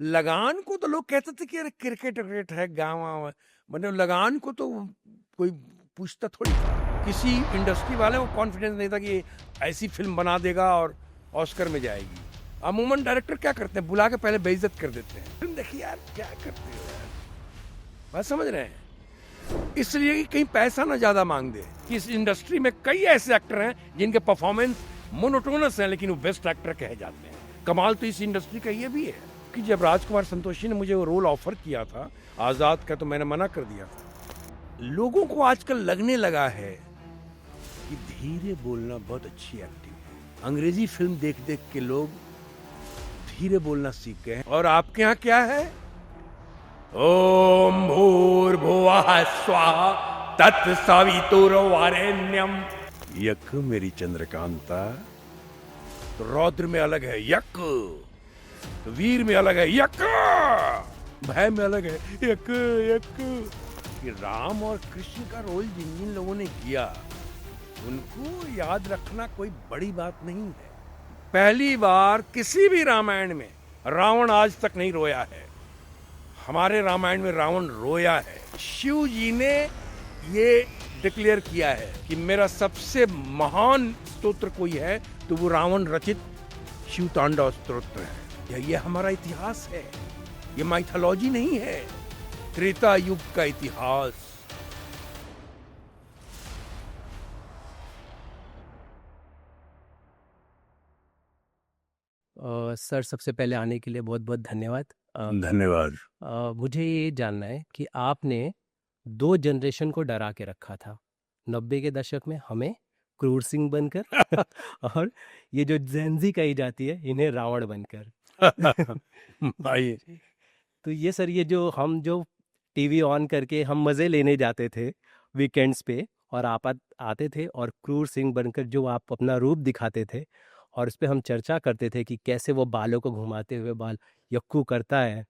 लगान को तो लोग कहते थे कि अरे क्रिकेट विकेट है गाँव, मतलब लगान को तो कोई पूछता थोड़ी था। किसी इंडस्ट्री वाले को कॉन्फिडेंस नहीं था कि ऐसी फिल्म बना देगा और ऑस्कर में जाएगी। अमूमन डायरेक्टर क्या करते हैं, बुला के पहले बेइज्जत कर देते हैं। फिल्म देखिए यार, क्या करते हो यार, बात समझ रहे हैं? इसलिए कि कहीं पैसा ना ज्यादा मांग दे। कि इस इंडस्ट्री में कई ऐसे एक्टर हैं जिनके परफॉर्मेंस मोनोटोनस है, लेकिन वो बेस्ट एक्टर कहे जाते हैं। कमाल तो इस इंडस्ट्री का ये भी है कि जब राजकुमार संतोषी ने मुझे वो रोल ऑफर किया था आजाद का, तो मैंने मना कर दिया था। लोगों को आजकल लगने लगा है कि धीरे बोलना बहुत अच्छी एक्टिंग है। अंग्रेजी फिल्म देख देख के लोग धीरे बोलना सीख गए हैं। और आपके यहाँ क्या है? ओम भूर्भुवः स्वः तत्सवितुर्वरेण्यम। यक मेरी चंद्रकांता, तो रौद्र में अलग है यक, तो वीर में अलग है यक, भय में अलग है यक यक। कि राम और कृष्ण का रोल जिन जिन लोगों ने किया उनको याद रखना कोई बड़ी बात नहीं है। पहली बार किसी भी रामायण में रावण आज तक नहीं रोया है। हमारे रामायण में रावण रोया है। शिव जी ने ये डिक्लेयर किया है कि मेरा सबसे महान स्तोत्र कोई है तो वो रावण रचित शिव तांडव स्तोत्र है। ये हमारा इतिहास है, ये माइथोलॉजी नहीं है, त्रेता युग का इतिहास। सर, सबसे पहले आने के लिए बहुत बहुत धन्यवाद। धन्यवाद। मुझे ये जानना है कि आपने 2 जनरेशन को डरा के रखा था। 90 के दशक में हमें क्रूर सिंह बनकर और ये जो जेनजी कही जाती है इन्हें रावण बनकर। भाई तो ये सर, ये जो हम जो टीवी ऑन करके हम मज़े लेने जाते थे वीकेंड्स पे, और आप आते थे और क्रूर सिंह बनकर जो आप अपना रूप दिखाते थे और उस पे हम चर्चा करते थे कि कैसे वो बालों को घुमाते हुए बाल यक्कू करता है।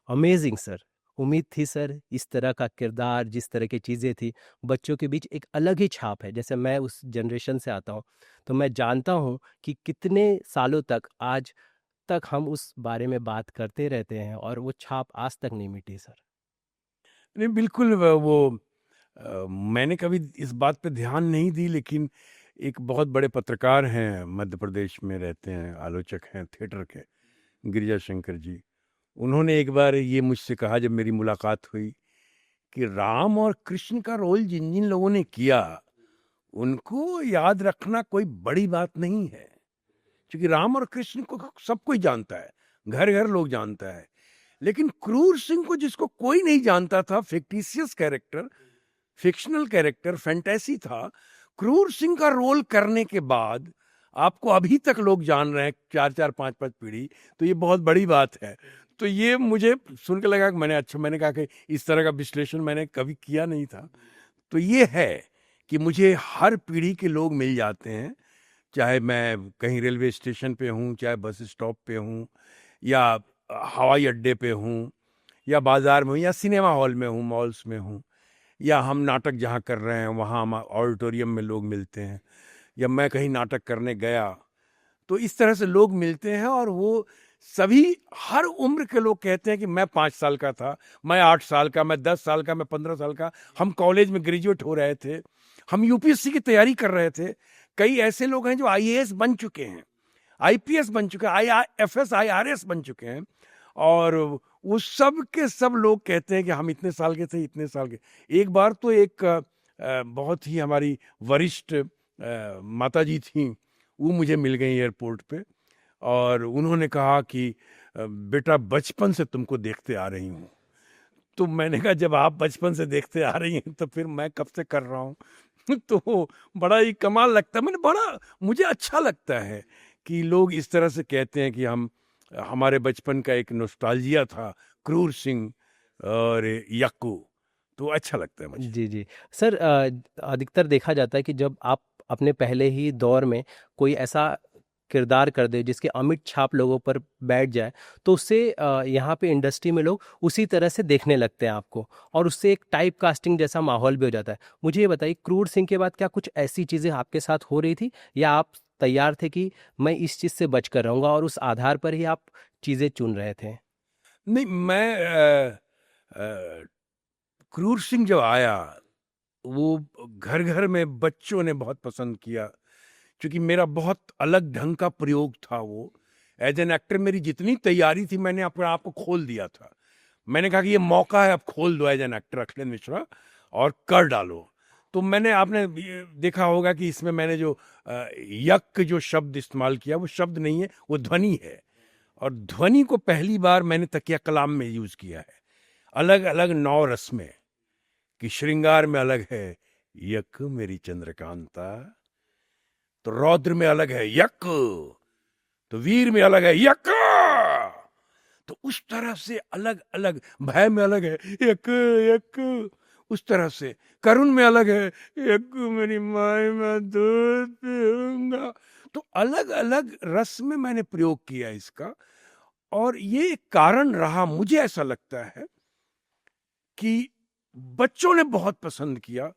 Amazing sir. उम्मीद थी सर इस तरह का किरदार, जिस तरह की चीज़ें थी, बच्चों के बीच एक अलग ही छाप है। जैसे मैं उस जनरेशन से आता हूँ तो मैं जानता हूँ कि कितने सालों तक आज तक हम उस बारे में बात करते रहते हैं और वो छाप आज तक नहीं मिटी सर। नहीं, बिल्कुल वो मैंने कभी इस बात पे ध्यान नहीं दी, लेकिन एक बहुत बड़े पत्रकार हैं, मध्य प्रदेश में रहते हैं, आलोचक हैं थिएटर के, गिरिजा शंकर जी। उन्होंने एक बार ये मुझसे कहा जब मेरी मुलाकात हुई कि राम और कृष्ण का रोल जिन जिन लोगों ने किया उनको याद रखना कोई बड़ी बात नहीं है। क्योंकि राम और कृष्ण को सब कोई जानता है, घर घर लोग जानता है, लेकिन क्रूर सिंह को जिसको कोई नहीं जानता था, fictitious character, fictional character, fantasy था, क्रूर सिंह का रोल करने के बाद आपको अभी तक लोग जान रहे हैं, 4-4 5-5 पीढ़ी, तो ये बहुत बड़ी बात है। तो ये मुझे सुन के लगा कि मैंने कहा कि इस तरह का विश्लेषण मैंने कभी किया नहीं था। तो ये है कि मुझे हर पीढ़ी के लोग मिल जाते हैं, चाहे मैं कहीं रेलवे स्टेशन पे हूँ, चाहे बस स्टॉप पे हूँ, या हवाई अड्डे पे हूँ, या बाजार में हूँ, या सिनेमा हॉल में हूँ, मॉल्स में हूँ, या हम नाटक जहाँ कर रहे हैं वहाँ हम ऑडिटोरियम में लोग मिलते हैं, या मैं कहीं नाटक करने गया, तो इस तरह से लोग मिलते हैं। और वो सभी हर उम्र के लोग कहते हैं कि मैं 5 साल का था, मैं 8 साल का, मैं 10 साल का, मैं 15 साल का, हम कॉलेज में ग्रेजुएट हो रहे थे, हम यूपीएससी की तैयारी कर रहे थे। कई ऐसे लोग हैं जो आईएएस बन चुके हैं, आईपीएस बन चुके हैं, आईएफएस आईआरएस बन चुके हैं, और वो सब के सब लोग कहते हैं कि हम इतने साल के थे, इतने साल के। एक बार तो एक बहुत ही हमारी वरिष्ठ माता जी थी, वो मुझे मिल गई एयरपोर्ट पे, और उन्होंने कहा कि बेटा बचपन से तुमको देखते आ रही हूँ। तो मैंने कहा जब आप बचपन से देखते आ रही हैं तो फिर मैं कब से कर रहा हूँ। तो बड़ा ही कमाल लगता है, मुझे अच्छा लगता है कि लोग इस तरह से कहते हैं कि हमारे बचपन का एक नॉस्टैल्जिया था, क्रूर सिंह और यक्कू, तो अच्छा लगता है मुझे। जी, जी। सर, अधिकतर देखा जाता है कि जब आप अपने पहले ही दौर में कोई ऐसा किरदार कर दे जिसकी अमिट छाप लोगों पर बैठ जाए, तो उससे यहाँ पे इंडस्ट्री में लोग उसी तरह से देखने लगते हैं आपको, और उससे एक टाइप कास्टिंग जैसा माहौल भी हो जाता है। मुझे ये बताइए, क्रूर सिंह के बाद क्या कुछ ऐसी चीज़ें आपके साथ हो रही थी, या आप तैयार थे कि मैं इस चीज़ से बच कर रहूँगा और उस आधार पर ही आप चीज़ें चुन रहे थे? नहीं, मैं क्रूर सिंह जब आया, वो घर घर में बच्चों ने बहुत पसंद किया, क्योंकि मेरा बहुत अलग ढंग का प्रयोग था वो। एज एन एक्टर मेरी जितनी तैयारी थी, मैंने अपने आप को खोल दिया था। मैंने कहा कि ये मौका है, अब खोल दो as an actor Akhilesh Mishra, और कर डालो। तो मैंने, आपने ये देखा होगा कि इसमें मैंने जो यक जो शब्द इस्तेमाल किया, वो शब्द नहीं है, वो ध्वनि है। और ध्वनि को पहली बार मैंने तकिया कलाम में यूज किया है, अलग अलग 9 रस में। कि श्रृंगार में अलग है यक मेरी चंद्रकांता, तो रौद्र में अलग है यक, तो वीर में अलग है यक। तो उस तरह से अलग अलग, भय में अलग है यक यक, उस तरह से करुण में अलग है यक मेरी माई मैं दूध पीऊंगा। तो अलग अलग रस में मैंने प्रयोग किया इसका। और ये एक कारण रहा, मुझे ऐसा लगता है कि बच्चों ने बहुत पसंद किया,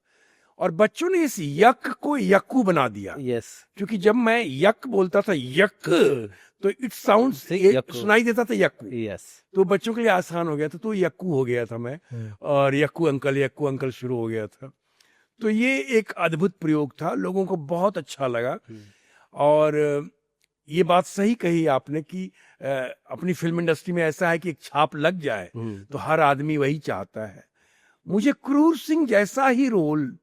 और बच्चों ने इस यक को यक्कू बना दिया। यस, क्योंकि जब मैं यक बोलता था यक, तो इट साउंड्स सुनाई देता था यक्कू। यस, तो बच्चों के लिए आसान हो गया था, तो यक्कू हो गया था मैं, और यक्कू अंकल शुरू हो गया था। तो ये एक अद्भुत प्रयोग था, लोगों को बहुत अच्छा लगा। और ये बात सही कही आपने कि अपनी फिल्म इंडस्ट्री में ऐसा है कि एक छाप लग जाए तो हर आदमी वही चाहता है। मुझे क्रूर सिंह जैसा ही रोल,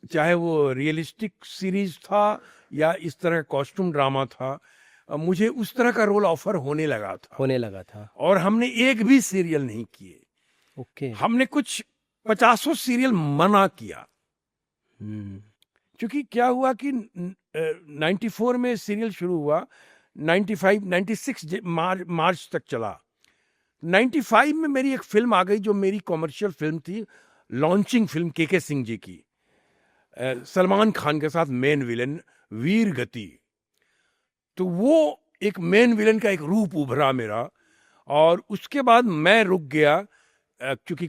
चाहे वो रियलिस्टिक सीरीज था या इस तरह का कॉस्ट्यूम ड्रामा था, मुझे उस तरह का रोल ऑफर होने लगा था। और हमने एक भी सीरियल नहीं किए। ओके। हमने कुछ 50 सीरियल मना किया। क्योंकि क्या हुआ कि 94 में सीरियल शुरू हुआ, 95 96 मार्च तक चला। 95 में मेरी एक फिल्म आ गई जो मेरी कॉमर्शियल फिल्म थी, लॉन्चिंग फिल्म के सिंह जी की, सलमान खान के साथ मेन विलेन वीर गति। तो वो एक मेन विलेन का एक रूप उभरा मेरा, और उसके बाद मैं रुक गया, क्योंकि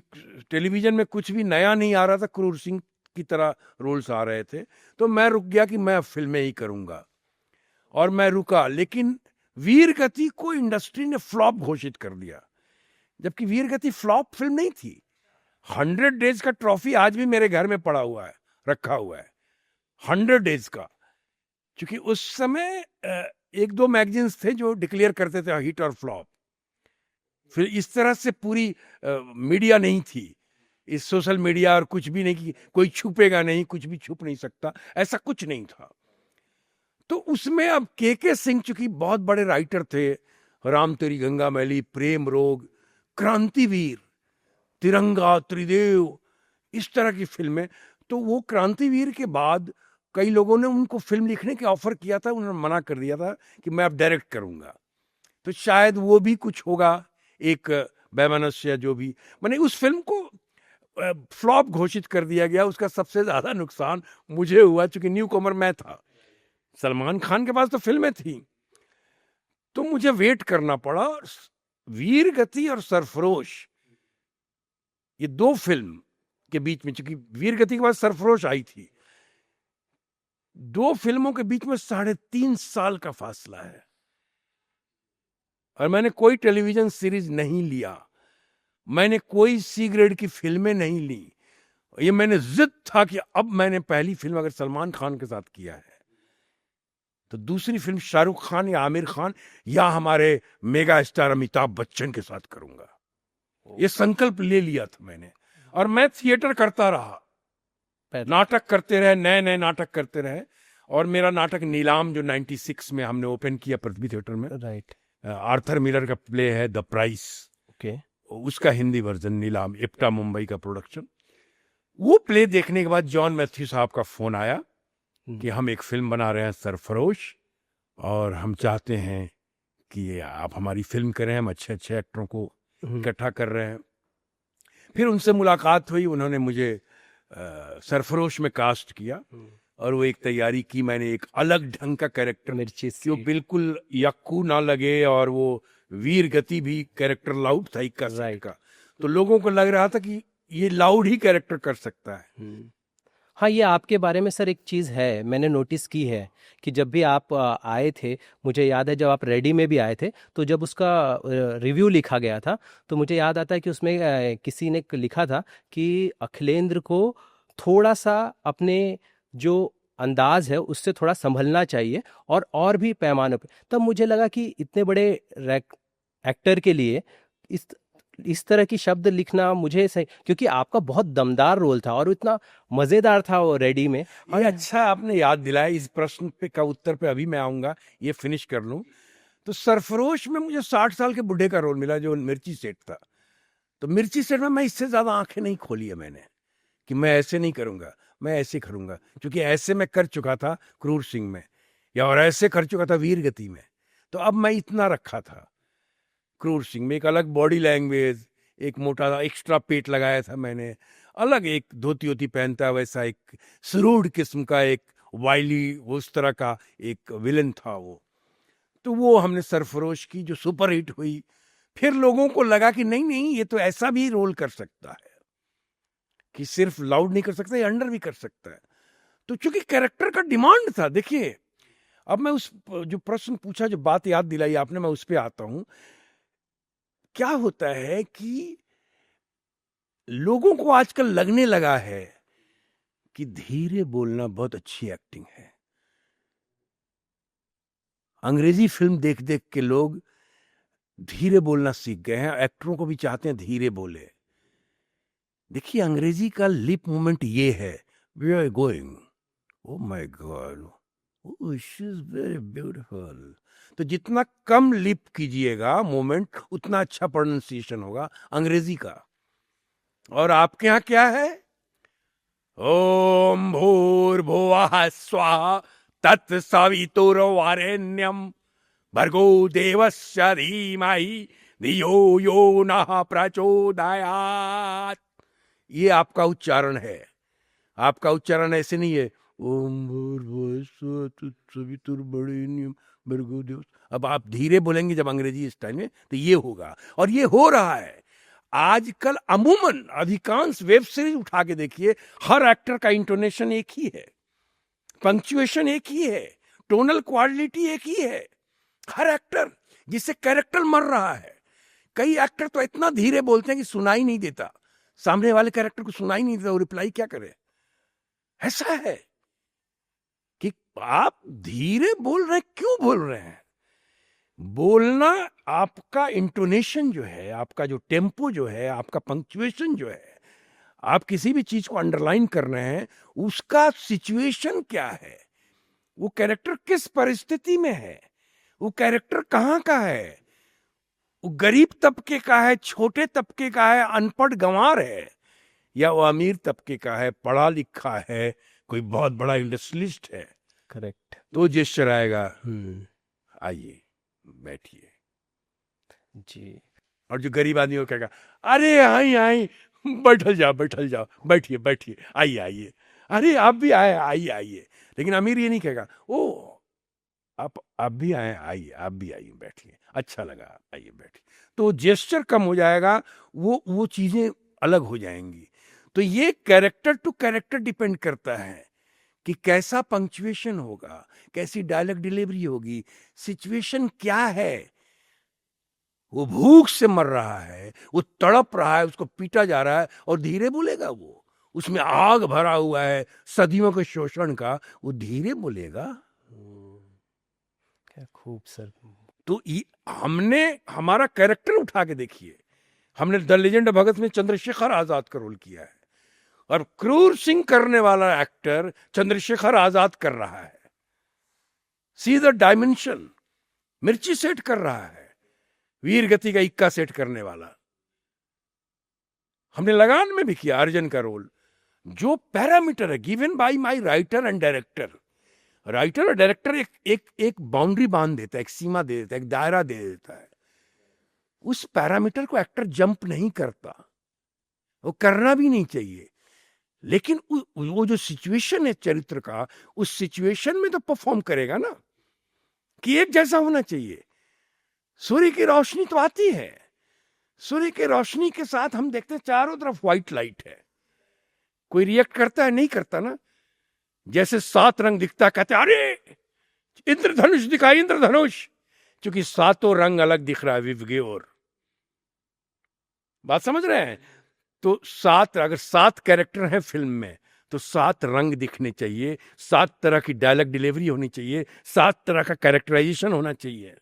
टेलीविजन में कुछ भी नया नहीं आ रहा था, क्रूर सिंह की तरह रोल्स आ रहे थे। तो मैं रुक गया कि मैं फिल्में ही करूंगा, और मैं रुका। लेकिन वीर गति को इंडस्ट्री ने फ्लॉप घोषित कर दिया, जबकि वीर गति फ्लॉप फिल्म नहीं थी। 100 डेज का ट्रॉफी आज भी मेरे घर में पड़ा हुआ है, रखा हुआ है, 100 डेज का। क्योंकि उस समय 1-2 मैगजीन्स थे जो डिक्लेयर करते थे हिट और फ्लॉप। फिर इस तरह से पूरी मीडिया नहीं थी, इस सोशल मीडिया और कुछ भी नहीं कि कोई छुपेगा नहीं, कुछ भी छुप नहीं सकता, ऐसा कुछ नहीं था। तो उसमें अब के सिंह चूंकि बहुत बड़े राइटर थे, राम तेरी गंगा मैली, प्रेम रोग, क्रांतिवीर, तिरंगा, त्रिदेव, इस तरह की फिल्में। तो वो क्रांतिवीर के बाद कई लोगों ने उनको फिल्म लिखने के ऑफर किया था, उन्होंने मना कर दिया था कि मैं अब डायरेक्ट करूंगा। तो शायद वो भी कुछ होगा, एक वैमनस्य जो भी, मैंने उस फिल्म को फ्लॉप घोषित कर दिया गया। उसका सबसे ज्यादा नुकसान मुझे हुआ, चूंकि न्यू कॉमर मैं था, सलमान खान के पास तो फिल्में थी, तो मुझे वेट करना पड़ा। वीर गति और सरफरोश, ये 2 फिल्म के बीच में, चूंकि वीर गति के बाद सरफरोश आई थी, 2 फिल्मों के बीच में 3.5 साल का फासला है, और मैंने कोई टेलीविजन सीरीज नहीं लिया, मैंने कोई सी ग्रेड की फिल्में नहीं ली। ये मैंने जिद था कि अब मैंने पहली फिल्म अगर सलमान खान के साथ किया है, तो दूसरी फिल्म शाहरुख खान या आमिर खान या हमारे मेगा स्टार अमिताभ बच्चन के साथ करूंगा। ये संकल्प ले लिया था मैंने, और मैं थिएटर करता रहा, नाटक करते रहे, नए नए नाटक करते रहे। और मेरा नाटक नीलाम जो 96 में हमने ओपन किया पृथ्वी थिएटर में, राइट, आर्थर मिलर का प्ले है द प्राइस, ओके, उसका हिंदी वर्जन नीलाम, इप्टा मुंबई का प्रोडक्शन। वो प्ले देखने के बाद जॉन मैथ्यू साहब का फोन आया कि हम एक फिल्म बना रहे हैं सरफरोश, और हम चाहते हैं कि आप हमारी फिल्म करें, हम अच्छे अच्छे एक्टरों को इकट्ठा कर रहे हैं। फिर उनसे मुलाकात हुई, उन्होंने मुझे सरफरोश में कास्ट किया, और वो एक तैयारी की मैंने, एक अलग ढंग का कैरेक्टर, कि वो बिल्कुल यक्कू ना लगे, और वो वीर गति भी कैरेक्टर लाउड था, इक्का साइड का। तो लोगों को लग रहा था कि ये लाउड ही कैरेक्टर कर सकता है। हाँ, ये आपके बारे में सर एक चीज़ है, मैंने नोटिस की है कि जब भी आप आए थे, मुझे याद है जब आप रेडी में भी आए थे, तो जब उसका रिव्यू लिखा गया था, तो मुझे याद आता है कि उसमें किसी ने लिखा था कि अखिलेंद्र को थोड़ा सा अपने जो अंदाज है उससे थोड़ा संभलना चाहिए, और भी पैमानों पे। तब मुझे लगा कि इतने बड़े एक्टर के लिए इस इस तरह की शब्द लिखना मुझे सही, क्योंकि आपका बहुत दमदार रोल था और इतना मजेदार था वो रेडी में। ये अच्छा आपने याद दिलाया, इस प्रश्न पे का उत्तर पे अभी मैं आऊंगा, ये फिनिश कर लूं। तो सरफरोश में मुझे 60 साल के बुढ़े का रोल मिला जो मिर्ची सेठ था। तो मिर्ची सेठ में मैं इससे ज्यादा आंखें नहीं खोली है मैंने कि मैं ऐसे नहीं करूंगा, मैं ऐसे करूंगा, क्योंकि ऐसे मैं कर चुका था क्रूर सिंह में, या और ऐसे कर चुका था वीर गति में। तो अब मैं इतना रखा था क्रूर सिंह में, एक अलग बॉडी लैंग्वेज, एक मोटा सा एक्स्ट्रा पेट लगाया था मैंने, अलग एक धोती वोती पहनता है वैसा एक सरूढ़ किस्म का एक वाइली उस तरह का एक विलन था वो। तो वो हमने सरफरोश की जो सुपर हिट हुई, फिर लोगों को लगा कि नहीं नहीं ये तो ऐसा भी रोल कर सकता है, कि सिर्फ लाउड नहीं कर सकता, ये अंडर भी कर सकता है। तो चूंकि कैरेक्टर का डिमांड था, देखिए अब मैं उस जो प्रश्न पूछा, जो बात याद दिलाई आपने, मैं उस पर आता हूं। क्या होता है कि लोगों को आजकल लगने लगा है कि धीरे बोलना बहुत अच्छी एक्टिंग है। अंग्रेजी फिल्म देख देख के लोग धीरे बोलना सीख गए हैं, एक्टरों को भी चाहते हैं धीरे बोले। देखिए अंग्रेजी का लिप मूवमेंट ये है, we are going, oh my God, oh she is very beautiful. तो जितना कम लिप कीजिएगा मूवमेंट, उतना अच्छा प्रोनाउंसिएशन होगा अंग्रेजी का। और आपके यहाँ क्या है, ओम भूर्भुवः स्वः तत्सवितुर्वरेण्यं भर्गो देवस्य धीमहि धियो यो नः प्रचोदयात्। ये आपका उच्चारण है। आपका उच्चारण ऐसे नहीं है, ओम भूर्भुवः स्वः तत्सवितुर्वरेण्यं भर्गो देवस्य। अब आप धीरे बोलेंगे जब अंग्रेजी स्टाइल में, तो ये होगा, और ये हो रहा है आजकल। अमूमन अधिकांश वेब सीरीज उठा के देखिए, हर एक्टर का इंटोनेशन एक ही है, पंक्चुएशन एक ही है, टोनल क्वालिटी एक ही है। हर एक्टर, जिससे कैरेक्टर मर रहा है। कई एक्टर तो इतना धीरे बोलते हैं कि सुनाई नहीं देता, सामने वाले कैरेक्टर को सुनाई नहीं देता, वो रिप्लाई क्या करे। ऐसा है कि आप धीरे बोल रहे हैं, क्यों बोल रहे हैं? बोलना, आपका इंटोनेशन जो है, आपका जो टेम्पो जो है, आपका पंक्चुएशन जो है, आप किसी भी चीज को अंडरलाइन कर रहे हैं, उसका सिचुएशन क्या है, वो कैरेक्टर किस परिस्थिति में है, वो कैरेक्टर कहाँ का है, वो गरीब तबके का है, छोटे तबके का है, अनपढ़ गंवार है, या वो अमीर तबके का है, पढ़ा लिखा है, कोई बहुत बड़ा इंडस्ट्रियलिस्ट है। करेक्ट। तो जेस्चर आएगा, आइए बैठिए जी। और जो गरीब आदमी वो कहेगा, अरे आई आई, बैठल जाओ बैठल जाओ, बैठिए बैठिए, आइए आइए, अरे आप भी आए, आइए आइए। लेकिन अमीर ये नहीं कहेगा, ओ आप भी आए, आइए आप भी आइए बैठिए, अच्छा लगा आइए बैठिए। तो जेस्चर कम हो जाएगा, वो चीजें अलग हो जाएंगी। तो ये कैरेक्टर टू कैरेक्टर डिपेंड करता है कि कैसा पंक्चुएशन होगा, कैसी डायलॉग डिलीवरी होगी, सिचुएशन क्या है। वो भूख से मर रहा है, वो तड़प रहा है, उसको पीटा जा रहा है, और धीरे बोलेगा वो, उसमें आग भरा हुआ है सदियों के शोषण का, वो धीरे बोलेगा। क्या खूब सर। तो हमने हमारा कैरेक्टर उठा के देखिए, हमने द लेजेंड ऑफ भगत में चंद्रशेखर आजाद का रोल किया है, और क्रूर सिंह करने वाला एक्टर चंद्रशेखर आजाद कर रहा है। See the dimension. मिर्ची सेट कर रहा है, वीर गति का इक्का सेट करने वाला। हमने लगान में भी किया अर्जुन का रोल। जो पैरामीटर है given by my writer and director, writer और डायरेक्टर एक बाउंड्री बांध देता है, एक सीमा दे देता है, एक दायरा दे देता है। उस पैरामीटर को एक्टर जंप नहीं करता, वो करना भी नहीं चाहिए। लेकिन वो जो सिचुएशन है चरित्र का, उस सिचुएशन में तो परफॉर्म करेगा ना, कि एक जैसा होना चाहिए। सूर्य की रोशनी तो आती है, सूर्य की रोशनी के साथ हम देखते हैं चारों तरफ व्हाइट लाइट है, कोई रिएक्ट करता है? नहीं करता ना। जैसे 7 रंग दिखता, कहते अरे इंद्रधनुष दिखा, इंद्रधनुष, क्योंकि 7 रंग अलग दिख रहा है विवग्योर। बात समझ रहे हैं? तो 7, अगर 7 कैरेक्टर हैं फिल्म में, तो 7 रंग दिखने चाहिए, 7 तरह की डायलॉग डिलीवरी होनी चाहिए, 7 तरह का कैरेक्टराइजेशन होना चाहिए।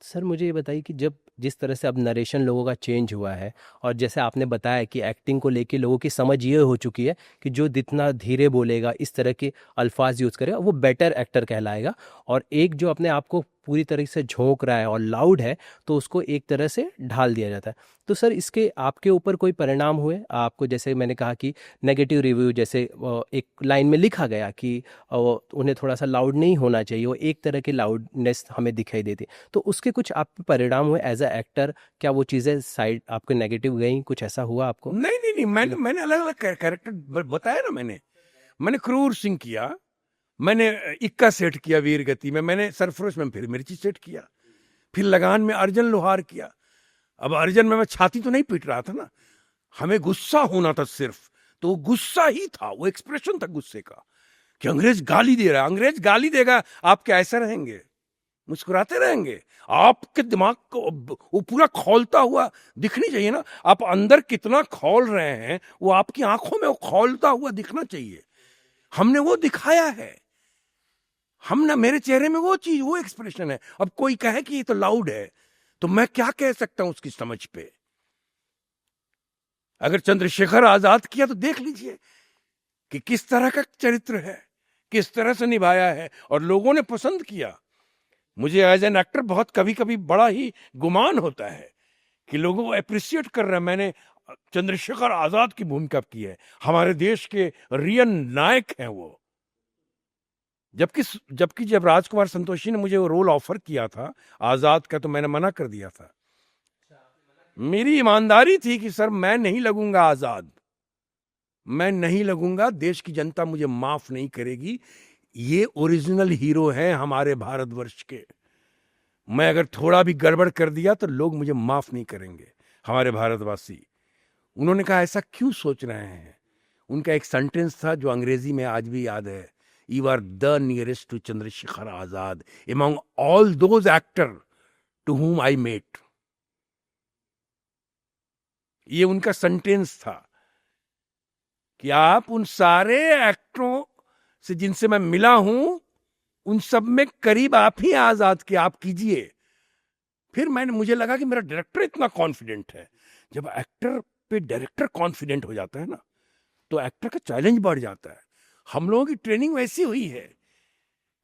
सर मुझे ये बताइए कि जब जिस तरह से अब नरेशन लोगों का चेंज हुआ है, और जैसे आपने बताया कि एक्टिंग को लेके लोगों की समझ ये हो चुकी है कि जो जितना धीरे बोलेगा, इस तरह के अल्फाज यूज़ करेगा, वो बेटर एक्टर कहलाएगा, और एक जो अपने आप को पूरी तरह से झोंक रहा है और लाउड है, तो उसको एक तरह से ढाल दिया जाता है। तो सर इसके आपके ऊपर कोई परिणाम हुए आपको? जैसे मैंने कहा कि नेगेटिव रिव्यू, जैसे एक लाइन में लिखा गया कि उन्हें थोड़ा सा लाउड नहीं होना चाहिए, वो एक तरह की लाउडनेस हमें दिखाई देती, तो उसके कुछ आप पे परिणाम हुए एज अ एक्टर? क्या वो चीज़ें साइड आपके नेगेटिव गई, कुछ ऐसा हुआ आपको? नहीं नहीं नहीं, मैंने अलग अलग कैरेक्टर बताया ना। मैंने क्रूर सिंह किया, मैंने इक्का सेठ किया वीर गति में, मैंने सरफरोश में फिर मिर्ची सेठ किया, फिर लगान में अर्जन लोहार किया। अब अर्जन में मैं छाती तो नहीं पीट रहा था ना, हमें गुस्सा होना था सिर्फ, तो वो गुस्सा ही था, वो एक्सप्रेशन था गुस्से का कि अंग्रेज गाली दे रहा है। अंग्रेज गाली देगा, आप क्या ऐसा रहेंगे, मुस्कुराते रहेंगे? आपके दिमाग को वो पूरा खौलता हुआ दिखनी चाहिए ना। आप अंदर कितना खौल रहे हैं, वो आपकी आंखों में वो खौलता हुआ दिखना चाहिए। हमने वो दिखाया है, हम ना, मेरे चेहरे में वो चीज, वो एक्सप्रेशन है। अब कोई कहे कि ये तो लाउड है, तो मैं क्या कह सकता हूं उसकी समझ पे? अगर चंद्रशेखर आजाद किया तो देख लीजिए कि किस तरह का चरित्र है, किस तरह से निभाया है, और लोगों ने पसंद किया। मुझे एज एन एक्टर बहुत कभी कभी बड़ा ही गुमान होता है कि लोगों को अप्रिशिएट कर रहे हैं। मैंने चंद्रशेखर आजाद की भूमिका की है, हमारे देश के रियल नायक हैं वो। जबकि जबकि जब राजकुमार संतोषी ने मुझे वो रोल ऑफर किया था आजाद का, तो मैंने मना कर दिया था। मेरी ईमानदारी थी कि सर मैं नहीं लगूंगा आजाद, मैं नहीं लगूंगा, देश की जनता मुझे माफ नहीं करेगी। ये ओरिजिनल हीरो हैं हमारे भारतवर्ष के, मैं अगर थोड़ा भी गड़बड़ कर दिया तो लोग मुझे माफ नहीं करेंगे, हमारे भारतवासी। उन्होंने कहा ऐसा क्यों सोच रहे हैं? उनका एक सेंटेंस था जो अंग्रेजी में आज भी याद है, you are the nearest to Chandrashekhar Azad among all those actor to whom I met. ये उनका सेंटेंस था कि आप उन सारे एक्टरों से जिनसे मैं मिला हूं, उन सब में करीब आप ही आजाद के, आप कीजिए। फिर मुझे लगा कि मेरा डायरेक्टर इतना कॉन्फिडेंट है। जब एक्टर पे डायरेक्टर कॉन्फिडेंट हो जाता है ना, तो एक्टर का चैलेंज बढ़ जाता है। हम लोगों की ट्रेनिंग वैसी हुई है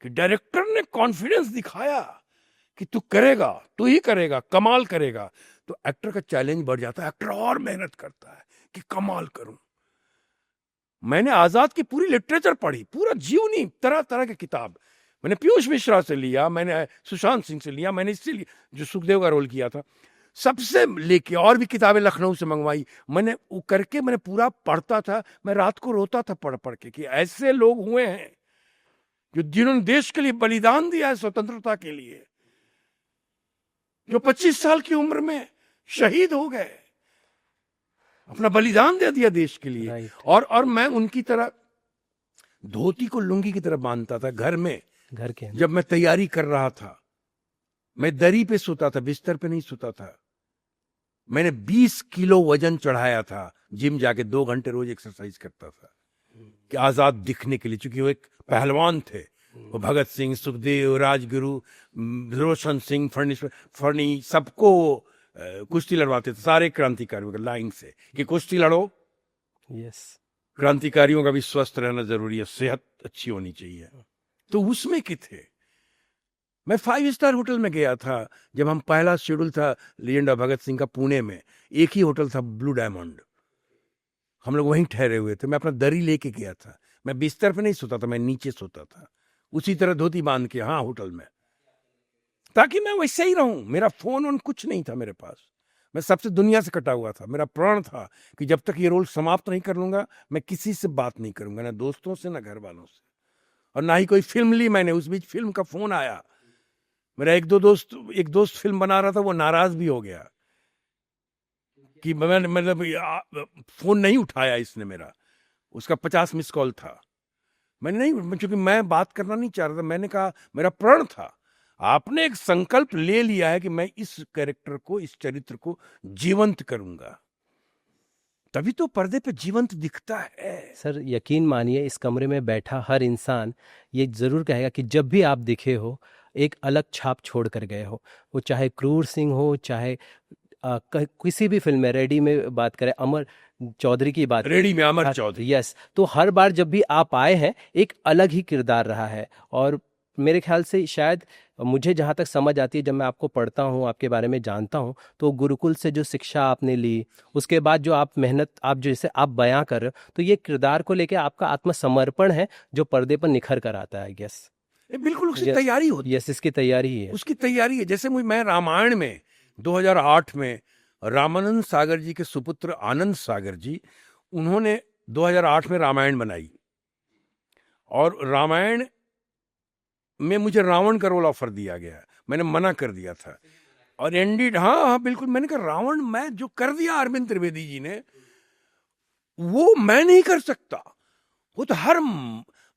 कि डायरेक्टर ने कॉन्फिडेंस दिखाया कि तू करेगा, तू ही करेगा, कमाल करेगा, तो एक्टर का चैलेंज बढ़ जाता है। एक्टर और मेहनत करता है कि कमाल करूं। मैंने आजाद की पूरी लिटरेचर पढ़ी, पूरा जीवनी, तरह तरह की किताब। मैंने पीयूष मिश्रा से लिया, मैंने सुशांत सिंह से लिया, मैंने इससे लिया जो सुखदेव का रोल किया था, सबसे लेके, और भी किताबें लखनऊ से मंगवाई। मैंने वो करके मैंने पूरा पढ़ता था, मैं रात को रोता था पढ़ पढ़ के कि ऐसे लोग हुए हैं जो जिन्होंने देश के लिए बलिदान दिया है, स्वतंत्रता के लिए, जो 25 साल की उम्र में शहीद हो गए, अपना बलिदान दे दिया देश के लिए। और मैं उनकी तरह धोती को लुंगी की तरह बांधता था घर में। घर के जब मैं तैयारी कर रहा था, मैं दरी पे सोता था, बिस्तर पे नहीं सोता था। मैंने 20 किलो वजन चढ़ाया था, जिम जाके 2 घंटे रोज एक्सरसाइज करता था कि आजाद दिखने के लिए, क्योंकि वो एक पहलवान थे। वो भगत सिंह, सुखदेव, राजगुरु, रोशन सिंह, फर्नी सबको कुश्ती लड़वाते थे, सारे क्रांतिकारियों के लाइन से कि कुश्ती लड़ो। यस, क्रांतिकारियों का भी स्वस्थ रहना जरूरी है, सेहत अच्छी होनी चाहिए। तो उसमें के थे। मैं 5 स्टार होटल में गया था जब हम, पहला शेड्यूल था लेजेंड ऑफ भगत सिंह का पुणे में, एक ही होटल था ब्लू डायमंड, हम लोग वहीं ठहरे हुए थे। मैं अपना दरी लेके गया था, मैं बिस्तर पे नहीं सोता था, मैं नीचे सोता था, उसी तरह धोती बांध के, हाँ होटल में, ताकि मैं वैसे ही रहूं। मेरा फोन वोन कुछ नहीं था मेरे पास, मैं सबसे दुनिया से कटा हुआ था। मेरा प्रण था कि जब तक ये रोल समाप्त नहीं कर लूंगा, मैं किसी से बात नहीं करूंगा, ना दोस्तों से, ना घर वालों से, और ना ही कोई फिल्म ली मैंने। उस बीच फिल्म का फोन आया, मेरा एक दोस्त फिल्म बना रहा था, वो नाराज भी हो गया कि मैंने, मतलब फोन नहीं उठाया इसने मेरा, उसका 50 मिस कॉल था। मैंने नहीं, चूंकि मैं बात करना नहीं चाह रहा था, मैंने कहा मेरा प्रण था, आपने एक संकल्प ले लिया है कि मैं इस कैरेक्टर को, इस चरित्र को जीवंत करूंगा, तभी तो पर्दे पे जीवंत दिखता है। सर यकीन मानिए इस कमरे में बैठा हर इंसान ये ज़रूर कहेगा कि जब भी आप दिखे हो एक अलग छाप छोड़ कर गए हो, वो चाहे क्रूर सिंह हो, चाहे किसी भी फिल्म में, रेडी में बात करें, अमर चौधरी की बात रेडी में अमर हाँ, चौधरी, यस, तो हर बार जब भी आप आए हैं एक अलग ही किरदार रहा है। और मेरे ख्याल से शायद मुझे जहाँ तक समझ आती है, जब मैं आपको पढ़ता हूँ, आपके बारे में जानता हूँ, तो गुरुकुल से जो शिक्षा आपने ली, उसके बाद जो आप मेहनत, आप जैसे आप बयां कर रहे हो, तो ये किरदार को लेके आपका आत्मसमर्पण है जो पर्दे पर निखर कर आता है, आई गेस। बिल्कुल उसकी यस, तैयारी होती यस, इसकी तैयारी ही है। उसकी तैयारी है। जैसे मैं रामायण में 2008 में रामानंद सागर जी के सुपुत्र आनंद सागर जी, उन्होंने 2008 में रामायण बनाई, और रामायण में मुझे रावण का रोल ऑफर दिया गया, मैंने मना कर दिया था, और एंडिड, हाँ हाँ बिल्कुल, मैंने कहा रावण मैं जो कर दिया अरविंद त्रिवेदी जी ने, वो मैं नहीं कर सकता, वो तो हर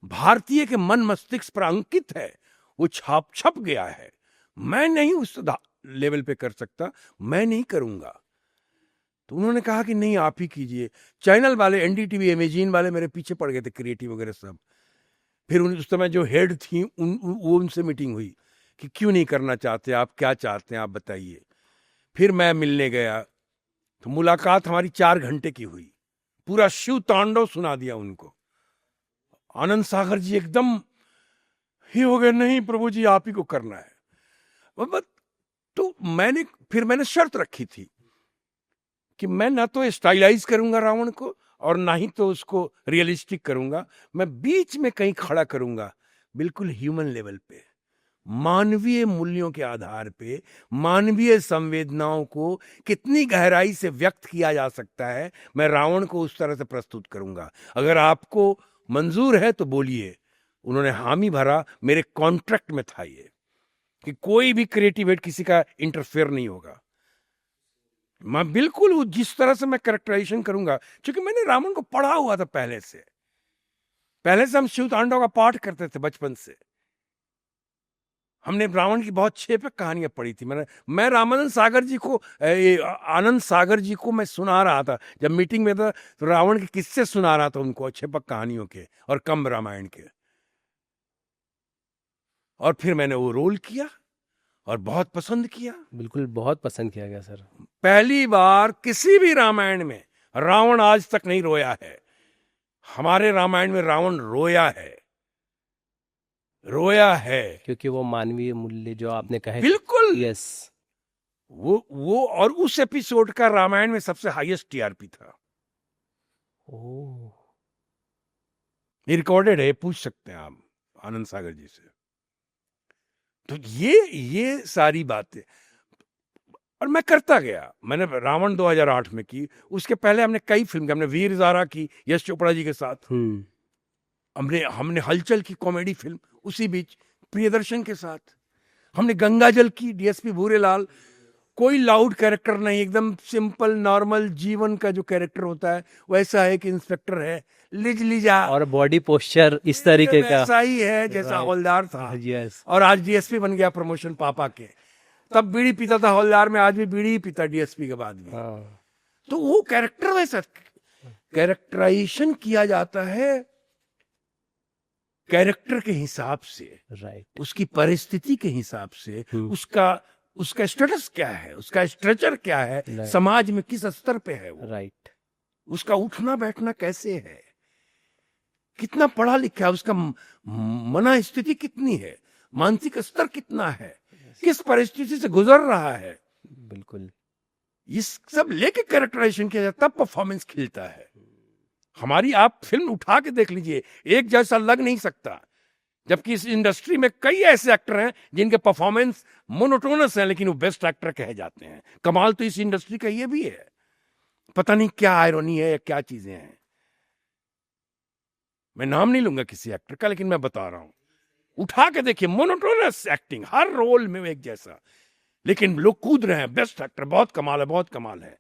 भारतीय के मन मस्तिष्क पर अंकित है, वो छप गया है, मैं नहीं उस लेवल पे कर सकता, मैं नहीं करूंगा। तो उन्होंने कहा कि नहीं आप ही कीजिए। चैनल वाले, एनडीटीवी, इमेजिन वाले मेरे पीछे पड़ गए थे, क्रिएटिव वगैरह सब। फिर उस समय जो हेड थी वो उनसे मीटिंग हुई कि क्यों नहीं करना चाहते आप, क्या चाहते हैं आप बताइए। फिर मैं मिलने गया, तो मुलाकात हमारी 4 घंटे की हुई, पूरा शिव तांडव सुना दिया उनको। आनंद सागर जी एकदम ही हो गए, नहीं प्रभु जी आप ही को करना है। तो मैंने शर्त रखी थी कि मैं ना तो स्टाइलाइज करूंगा रावण को, और ना ही तो उसको रियलिस्टिक करूंगा, मैं बीच में कहीं खड़ा करूंगा, बिल्कुल ह्यूमन लेवल पे, मानवीय मूल्यों के आधार पे, मानवीय संवेदनाओं को कितनी गहराई से व्यक्त किया जा सकता है, मैं रावण को उस तरह से प्रस्तुत करूंगा। अगर आपको मंजूर है तो बोलिए। उन्होंने हामी भरा, मेरे कॉन्ट्रैक्ट में था ये कि कोई भी क्रिएटिव हेड किसी का इंटरफेयर नहीं होगा, मैं बिल्कुल जिस तरह से मैं कैरेक्टराइजेशन करूंगा, क्योंकि मैंने रावण को पढ़ा हुआ था पहले से हम शिव तांडव का पाठ करते थे बचपन से, हमने रावण की बहुत 6 कहानियां पढ़ी थी। मैं रामानंद सागर जी को, आनंद सागर जी को मैं सुना रहा था जब मीटिंग में था, तो रावण के किस्से सुना रहा था उनको, 6 कहानियों के और कम रामायण के। और फिर मैंने वो रोल किया और बहुत पसंद किया। बिल्कुल, बहुत पसंद किया गया सर। पहली बार किसी भी रामायण में रावण आज तक नहीं रोया है, हमारे रामायण में रावण रोया है, क्योंकि वो मानवीय मूल्य जो आपने कहे, बिल्कुल। यस, वो और उस एपिसोड का रामायण में सबसे हाईएस्ट टीआरपी था। ओह, ये रिकॉर्डेड है, पूछ सकते हैं आप आनंद सागर जी से। तो ये सारी बातें, और मैं करता गया। मैंने रावण 2008 में की, उसके पहले हमने कई फिल्म की, हमने वीर ज़ारा की यश चोपड़ा जी के साथ, हमने हलचल की कॉमेडी फिल्म, उसी बीच प्रियदर्शन के साथ, हमने गंगाजल की डीएसपी भूरेलाल, कोई लाउड कैरेक्टर नहीं, एकदम सिंपल नॉर्मल जीवन का जो कैरेक्टर होता है वैसा है कि इंस्पेक्टर है, लिजा, और बॉडी पोस्चर इस तरीके का वैसा ही है जैसा हवलदार था। यस, और आज डीएसपी बन गया, प्रमोशन पापा के, तब बीड़ी पीता था हवलदार में, आज भी बीड़ी ही पीता डीएसपी के बाद भी। तो वो कैरेक्टर वैसा कैरेक्टराइजेशन किया जाता है, कैरेक्टर के हिसाब से, राइट, उसकी परिस्थिति के हिसाब से, उसका स्टेटस क्या है, उसका स्ट्रक्चर क्या है, समाज में किस स्तर पे है वो, राइट, उसका उठना बैठना कैसे है, कितना पढ़ा लिखा है, उसका मना स्थिति कितनी है, मानसिक स्तर कितना है, किस परिस्थिति से गुजर रहा है, बिल्कुल, इस सब लेके कैरेक्टराइजेशन किया जाता, तब परफॉर्मेंस खिलता है। हमारी आप फिल्म उठा के देख लीजिए, एक जैसा लग नहीं सकता, जबकि इस इंडस्ट्री में कई ऐसे एक्टर हैं जिनके परफॉर्मेंस मोनोटोनस है, लेकिन वो बेस्ट एक्टर कहे जाते हैं। कमाल तो इस इंडस्ट्री का ये भी है, पता नहीं क्या आयरनी है या क्या चीजें हैं। मैं नाम नहीं लूंगा किसी एक्टर का, लेकिन मैं बता रहा हूं, उठा के देखिए, मोनोटोनस एक्टिंग, हर रोल में एक जैसा, लेकिन लोग कूद रहे हैं, बेस्ट एक्टर, बहुत कमाल है, बहुत कमाल है।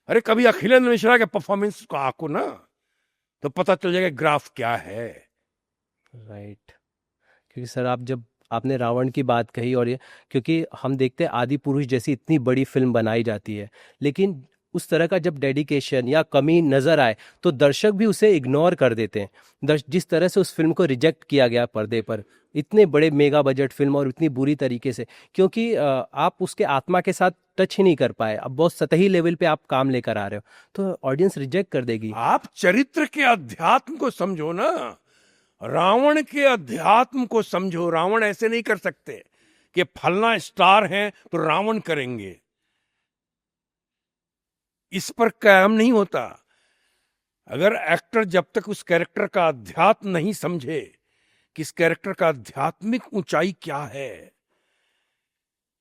अरे कभी अखिलेंद्र मिश्रा के परफॉर्मेंस को आको ना, तो पता चल जाएगा ग्राफ क्या है। राइट। क्योंकि सर आप जब आपने रावण की बात कही, और ये क्योंकि हम देखते हैं आदि पुरुष जैसी इतनी बड़ी फिल्म बनाई जाती है, लेकिन उस तरह का जब डेडिकेशन या कमी नजर आए तो दर्शक भी उसे इग्नोर कर देते हैं। जिस तरह से उस फिल्म को रिजेक्ट किया गया पर्दे पर, इतने बड़े मेगा बजट फिल्म और इतनी बुरी तरीके से, क्योंकि आप उसके आत्मा के साथ टच ही नहीं कर पाए, अब बहुत सतही लेवल पे आप काम लेकर आ रहे हो, तो ऑडियंस रिजेक्ट कर देगी। आप चरित्र के अध्यात्म को समझो ना, रावण के अध्यात्म को समझो। रावण ऐसे नहीं कर सकते कि फलना स्टार हैं तो रावण करेंगे, इस पर काम नहीं होता। अगर एक्टर जब तक उस कैरेक्टर का अध्यात्म नहीं समझे कि इस कैरेक्टर का आध्यात्मिक ऊंचाई क्या है।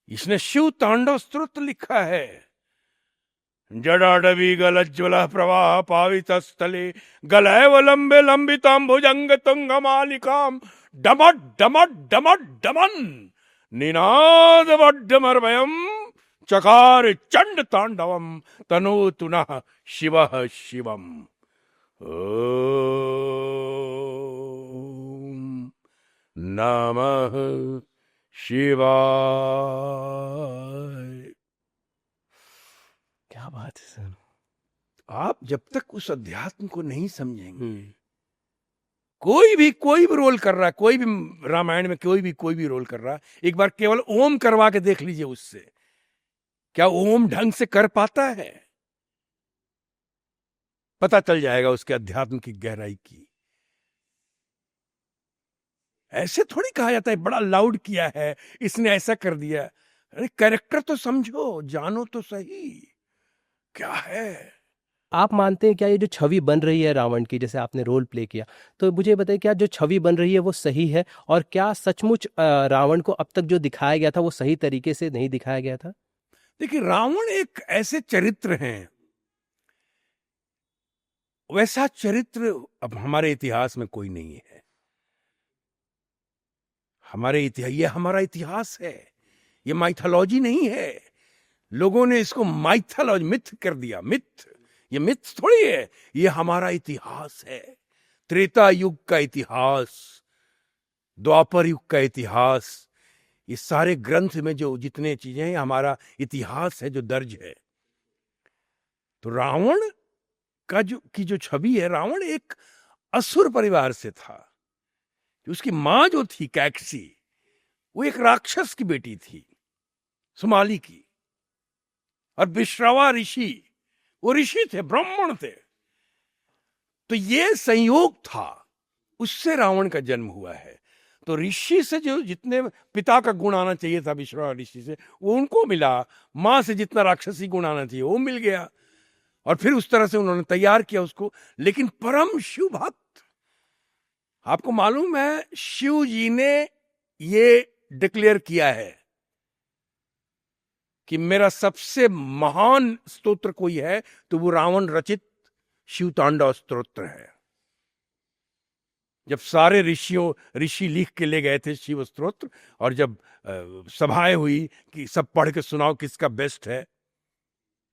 इसने शिव तांडव स्तोत्र लिखा है, जडाडवी गलज्वल प्रवाह पावित स्थले गलैव लंबे लंबिताम भुजंग तुंग मालिकाम डमट डमट डमट डमन निनाद वड्डमर्वयम चकार चंड तांडवम तनु तुनः शिवः शिवम। ओम नमः शिवाय। क्या बात है सर। आप जब तक उस अध्यात्म को नहीं समझेंगे, हम्म। कोई भी रोल कर रहा है, कोई भी रामायण में कोई भी रोल कर रहा है, एक बार केवल ओम करवा के देख लीजिए उससे, क्या ओम ढंग से कर पाता है? पता चल जाएगा उसके अध्यात्म की गहराई की। ऐसे थोड़ी कहा जाता है बड़ा लाउड किया है, इसने ऐसा कर दिया। अरे कैरेक्टर तो समझो, जानो तो सही क्या है। आप मानते हैं क्या ये जो छवि बन रही है रावण की, जैसे आपने रोल प्ले किया, तो मुझे बताइए क्या जो छवि बन रही है वो सही है, और क्या सचमुच रावण को अब तक जो दिखाया गया था वो सही तरीके से नहीं दिखाया गया था? देखिए, रावण एक ऐसे चरित्र हैं, वैसा चरित्र अब हमारे इतिहास में कोई नहीं है। ये हमारा इतिहास है, ये माइथोलॉजी नहीं है। लोगों ने इसको माइथोलॉजी, मिथ कर दिया। ये मिथ थोड़ी है, ये हमारा इतिहास है। त्रेता युग का इतिहास, द्वापर युग का इतिहास, ये सारे ग्रंथ में जो जितने चीजें हैं, हमारा इतिहास है जो दर्ज है। तो रावण का जो छवि है, रावण एक असुर परिवार से था। उसकी मां जो थी कैकसी, वो एक राक्षस की बेटी थी, सुमाली की। और विश्रवा ऋषि, वो ऋषि थे, ब्राह्मण थे। तो ये संयोग था, उससे रावण का जन्म हुआ है। तो ऋषि से जो जितने पिता का गुण आना चाहिए था विश्रवा ऋषि से, वो उनको मिला। मां से जितना राक्षसी गुण आना चाहिए वो मिल गया, और फिर उस तरह से उन्होंने तैयार किया उसको। लेकिन परम शिव भक्त, आपको मालूम है, शिव जी ने ये डिक्लेयर किया है कि मेरा सबसे महान स्तोत्र कोई है तो वो रावण रचित शिव तांडव स्तोत्र है। जब सारे ऋषि लिख के ले गए थे शिव स्तोत्र, और जब सभाएं हुई कि सब पढ़ के सुनाओ किसका बेस्ट है,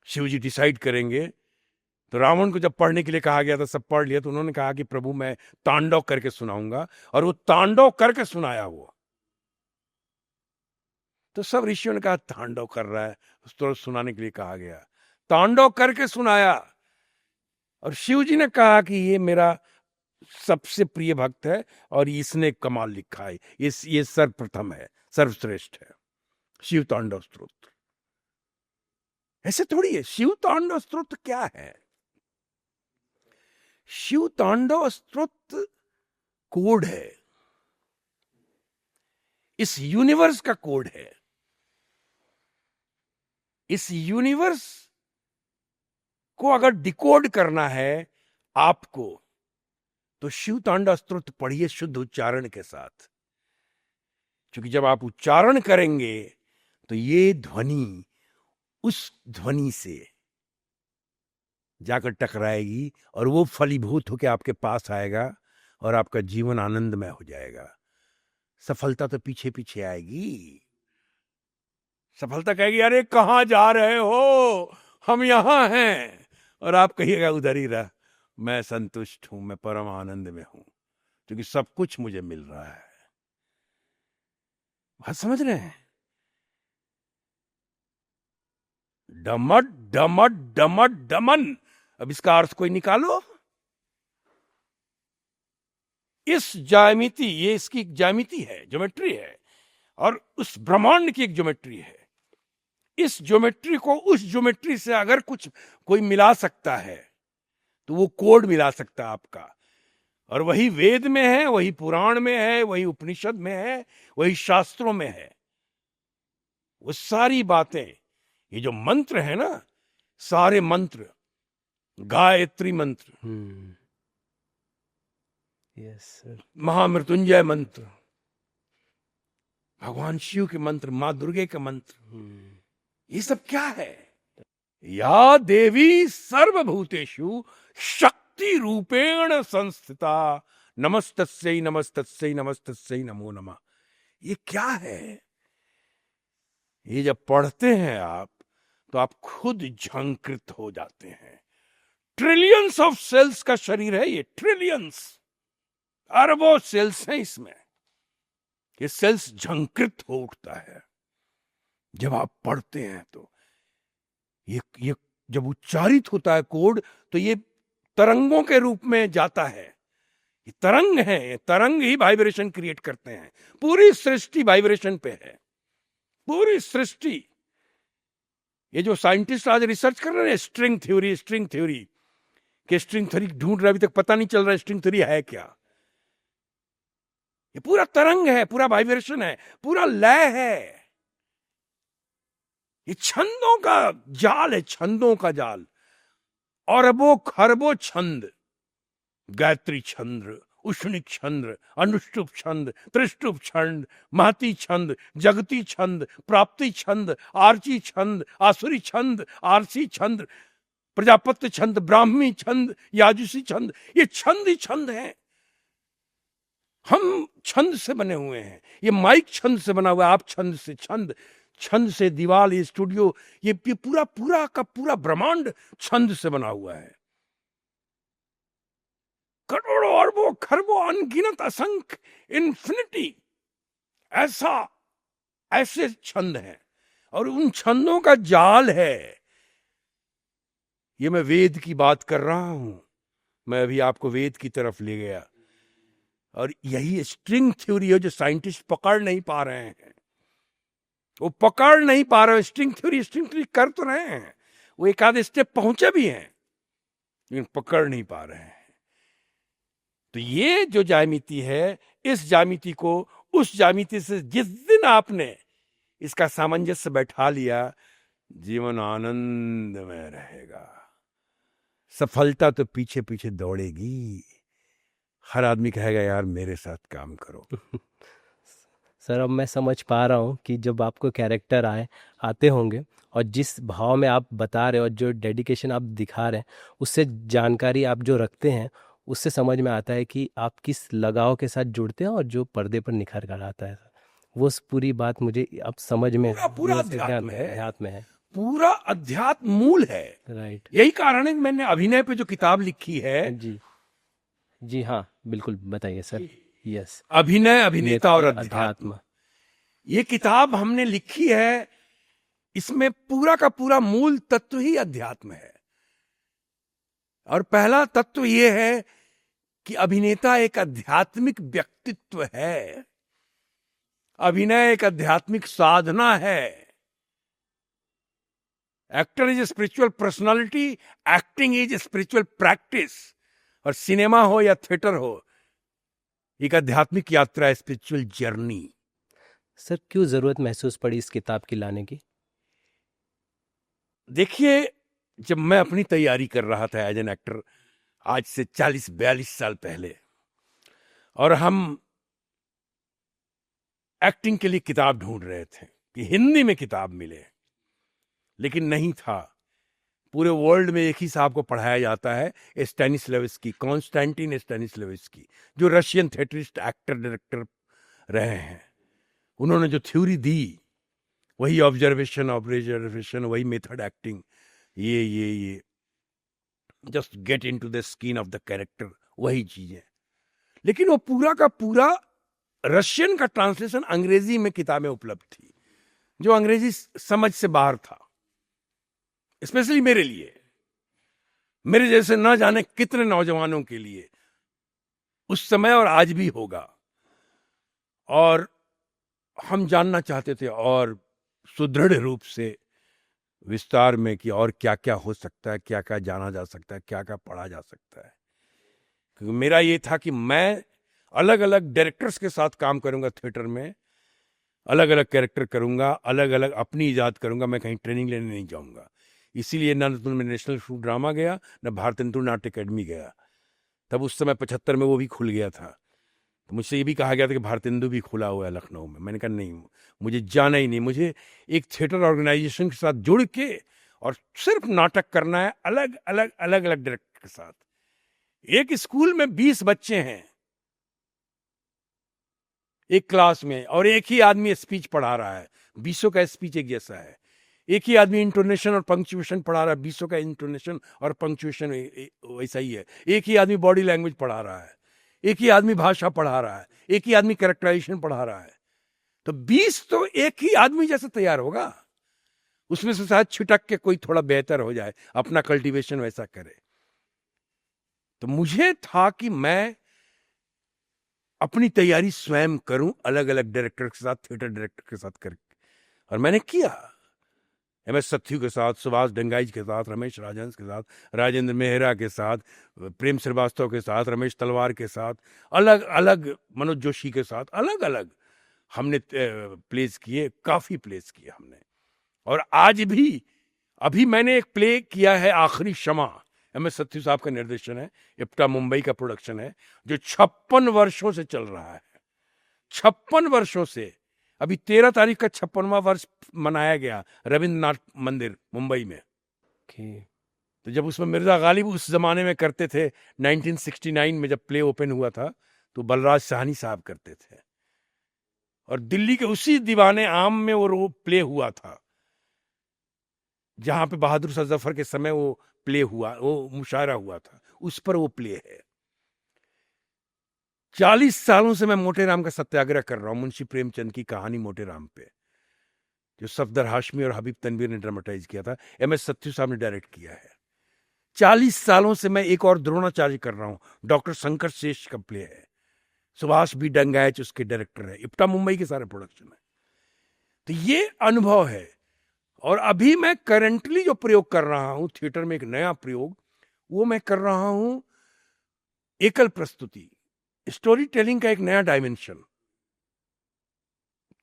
शिव जी डिसाइड करेंगे, तो रावण को जब पढ़ने के लिए कहा गया था, सब पढ़ लिया, तो उन्होंने कहा कि प्रभु मैं तांडव करके सुनाऊंगा, और वो तांडव करके सुनाया। वो तो सब ऋषियों ने कहा तांडव कर रहा है, उसको सुनाने के लिए कहा गया, तांडव करके सुनाया। और शिव जी ने कहा कि ये मेरा सबसे प्रिय भक्त है और इसने कमाल लिखा है, ये सर्वप्रथम है, सर्वश्रेष्ठ है, शिव तांडव स्तोत्र। ऐसे थोड़ी है। शिव तांडव स्तोत्र क्या है? शिव तांडव स्तोत्र कोड है, इस यूनिवर्स का कोड है। इस यूनिवर्स को अगर डिकोड करना है आपको, तो शिव तांडव स्तोत्र पढ़िए शुद्ध उच्चारण के साथ। क्योंकि जब आप उच्चारण करेंगे तो ये ध्वनि उस ध्वनि से जाकर टकराएगी, और वो फलीभूत होकर आपके पास आएगा, और आपका जीवन आनंदमय हो जाएगा। सफलता तो पीछे पीछे आएगी। सफलता कहेगी अरे कहां जा रहे हो, हम यहां हैं। और आप कहिएगा उधर ही रह, मैं संतुष्ट हूं, मैं परम आनंद में हूं। क्योंकि सब कुछ मुझे मिल रहा है। बात समझ रहे हैं? डमट डमट डमट डमन। अब इसका अर्थ कोई निकालो। इस ज्यामिति, ये इसकी एक ज्यामिति है, ज्योमेट्री है, और उस ब्रह्मांड की एक ज्योमेट्री है। इस ज्योमेट्री को उस ज्योमेट्री से अगर कुछ कोई मिला सकता है तो वो कोड मिला सकता है आपका। और वही वेद में है, वही पुराण में है, वही उपनिषद में है, वही शास्त्रों में है। वो सारी बातें, ये जो मंत्र है ना, सारे मंत्र, गायत्री मंत्र, यस सर, महामृत्युंजय मंत्र, भगवान शिव के मंत्र, मां दुर्गे के मंत्र, ये सब क्या है? या देवी सर्वभूतेषु शक्ति रूपेण संस्थिता नमस्तस्यै नमस्तस्यै नमस्तस्यै नमो नमः। ये क्या है? ये जब पढ़ते हैं आप तो आप खुद झंकृत हो जाते हैं। ट्रिलियंस ऑफ सेल्स का शरीर है ये, ट्रिलियंस, अरबों सेल्स हैं इसमें। ये सेल्स झंकृत हो उठता है जब आप पढ़ते हैं। तो ये जब उच्चारित होता है कोड, तो ये तरंगों के रूप में जाता है। ये तरंग है, ये तरंग ही वाइब्रेशन क्रिएट करते हैं। पूरी सृष्टि वाइब्रेशन पे है, पूरी सृष्टि। ये जो साइंटिस्ट आज रिसर्च कर रहे हैं, स्ट्रिंग थ्योरी के स्ट्रिंग थ्योरी ढूंढ रहे, अभी तक पता नहीं चल रहा स्ट्रिंग थ्योरी है क्या। ये पूरा तरंग है, पूरा वाइब्रेशन है, पूरा लय है। ये छंदों का जाल है, छंदों का जाल। अरबों खरबों छंद, गायत्री छंद, उष्णिक छंद, अनुष्टुप छंद, त्रिष्टुप छंद, महती छंद, जगती छंद, प्राप्ति छंद, आर्ची छंद, आसुरी छंद, आरसी छंद, प्रजापत्य छंद, ब्राह्मी छंद, याजुसी छंद। ये छंद ही छंद हैं। हम छंद से बने हुए हैं। ये माइक छंद से बना हुआ है, आप छंद से, छंद से दीवाल, ये स्टूडियो, ये पूरा का पूरा ब्रह्मांड छंद से बना हुआ है। करोड़ों अरबों खरबों अनगिनत असंख्य इन्फिनिटी ऐसे छंद हैं, और उन छंदों का जाल है। ये मैं वेद की बात कर रहा हूं, मैं अभी आपको वेद की तरफ ले गया। और यही स्ट्रिंग थ्योरी है जो साइंटिस्ट पकड़ नहीं पा रहे हैं। वो पकड़ नहीं पा रहे। स्ट्रिंग थ्योरी कर तो रहे हैं, वो एक आधे स्टेप पहुंचे भी हैं, लेकिन पकड़ नहीं पा रहे हैं। तो ये जो ज्यामिति है, इस ज्यामिति को उस ज्यामिति से जिस दिन आपने इसका सामंजस्य बैठा लिया, जीवन आनंद में रहेगा। सफलता तो पीछे पीछे दौड़ेगी। हर आदमी कहेगा यार मेरे साथ काम करो। सर अब मैं समझ पा रहा हूँ कि जब आपको कैरेक्टर आते होंगे, और जिस भाव में आप बता रहे हो और जो डेडिकेशन आप दिखा रहे हैं, उससे जानकारी आप जो रखते हैं, उससे समझ में आता है कि आप किस लगाव के साथ जुड़ते हैं और जो पर्दे पर निखर कर आता है। वो पूरी बात मुझे अब समझ में, पूरा अध्यात्म है, अध्यात्म है, पूरा अध्यात्म मूल है। राइट। यही कारण है कि मैंने अभिनय पे जो किताब लिखी है। जी हाँ, बिल्कुल बताइए सर। यस, अभिनय, अभिनेता और अध्यात्म, ये किताब हमने लिखी है। इसमें पूरा का पूरा मूल तत्व ही अध्यात्म है। और पहला तत्व ये है कि अभिनेता एक आध्यात्मिक व्यक्तित्व है। अभिनय एक आध्यात्मिक साधना है। Actor is a spiritual personality, acting is a spiritual practice. और सिनेमा हो या थिएटर हो, एक आध्यात्मिक यात्रा है, स्पिरिचुअल जर्नी। सर क्यों जरूरत महसूस पड़ी इस किताब की लाने की? देखिए, जब मैं अपनी तैयारी कर रहा था एज एन एक्टर, आज से 40-42 साल पहले, और हम एक्टिंग के लिए किताब ढूंढ रहे थे कि हिंदी में किताब मिले, लेकिन नहीं था। पूरे वर्ल्ड में एक ही साहब को पढ़ाया जाता है, स्टैनिस्लावस्की, कॉन्स्टेंटिन स्टैनिस्लावस्की, जो रशियन थिएटरिस्ट, एक्टर, डायरेक्टर रहे हैं। उन्होंने जो थ्योरी दी, वही ऑब्जर्वेशन, वही मेथड एक्टिंग, ये just get into the skin of the character, वही चीजें। लेकिन वो पूरा का पूरा रशियन का ट्रांसलेशन अंग्रेजी में किताबें उपलब्ध थी, जो अंग्रेजी समझ से बाहर था, स्पेशली मेरे लिए, मेरे जैसे ना जाने कितने नौजवानों के लिए उस समय और आज भी होगा। और हम जानना चाहते थे और सुदृढ़ रूप से विस्तार में कि और क्या क्या हो सकता है, क्या क्या जाना जा सकता है, क्या क्या पढ़ा जा सकता है। क्योंकि मेरा ये था कि मैं अलग अलग डायरेक्टर्स के साथ काम करूंगा थिएटर में, अलग अलग कैरेक्टर करूंगा, अलग अलग अपनी इजाद करूंगा, मैं कहीं ट्रेनिंग लेने नहीं जाऊंगा। इसीलिए न तो मैं नेशनल स्कूल ड्रामा गया, न भारतेंदु नाट्य अकेडमी गया। तब उस समय 75 में वो भी खुल गया था, तो मुझसे ये भी कहा गया था कि भारतेंदु भी खुला हुआ है लखनऊ में। मैंने कहा नहीं, मुझे जाना ही नहीं, मुझे एक थिएटर ऑर्गेनाइजेशन के साथ जुड़ के और सिर्फ नाटक करना है, अलग अलग अलग अलग डायरेक्टर के साथ। एक स्कूल में 20 बच्चे हैं एक क्लास में, और एक ही आदमी स्पीच पढ़ा रहा है, 20 का स्पीच एक जैसा है। एक ही आदमी इंटोनेशन और पंक्चुएशन पढ़ा रहा है, 20 का इंटोनेशन और पंक्चुएशन वैसा ही है। एक ही आदमी बॉडी लैंग्वेज पढ़ा रहा है, एक ही आदमी भाषा पढ़ा रहा है, एक ही आदमी कैरेक्टराइजेशन पढ़ा रहा है। तो 20 तो एक ही आदमी जैसे तैयार होगा, उसमें से शायद छिटक के कोई थोड़ा बेहतर हो जाए, अपना कल्टीवेशन वैसा करे। तो मुझे था कि मैं अपनी तैयारी स्वयं करूं, अलग अलग डायरेक्टर के साथ, थिएटर डायरेक्टर के साथ करके। और मैंने किया, MS सत्यू के साथ, सुभाष डंगाई के साथ, रमेश राजहंस के साथ, राजेंद्र मेहरा के साथ, प्रेम श्रीवास्तव के साथ, रमेश तलवार के साथ, अलग अलग, मनोज जोशी के साथ, अलग अलग हमने प्लेस किए, काफी प्लेस किए हमने। और आज भी, अभी मैंने एक प्ले किया है, आखिरी क्षमा, MS सत्यू साहब का निर्देशन है, इप्टा मुंबई का प्रोडक्शन है, जो 56 वर्षों से चल रहा है, 56 वर्षों से। अभी 13 तारीख का 56वां वर्ष मनाया गया रविंद्रनाथ मंदिर मुंबई में। तो जब उसमें मिर्जा गालिब उस जमाने में करते थे, 1969 में जब प्ले ओपन हुआ था, तो बलराज साहनी साहब करते थे, और दिल्ली के उसी दीवाने आम में वो प्ले हुआ था, जहां पे बहादुर शाह जफर के समय वो प्ले हुआ, वो मुशायरा हुआ था, उस पर वो प्ले है। 40 सालों से मैं मोटे राम का सत्याग्रह कर रहा हूं, मुंशी प्रेमचंद की कहानी मोटे राम पे, जो सफदर हाशमी और हबीब तनवीर ने ड्रामेटाइज किया था, MS सत्यू साहब ने डायरेक्ट किया है। 40 सालों से मैं एक और द्रोणाचार्य कर रहा हूं, डॉक्टर शंकर शेष का प्ले है, सुभाष बी डंगायच उसके डायरेक्टर है, इप्टा मुंबई के सारे प्रोडक्शन है। तो ये अनुभव है। और अभी मैं करंटली जो प्रयोग कर रहा हूं थिएटर में, एक नया प्रयोग, वो मैं कर रहा हूं एकल प्रस्तुति, स्टोरी टेलिंग का एक नया डायमेंशन,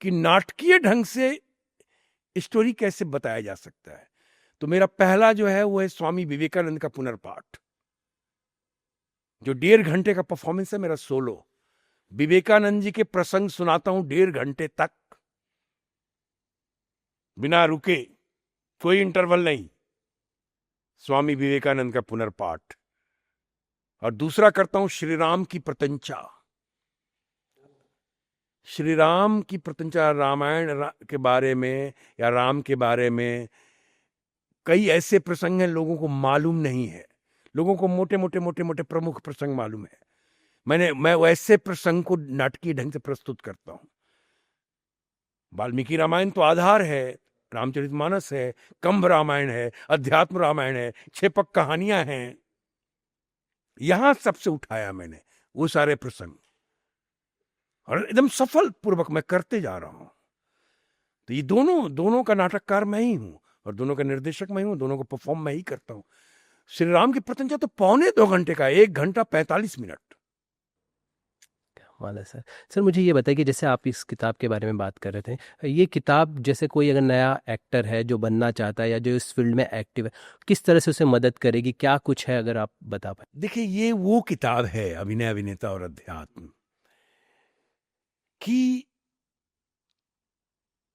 कि नाटकीय ढंग से स्टोरी कैसे बताया जा सकता है। तो मेरा पहला जो है वो है स्वामी विवेकानंद का पुनर्पाठ, जो 1.5 घंटे का परफॉर्मेंस है मेरा सोलो। विवेकानंद जी के प्रसंग सुनाता हूं 1.5 घंटे तक, बिना रुके, कोई इंटरवल नहीं, स्वामी विवेकानंद का पुनर्पाठ। और दूसरा करता हूं श्री राम की प्रतंचा। श्री राम की प्रतंचा, रामायण के बारे में या राम के बारे में कई ऐसे प्रसंग हैं लोगों को मालूम नहीं है, लोगों को मोटे मोटे मोटे मोटे प्रमुख प्रसंग मालूम है। मैं वैसे प्रसंग को नाटकीय ढंग से प्रस्तुत करता हूं। वाल्मीकि रामायण तो आधार है, रामचरितमानस है, कंभ रामायण है, अध्यात्म रामायण है, 6 पक कहानियां हैं, यहां सबसे उठाया मैंने वो सारे प्रसंग, और एकदम सफल पूर्वक मैं करते जा रहा हूं। तो ये दोनों का नाटककार मैं ही हूं, और दोनों का निर्देशक मैं हूं, दोनों को परफॉर्म मैं ही करता हूं। श्री राम की प्रतंचा तो 1.25 घंटे का, 1 घंटा 45 मिनट। वाला सर। सर मुझे ये बताइए कि जैसे आप इस किताब के बारे में बात कर रहे थे, ये किताब जैसे कोई अगर नया एक्टर है जो बनना चाहता है या जो इस फील्ड में एक्टिव है, किस तरह से उसे मदद करेगी, क्या कुछ है अगर आप बता पाए? देखिए, ये वो किताब है, अभिनय, अभिनेता और अध्यात्म की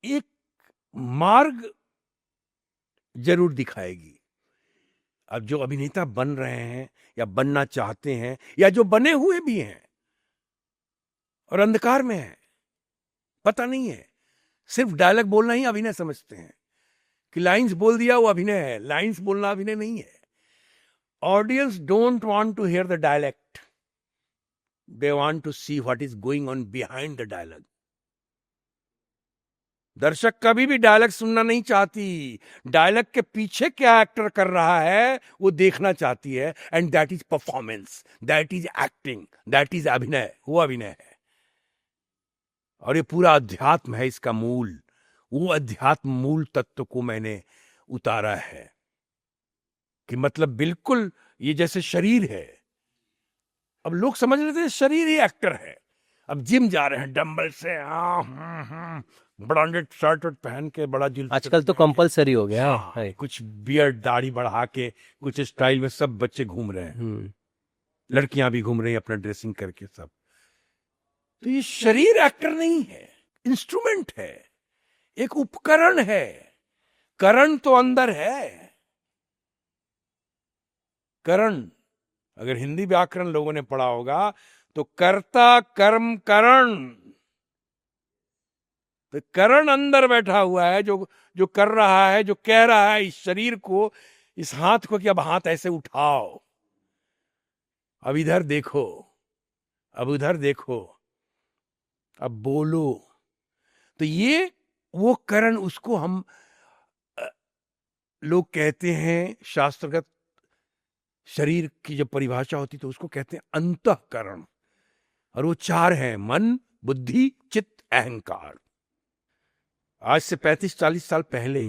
एक मार्ग जरूर दिखाएगी। अब जो अभिनेता बन रहे हैं या बनना चाहते हैं, या जो बने हुए भी हैं और अंधकार में है, पता नहीं है, सिर्फ डायलॉग बोलना ही अभिनय समझते हैं, कि लाइंस बोल दिया वो अभिनय है, लाइंस बोलना अभिनय नहीं है। Audience don't want to hear the dialect, they want to see what is going on behind the dialogue. दर्शक कभी भी डायलॉग सुनना नहीं चाहती, डायलॉग के पीछे क्या एक्टर कर रहा है वो देखना चाहती है। And that is performance, that is acting, that is अभिनय, वो अभिनय है। और ये पूरा अध्यात्म है इसका मूल। वो अध्यात्म मूल तत्व को मैंने उतारा है कि मतलब बिल्कुल ये जैसे शरीर है। अब लोग समझ लेते हैं शरीर ही एक्टर है। अब जिम जा रहे हैं डंबल से, ब्रांडेड शर्ट पहन के, बड़ा जुल्फ आजकल तो कंपलसरी हो गया है। कुछ बियर्ड दाढ़ी बढ़ा के, कुछ स्टाइल में सब बच्चे घूम रहे हैं, लड़कियां भी घूम रही हैं अपना ड्रेसिंग करके सब। तो ये शरीर एक्टर नहीं है, इंस्ट्रूमेंट है, एक उपकरण है। करण तो अंदर है। करण, अगर हिंदी व्याकरण लोगों ने पढ़ा होगा तो कर्ता कर्म करण, तो करण अंदर बैठा हुआ है जो जो कर रहा है, जो कह रहा है इस शरीर को, इस हाथ को कि अब हाथ ऐसे उठाओ, अब इधर देखो, अब उधर देखो, अब बोलो। तो ये वो करण, उसको हम लोग कहते हैं, शास्त्रगत शरीर की जब परिभाषा होती तो उसको कहते हैं अंतःकरण। और वो चार हैं, मन, बुद्धि, चित्त, अहंकार। आज से 35-40 साल पहले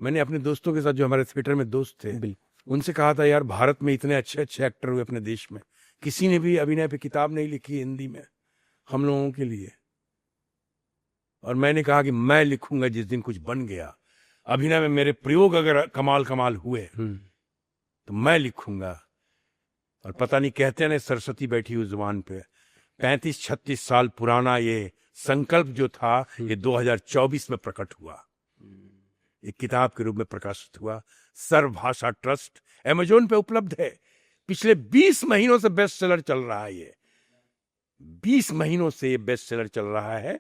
मैंने अपने दोस्तों के साथ, जो हमारे थिएटर में दोस्त थे, उनसे कहा था यार भारत में इतने अच्छे अच्छे एक्टर हुए अपने देश में, किसी ने भी अभिनय पे किताब नहीं लिखी हिंदी में हम लोगों के लिए। और मैंने कहा कि मैं लिखूंगा जिस दिन कुछ बन गया, अभिनय में मेरे प्रयोग अगर कमाल कमाल हुए तो मैं लिखूंगा। और पता नहीं, कहते हैं सरस्वती बैठी हुई जुबान पे, 35-36 साल पुराना ये संकल्प जो था, ये 2024 में प्रकट हुआ, एक किताब के रूप में प्रकाशित हुआ। सर्वभाषा ट्रस्ट, अमेजोन पे उपलब्ध है। पिछले 20 महीनों से बेस्ट सेलर चल रहा है ये, 20 महीनों से ये बेस्ट सेलर चल रहा है।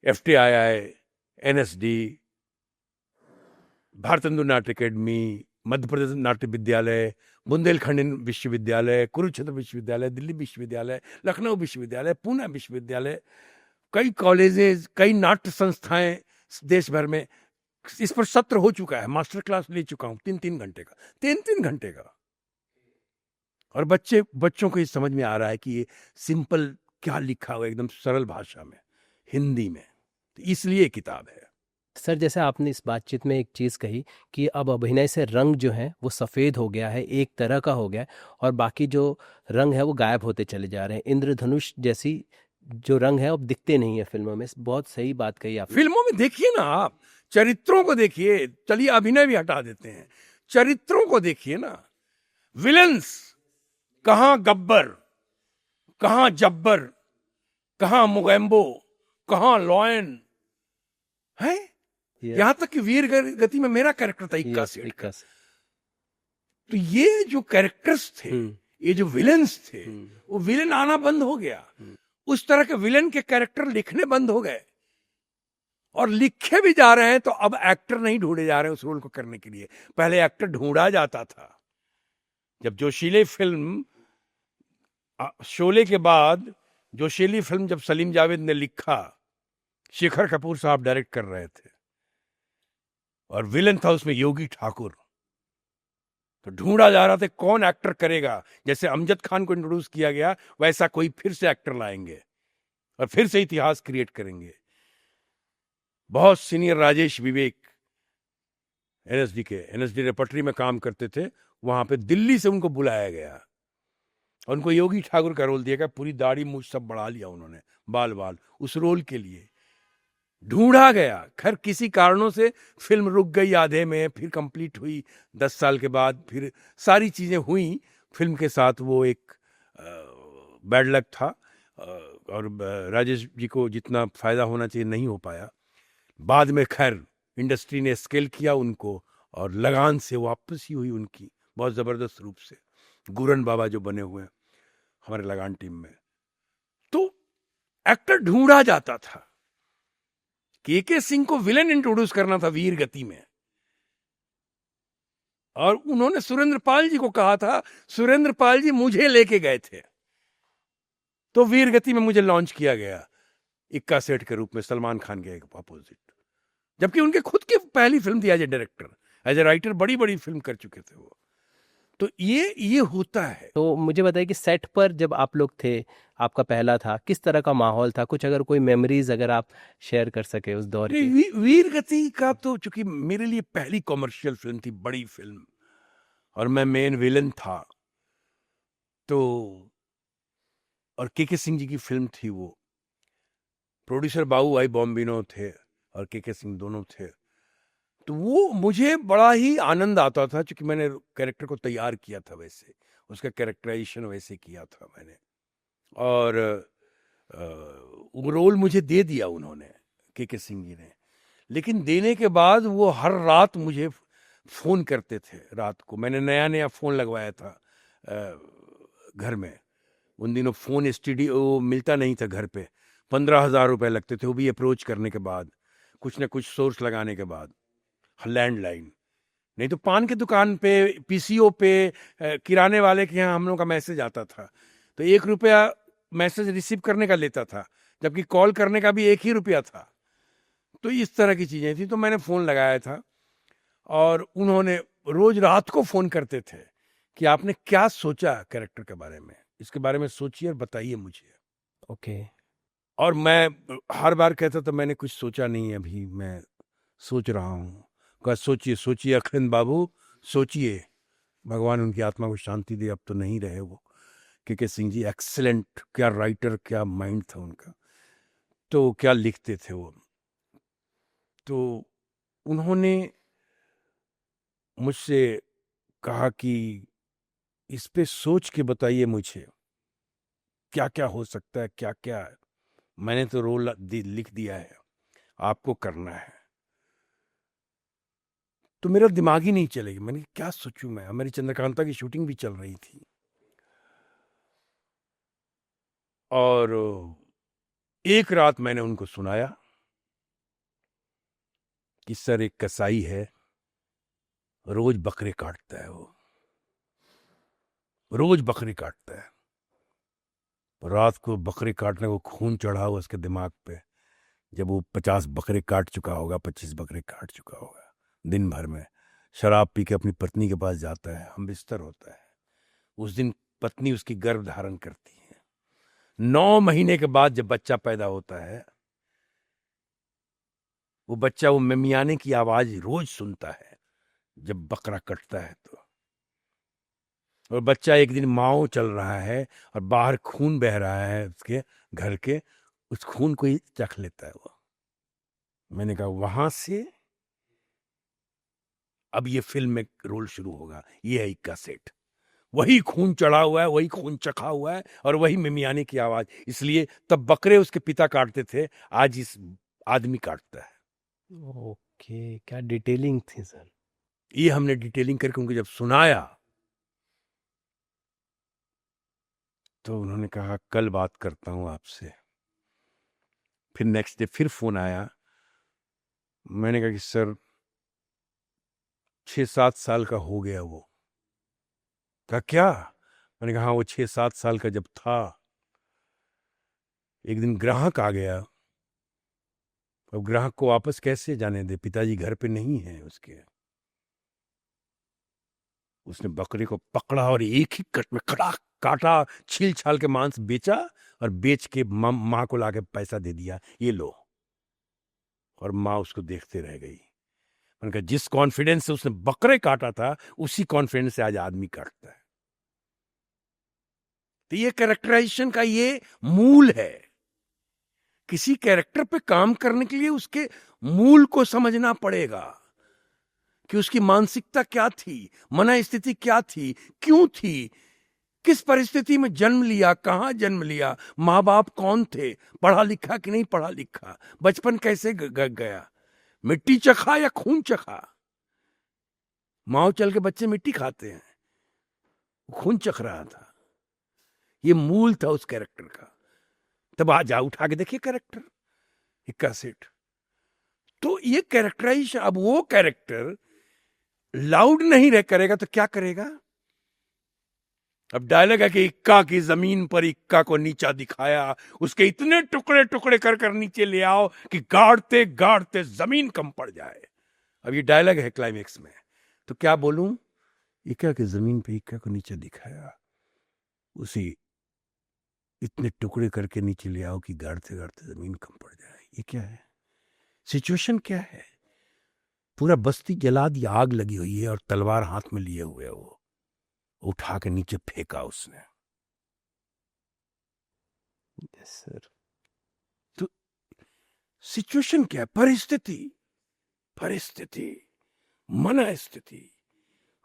FTII, NSD, भारत नाट्य अकेडमी, मध्य प्रदेश नाट्य विद्यालय, बुंदेलखंड विश्वविद्यालय, कुरुक्षेत्र विश्वविद्यालय, दिल्ली विश्वविद्यालय, लखनऊ विश्वविद्यालय, पुणे विश्वविद्यालय, कई कॉलेजेस, कई नाट्य संस्थाएं देश भर में, इस पर सत्र हो चुका है। मास्टर क्लास ले चुका हूं 3-3 घंटे का, 3-3 घंटे का। और बच्चों को ये समझ में आ रहा है कि ये सिंपल क्या लिखा हुआ है, एकदम सरल भाषा में, हिंदी में। तो इसलिए किताब है। सर, जैसे आपने इस बातचीत में एक चीज़ कही कि अब अभिनय से रंग जो है वो सफ़ेद हो गया है, एक तरह का हो गया है, और बाकी जो रंग है वो गायब होते चले जा रहे हैं। इंद्रधनुष जैसी जो रंग है अब दिखते नहीं है फिल्मों में। बहुत सही बात कही आपने। फिल्मों में देखिए ना, आप चरित्रों को देखिए, चलिए अभिनय भी हटा देते हैं, चरित्रों को देखिए ना। विलन्स, कहां गब्बर, कहां जब्बर, कहां मुगैम्बो, कहां लॉयन है। यहां तक कि वीर गति में मेरा कैरेक्टर था इक्का सेठ का। तो ये जो कैरेक्टर्स थे, ये जो विलेन्स थे, वो विलेन आना बंद हो गया। उस तरह के विलेन के कैरेक्टर लिखने बंद हो गए, और लिखे भी जा रहे हैं तो अब एक्टर नहीं ढूंढे जा रहे हैं उस रोल को करने के लिए। पहले एक्टर ढूंढा जाता था। जब जोशीले फिल्म, शोले के बाद जोशीली फिल्म जब सलीम जावेद ने लिखा, शेखर कपूर साहब डायरेक्ट कर रहे थे, और विलन था उसमें योगी ठाकुर, तो ढूंढा जा रहा था कौन एक्टर करेगा। जैसे अमजद खान को इंट्रोड्यूस किया गया, वैसा कोई फिर से एक्टर लाएंगे और फिर से इतिहास क्रिएट करेंगे। बहुत सीनियर राजेश विवेक NSD रेपर्टरी में काम करते थे, वहां पे दिल्ली से उनको बुलाया गया और उनको योगी ठाकुर का रोल दिया गया। पूरी दाढ़ी मूछ सब बढ़ा लिया उन्होंने, बाल उस रोल के लिए ढूंढा गया। खैर किसी कारणों से फिल्म रुक गई आधे में, फिर कंप्लीट हुई 10 साल के बाद, फिर सारी चीजें हुई फिल्म के साथ। वो एक बैड लक था, और राजेश जी को जितना फायदा होना चाहिए नहीं हो पाया। बाद में खैर इंडस्ट्री ने स्केल किया उनको, और लगान से वापसी हुई उनकी बहुत जबरदस्त रूप से। गुरन बाबा जो बने हुए हैं हमारे लगान टीम में। तो एक्टर ढूंढा जाता था। के सिंह को विलेन इंट्रोड्यूस करना था वीर गति में, और उन्होंने सुरेंद्र पाल जी को कहा था। सुरेंद्र पाल जी मुझे लेके गए थे, तो वीर गति में मुझे लॉन्च किया गया इक्का सेठ के रूप में, सलमान खान के अपोजिट, जबकि उनके खुद की पहली फिल्म थी as a director, as a writer बड़ी बड़ी फिल्म कर चुके थे वो। तो ये होता है। तो मुझे बताइए कि सेट पर जब आप लोग थे, आपका पहला था, किस तरह का माहौल था? कुछ अगर कोई मेमोरीज अगर आप शेयर कर सके उस दौर की। वीर गति का तो चूंकि मेरे लिए पहली कॉमर्शियल फिल्म थी, बड़ी फिल्म, और मैं मेन विलन था, तो और के सिंह जी की फिल्म थी वो, प्रोड्यूसर बाबू भाई बॉम्बिनो थे और के सिंह दोनों थे। तो वो मुझे बड़ा ही आनंद आता था, क्योंकि मैंने कैरेक्टर को तैयार किया था वैसे, उसका कैरेक्टराइजेशन वैसे किया था मैंने, और वो रोल मुझे दे दिया उन्होंने, के सिंह जी ने। लेकिन देने के बाद वो हर रात मुझे फ़ोन करते थे। रात को मैंने नया नया फ़ोन लगवाया था घर में, उन दिनों फ़ोन स्टूडियो मिलता नहीं था घर पे, 15,000 रुपये लगते थे, वो भी अप्रोच करने के बाद, कुछ ना कुछ सोर्स लगाने के बाद, लैंडलाइन। नहीं तो पान की दुकान पे, पीसीओ पे, किराने वाले के यहाँ हम लोग का मैसेज आता था, तो 1 रुपया मैसेज रिसीव करने का लेता था, जबकि कॉल करने का भी 1 ही रुपया था। तो इस तरह की चीज़ें थी। तो मैंने फ़ोन लगाया था, और उन्होंने रोज़ रात को फ़ोन करते थे कि आपने क्या सोचा कैरेक्टर के बारे में, इसके बारे में सोचिए और बताइए मुझे। ओके। और मैं हर बार कहता था मैंने कुछ सोचा नहीं, अभी मैं सोच रहा हूँ। कहा सोचिए सोचिए अखिलेंद्र बाबू, सोचिए, भगवान उनकी आत्मा को शांति दे, अब तो नहीं रहे वो। के सिंह जी एक्सीलेंट, क्या राइटर, क्या माइंड था उनका, तो क्या लिखते थे वो। तो उन्होंने मुझसे कहा कि इस पे सोच के बताइए मुझे क्या क्या हो सकता है, क्या क्या। मैंने तो रोल लिख दिया है, आपको करना है। तो मेरा दिमाग ही नहीं चलेगी, मैंने क्या सोचूं मैं। मेरी चंद्रकांता की शूटिंग भी चल रही थी, और एक रात मैंने उनको सुनाया कि सर एक कसाई है, रोज बकरे काटता है, वो रोज बकरे काटता है। रात को बकरे काटने को खून चढ़ा हुआ उसके दिमाग पे, जब वो 50 बकरे काट चुका होगा, 25 बकरे काट चुका होगा दिन भर में, शराब पी के अपनी पत्नी के पास जाता है, हम बिस्तर होता है। उस दिन पत्नी उसकी गर्भ धारण करती है। 9 महीने के बाद जब बच्चा पैदा होता है, वो बच्चा वो मिमियाने की आवाज रोज सुनता है जब बकरा कटता है तो। और बच्चा एक दिन माओ चल रहा है और बाहर खून बह रहा है उसके घर के, उस खून को ही चख लेता है वो। मैंने कहा वहां से अब ये फिल्म में रोल शुरू होगा, ये है इक्का सेठ, वही खून चढ़ा हुआ है, वही खून चखा हुआ है, और वही मिमियाने की आवाज। इसलिए तब बकरे उसके पिता काटते थे, आज इस आदमी काटता है। ओके, क्या डिटेलिंग थी सर। ये हमने डिटेलिंग करके उनको जब सुनाया, तो उन्होंने कहा कल बात करता हूं आपसे। फिर नेक्स्ट डे फिर फोन आया। मैंने कहा कि सर 6-7 साल का हो गया वो। कहा क्या? मैंने कहा हाँ, वो 6-7 साल का जब था, एक दिन ग्राहक आ गया। अब ग्राहक को वापस कैसे जाने दे, पिताजी घर पे नहीं है उसके। उसने बकरे को पकड़ा और एक ही कट में कटा काटा, छील छाल के मांस बेचा, और बेच के माँ को लाके पैसा दे दिया, ये लो। और माँ उसको देखते रह गई। मैंने कहा जिस कॉन्फिडेंस से उसने बकरे काटा था, उसी कॉन्फिडेंस से आज आदमी काटता है। तो ये कैरेक्टराइजेशन का ये मूल है। किसी कैरेक्टर पे काम करने के लिए उसके मूल को समझना पड़ेगा कि उसकी मानसिकता क्या थी, मन स्थिति क्या थी, क्यों थी, किस परिस्थिति में जन्म लिया, कहां जन्म लिया, माँ बाप कौन थे, पढ़ा लिखा कि नहीं पढ़ा लिखा, बचपन कैसे गया, मिट्टी चखा या खून चखा। माओ चल के बच्चे मिट्टी खाते हैं, खून चख रहा था। ये मूल था उस कैरेक्टर का। तब आ जा उठा के देखिए कैरेक्टर इक्का सेठ। तो ये कैरेक्टराइजेशन, अब वो कैरेक्टर लाउड नहीं रह करेगा तो क्या करेगा? अब डायलॉग है कि इक्का की जमीन पर इक्का को नीचा दिखाया, उसके इतने टुकड़े टुकड़े कर कर नीचे ले आओ कि गाड़ते गाड़ते जमीन कम पड़ जाए। अब ये डायलॉग है क्लाइमेक्स में, तो क्या बोलूं, इक्का की जमीन पे इक्का को नीचे दिखाया, उसी इतने टुकड़े करके नीचे ले आओ कि गाड़ते गाड़ते जमीन कम पड़ जाए। ये क्या है, सिचुएशन क्या है? पूरा बस्ती जला दी, आग लगी हुई है और तलवार हाथ में लिए हुए वो उठा के नीचे फेंका उसने। Yes sir. तो सिचुएशन क्या है, परिस्थिति, परिस्थिति, मन स्थिति,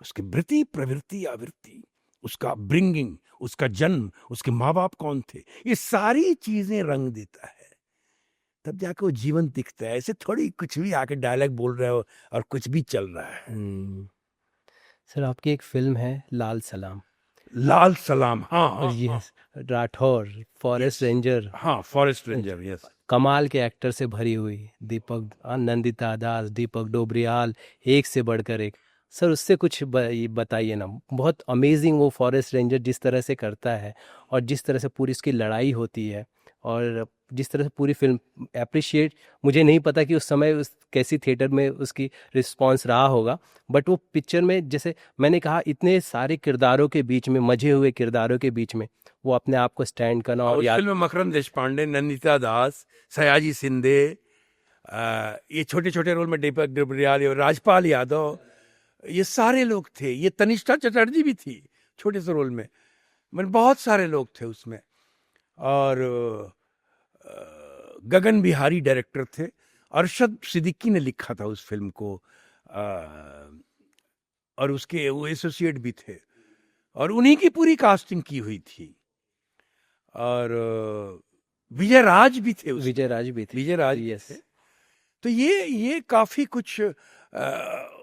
उसकी वृत्ति प्रवृत्ति आवृत्ति, उसका ब्रिंगिंग, उसका जन्म, उसके माँ बाप कौन थे, ये सारी चीजें रंग देता है, तब जाके वो जीवन दिखता है। ऐसे थोड़ी कुछ भी आके डायलॉग बोल रहे हो और कुछ भी चल रहा है। सर आपकी एक फिल्म है लाल सलाम, लाल सलाम, हाँ और हाँ ये हाँ, राठौर फॉरेस्ट रेंजर, हाँ फॉरेस्ट रेंजर, यस। कमाल के एक्टर से भरी हुई, दीपक नंदिता दास, दीपक डोबरियाल, एक से बढ़कर एक। सर उससे कुछ बताइए ना, बहुत अमेजिंग वो फॉरेस्ट रेंजर जिस तरह से करता है और जिस तरह से पूरी इसकी लड़ाई होती है और जिस तरह से पूरी फिल्म अप्रिशिएट, मुझे नहीं पता कि उस समय उस कैसी थिएटर में उसकी रिस्पांस रहा होगा, बट वो पिक्चर में जैसे मैंने कहा इतने सारे किरदारों के बीच में, मजे हुए किरदारों के बीच में वो अपने आप को स्टैंड करना और उस फिल्म में मकरंद देशपांडे, नंदिता दास, सयाजी शिंदे, ये छोटे छोटे रोल में दीपक डोबरियाल, राजपाल यादव, ये सारे लोग थे। ये तनिष्ठा चटर्जी भी थी छोटे से रोल में, मतलब बहुत सारे लोग थे उसमें। और गगन बिहारी डायरेक्टर थे, अरशद सिद्दीकी ने लिखा था उस फिल्म को, और उसके वो एसोसिएट भी थे, और उन्हीं की पूरी कास्टिंग की हुई थी। और विजय राज भी थे उसमें, विजय राज भी थे, विजय राज भी यस। थे। तो ये काफी कुछ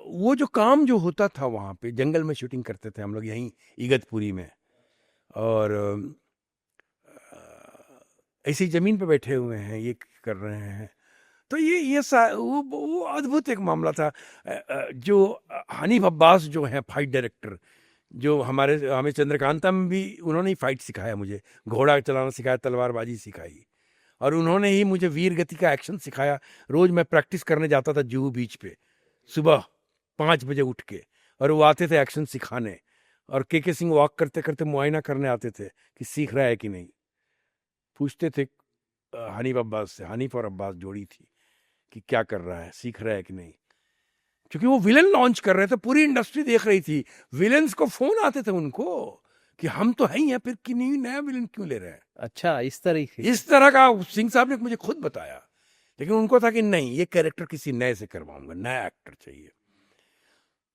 वो जो काम जो होता था वहां पे, जंगल में शूटिंग करते थे हम लोग यहीं इगतपुरी में, और ऐसी जमीन पे बैठे हुए हैं, ये कर रहे हैं। तो वो अद्भुत एक मामला था। जो हनीफ अब्बास जो है फाइट डायरेक्टर, जो हमें चंद्रकांता में भी उन्होंने ही फाइट सिखाया, मुझे घोड़ा चलाना सिखाया, तलवारबाजी सिखाई, और उन्होंने ही मुझे वीर गति का एक्शन सिखाया। रोज मैं प्रैक्टिस करने जाता था जुहू बीच पे सुबह 5 बजे उठ के, और वो आते थे एक्शन सिखाने, और के सिंह वॉक करते करते मुआयना करने आते थे कि सीख रहा है कि नहीं। पूछते थे हनीफ अब्बास से, हनीफ और अब्बास जोड़ी थी, कि क्या कर रहा है, सीख रहा है कि नहीं, क्योंकि वो विलन लॉन्च कर रहे थे, पूरी इंडस्ट्री देख रही थी। विलन्स को फोन आते थे उनको कि हम तो हैं ही हैं, फिर कि नहीं नया विलन क्यों ले रहे हैं। अच्छा, इस तरह का सिंह साहब ने मुझे खुद बताया, लेकिन उनको था कि नहीं, ये कैरेक्टर किसी नए से करवाऊंगा, नया एक्टर चाहिए।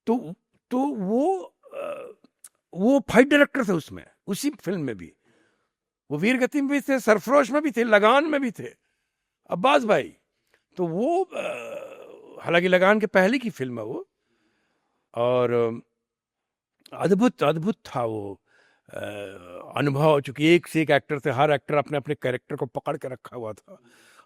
तो वो फाइट डायरेक्टर थे उसमें, उसी फिल्म में भी। वो वीर गति में भी थे, सरफरोश में भी थे, लगान में भी थे, अब्बास भाई। तो वो हालांकि लगान के पहले की फिल्म है वो, और अद्भुत अद्भुत था वो अनुभव। चूंकि एक से एक एक्टर थे, हर एक्टर अपने अपने कैरेक्टर को पकड़ के रखा हुआ था,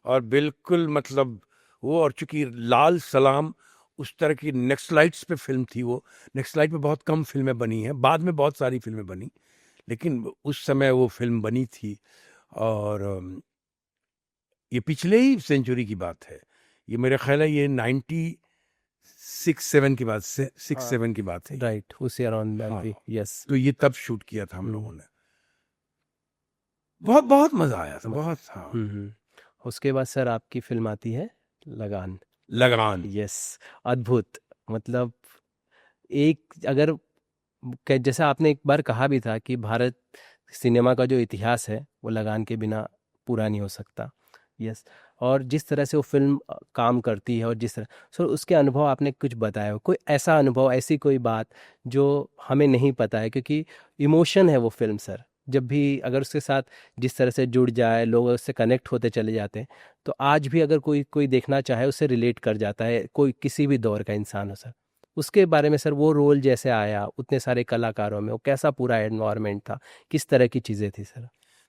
और बिल्कुल मतलब वो। और चूंकि लाल सलाम उस तरह की नेक्स्टलाइट्स पे फिल्म थी, वो नेक्स्टलाइट पे बहुत कम फिल्में बनी हैं, बाद में बहुत सारी फिल्में बनी, लेकिन उस समय वो फिल्म बनी थी। और ये पिछले ही सेंचुरी की बात है, ये मेरा ख्याल है ये 96-7 की बात से 6-7 की बात है, राइट, उसी अराउंड हाँ। यस। तो ये तब शूट किया था हम लोगों ने। बहुत बहुत मजा आया था, बहुत। हाँ, उसके बाद सर आपकी फिल्म आती है लगान। लगान, यस, अद्भुत। मतलब एक अगर जैसा आपने एक बार कहा भी था कि भारत सिनेमा का जो इतिहास है वो लगान के बिना पूरा नहीं हो सकता। यस, और जिस तरह से वो फिल्म काम करती है और जिस तरह सर उसके अनुभव आपने कुछ बताया हो, कोई ऐसा अनुभव, ऐसी कोई बात जो हमें नहीं पता है, क्योंकि इमोशन है वो फिल्म सर, जब भी अगर उसके साथ जिस तरह से जुड़ जाए, लोग उससे कनेक्ट होते चले जाते हैं, तो आज भी अगर कोई देखना चाहे उससे रिलेट कर जाता है, कोई किसी भी दौर का इंसान हो सर। उसके बारे में सर, वो रोल जैसे आया उतने सारे कलाकारों में, वो कैसा पूरा एनवायरनमेंट था, किस तरह की चीज़ें थी सर?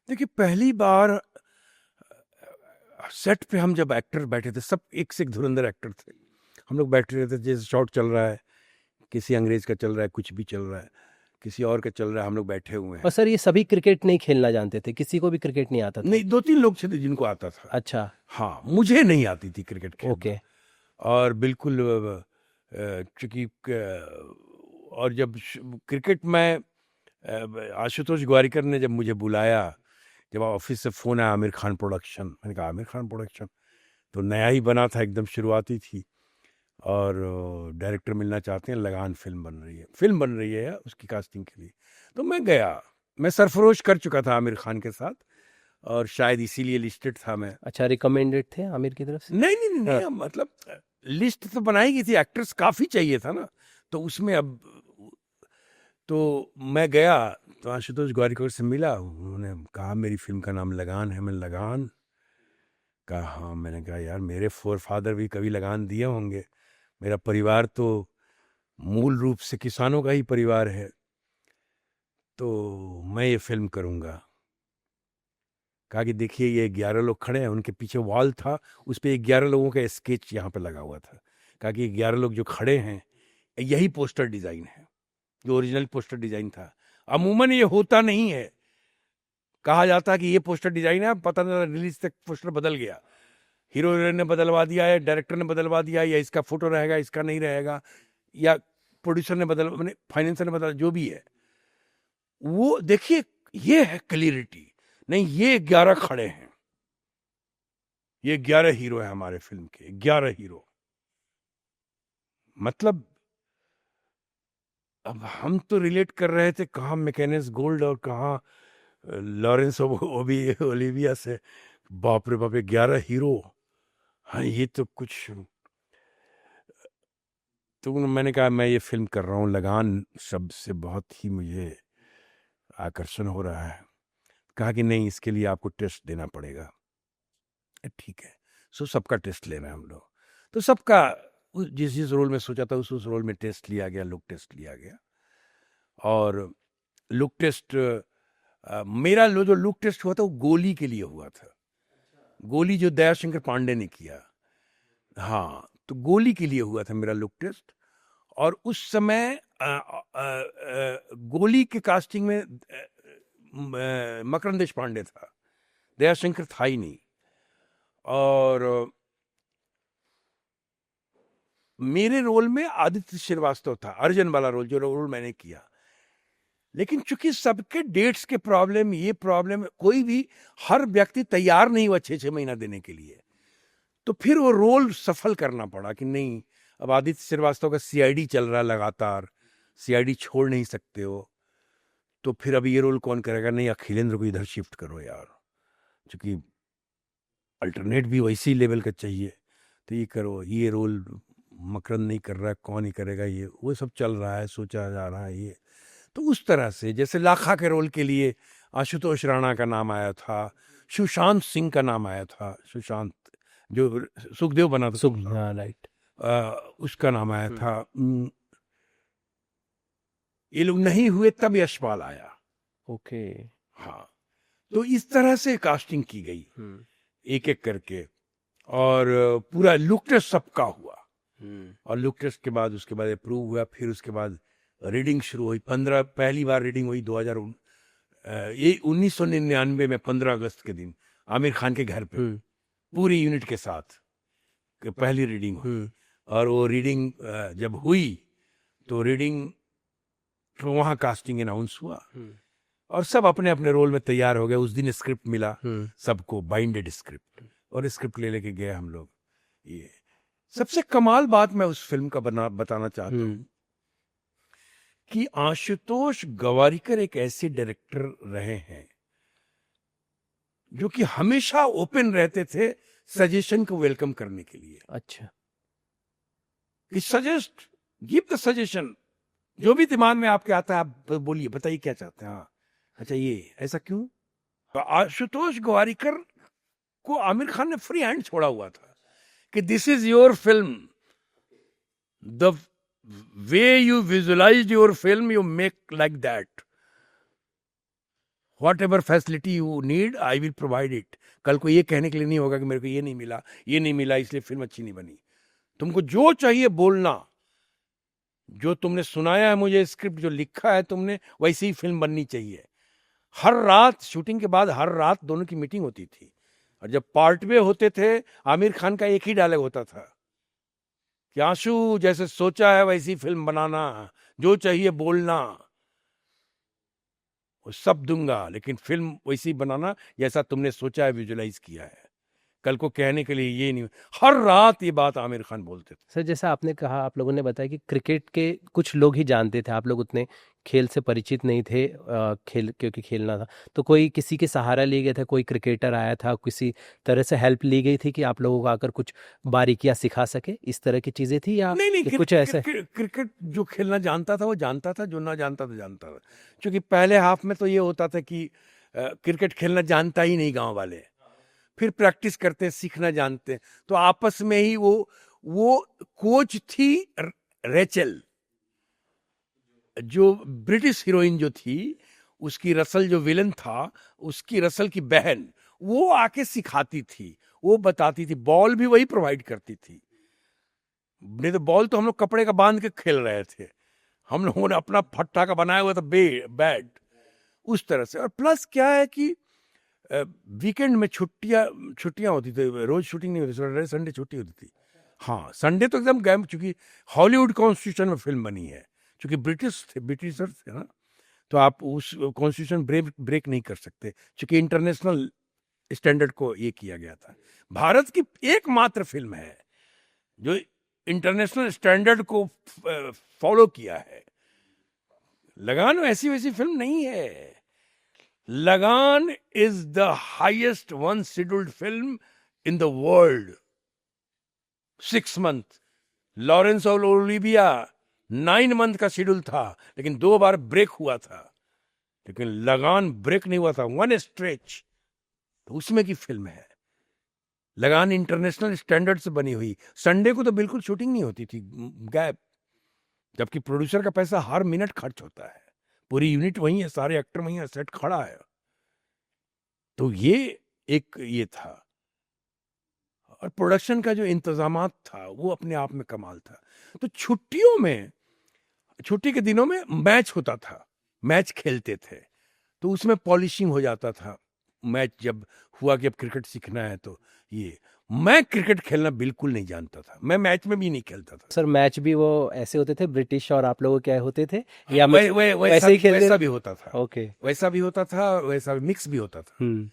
देखिए पहली बार सेट पे हम जब एक्टर बैठे थे, सब एक से एक धुरंधर एक्टर थे, हम लोग बैठे रहते, जैसे शॉट चल रहा है, किसी अंग्रेज का चल रहा है, कुछ भी चल रहा है, किसी और का चल रहा है, हम लोग बैठे हुए हैं। और सर ये सभी क्रिकेट नहीं खेलना जानते थे, किसी को भी क्रिकेट नहीं आता था? नहीं, 2-3 लोग थे जिनको आता था। अच्छा। हाँ, मुझे नहीं आती थी क्रिकेट खेलना। ओके। और बिल्कुल चूंकि और जब क्रिकेट में आशुतोष गोवारिकर ने जब मुझे बुलाया, जब ऑफिस से फ़ोन आया, आमिर खान प्रोडक्शन, मैंने कहा आमिर खान प्रोडक्शन, तो नया ही बना था, एकदम शुरुआती थी, और डायरेक्टर मिलना चाहते हैं, लगान फिल्म बन रही है उसकी कास्टिंग के लिए। तो मैं गया, मैं सरफरोश कर चुका था आमिर खान के साथ, और शायद इसीलिए लिस्टेड था मैं। अच्छा, रिकमेंडेड थे आमिर की तरफ से? नहीं नहीं नहीं, नहीं, मतलब लिस्ट तो बनाई गई थी, एक्टर्स काफ़ी चाहिए था ना, तो उसमें अब तो मैं गया, तो आशुतोष गोवारिकर से मिला, उन्होंने कहा मेरी फिल्म का नाम लगान है। मैं लगान कहा, हाँ। मैंने कहा यार, मेरे फोर फादर भी कभी लगान दिए होंगे, मेरा परिवार तो मूल रूप से किसानों का ही परिवार है, तो मैं ये फिल्म करूँगा। कहा कि देखिए ये 11 लोग खड़े हैं, उनके पीछे वॉल था, उस पर 11 लोगों का स्केच यहाँ पे लगा हुआ था। कहा कि 11 लोग जो खड़े हैं, यही पोस्टर डिज़ाइन है, जो ओरिजिनल पोस्टर डिज़ाइन था। अमूमन ये होता नहीं है, कहा जाता कि ये पोस्टर डिज़ाइन है, पता नहीं रिलीज तक पोस्टर बदल गया, हीरो हीरोइन ने बदलवा दिया है, डायरेक्टर ने बदलवा दिया, या इसका फोटो रहेगा, इसका नहीं रहेगा, या प्रोड्यूसर ने बदल, मैंने फाइनेंसर ने बदला, जो भी है। वो देखिए, ये है क्लियरिटी। नहीं, ये 11 खड़े हैं, ये 11 हीरो है हमारे फिल्म के, 11 हीरो। मतलब अब हम तो रिलेट कर रहे थे, कहाँ मैकेनिस गोल्ड और कहाँ लॉरेंस ओलिविया से, बाप रे बाप, 11 हीरो। हाँ, ये तो कुछ। तो मैंने कहा मैं ये फिल्म कर रहा हूँ, लगान शब्द से बहुत ही मुझे आकर्षण हो रहा है। कहा कि नहीं, इसके लिए आपको टेस्ट देना पड़ेगा। ठीक है। सो सबका टेस्ट ले रहे हैं हम लोग, तो सबका जिस जिस रोल में सोचा था उस रोल में टेस्ट लिया गया, लुक टेस्ट लिया गया। और लुक टेस्ट, मेरा जो लुक टेस्ट हुआ था वो गोली के लिए हुआ था। गोली जो दयाशंकर पांडे ने किया, हाँ, तो गोली के लिए हुआ था मेरा लुक टेस्ट। और उस समय गोली के कास्टिंग में मकरंद देशपांडे था, दयाशंकर था ही नहीं। और मेरे रोल में आदित्य श्रीवास्तव था, अर्जुन वाला रोल, जो रोल मैंने किया। लेकिन चूंकि सबके डेट्स के प्रॉब्लम, ये प्रॉब्लम, कोई भी, हर व्यक्ति तैयार नहीं हुआ 6-6 महीना देने के लिए, तो फिर वो रोल सफल करना पड़ा कि नहीं, अब आदित्य श्रीवास्तव का सीआईडी चल रहा है लगातार, सीआईडी छोड़ नहीं सकते हो, तो फिर अब ये रोल कौन करेगा? नहीं, अखिलेंद्र को इधर शिफ्ट करो यार, क्योंकि अल्टरनेट भी वैसी लेवल का चाहिए, तो ये करो, ये रोल मकरंद नहीं कर रहा है, कौन ही करेगा, ये वो सब चल रहा है, सोचा जा रहा है ये। तो उस तरह से, जैसे लाखा के रोल के लिए आशुतोष राणा का नाम आया था, सुशांत सिंह का नाम आया था, सुशांत जो सुखदेव बना था, हाँ, राइट, उसका नाम आया था। ये लोग नहीं हुए, तब यशपाल आया। ओके। हाँ, तो इस तरह से कास्टिंग की गई, एक एक करके, और पूरा लुक टेस्ट सबका हुआ। और लुक टेस्ट के बाद, उसके बाद अप्रूव हुआ, फिर उसके बाद रीडिंग शुरू हुई। पहली बार रीडिंग हुई 1999 में 15 अगस्त के दिन, आमिर खान के घर पे, पूरी यूनिट के साथ पहली रीडिंग हुई। और वो रीडिंग जब हुई, तो रीडिंग, तो वहाँ कास्टिंग अनाउंस हुआ, और सब अपने अपने रोल में तैयार हो गए। उस दिन स्क्रिप्ट मिला सबको, बाइंडेड स्क्रिप्ट, और स्क्रिप्ट ले लेके गए हम लोग। ये सबसे कमाल बात मैं उस फिल्म का बताना चाहता हूँ कि आशुतोष गोवारिकर एक ऐसे डायरेक्टर रहे हैं जो कि हमेशा ओपन रहते थे सजेशन को वेलकम करने के लिए। अच्छा, कि सजेस्ट, गिव द सजेशन, जो भी दिमाग में आपके आता है आप बोलिए, बताइए क्या चाहते हैं। हाँ, अच्छा, ये ऐसा क्यों? तो आशुतोष गोवारिकर को आमिर खान ने फ्री हैंड छोड़ा हुआ था कि this is your film, the way you visualise your film, you make like that, whatever facility you need I will provide it. कल को ये कहने के लिए नहीं होगा कि मेरे को ये नहीं मिला, ये नहीं मिला, इसलिए फिल्म अच्छी नहीं बनी। तुमको जो चाहिए बोलना, जो तुमने सुनाया है मुझे स्क्रिप्ट, जो लिखा है तुमने, वैसी ही फिल्म बननी चाहिए। हर रात शूटिंग के बाद हर रात दोनों की मीटिंग होती थी, और जब पार्ट वे होते थे आमिर खान का एक ही डायलॉग होता था कि आंसू, जैसे सोचा है वैसी फिल्म बनाना, जो चाहिए बोलना, वो सब दूंगा, लेकिन फिल्म वैसी ही बनाना जैसा तुमने सोचा है, विजुलाइज किया है। कल को कहने के लिए ये नहीं। हर रात ये बात आमिर खान बोलते थे। सर जैसा आपने कहा, आप लोगों ने बताया कि क्रिकेट के कुछ लोग ही जानते थे, आप लोग उतने खेल से परिचित नहीं थे, खेल क्योंकि खेलना था, तो कोई किसी के सहारा लिए गए थे, कोई क्रिकेटर आया था, किसी तरह से हेल्प ली गई थी कि आप लोगों को आकर कुछ बारीकियां सिखा सके, इस तरह की चीज़ें थी या नहीं नहीं, कि कुछ ऐसे? क्रिकेट जो खेलना जानता था वो जानता था, जो ना जानता था जानता था। क्योंकि पहले हाफ में तो ये होता था कि क्रिकेट खेलना जानता ही नहीं गांव वाले, फिर प्रैक्टिस करते हैं, सीखना जानते हैं, तो आपस में ही वो कोच थी रेचल, जो ब्रिटिश हीरोइन जो थी, उसकी रसल जो विलन था, उसकी रसल की बहन, वो आके सिखाती थी, वो बताती थी, बॉल भी वही प्रोवाइड करती थी। नहीं तो बॉल तो हम लोग कपड़े का बांध के खेल रहे थे, हम लोगों ने अपना फट्टा का बनाया हुआ था बैट, उस तरह से। और प्लस क्या है कि वीकेंड में छुट्टियां होती थी, रोज शूटिंग नहीं होती, सैटरडे संडे छुट्टी होती थी। हाँ, संडे तो एकदम गैम, चूंकि हॉलीवुड कॉन्स्टिट्यूशन में फिल्म बनी है, क्योंकि ब्रिटिशर्स थे ना, तो आप उस कॉन्स्टिट्यूशन ब्रेक नहीं कर सकते, क्योंकि इंटरनेशनल स्टैंडर्ड को ये किया गया था। भारत की एकमात्र फिल्म है जो इंटरनेशनल स्टैंडर्ड को फॉलो किया है। लगान ऐसी वैसी फिल्म नहीं है। लगान is the highest one scheduled film in the world. 6 month, Lawrence of Olivia 9 month का शेड्यूल था, लेकिन 2 बार ब्रेक हुआ था, लेकिन लगान ब्रेक नहीं हुआ था, वन स्ट्रेच। तो उसमें की फिल्म है लगान, इंटरनेशनल स्टैंडर्ड से बनी हुई। संडे को तो बिल्कुल शूटिंग नहीं होती थी, गैप, जबकि प्रोड्यूसर का पैसा हर मिनट खर्च होता है, पूरी यूनिट वही है, सारे एक्टर वही है, सेट खड़ा है। तो ये एक ये था, और प्रोडक्शन का जो इंतजामात था वो अपने आप में कमाल था। तो छुट्टियों में, छुट्टी के दिनों में मैच होता था, मैच खेलते थे, तो उसमें पॉलिशिंग हो जाता था। मैच जब हुआ कि अब क्रिकेट सीखना है, तो ये, मैं क्रिकेट खेलना बिल्कुल नहीं जानता था, मैं मैच में भी नहीं खेलता था। सर मैच भी वो ऐसे होते थे, ब्रिटिश और आप लोगों क्या होते थे, या वैसा ही खेलते? वैसा भी होता था, ओके। वैसा भी होता था, वैसा मिक्स भी होता था। हम्म।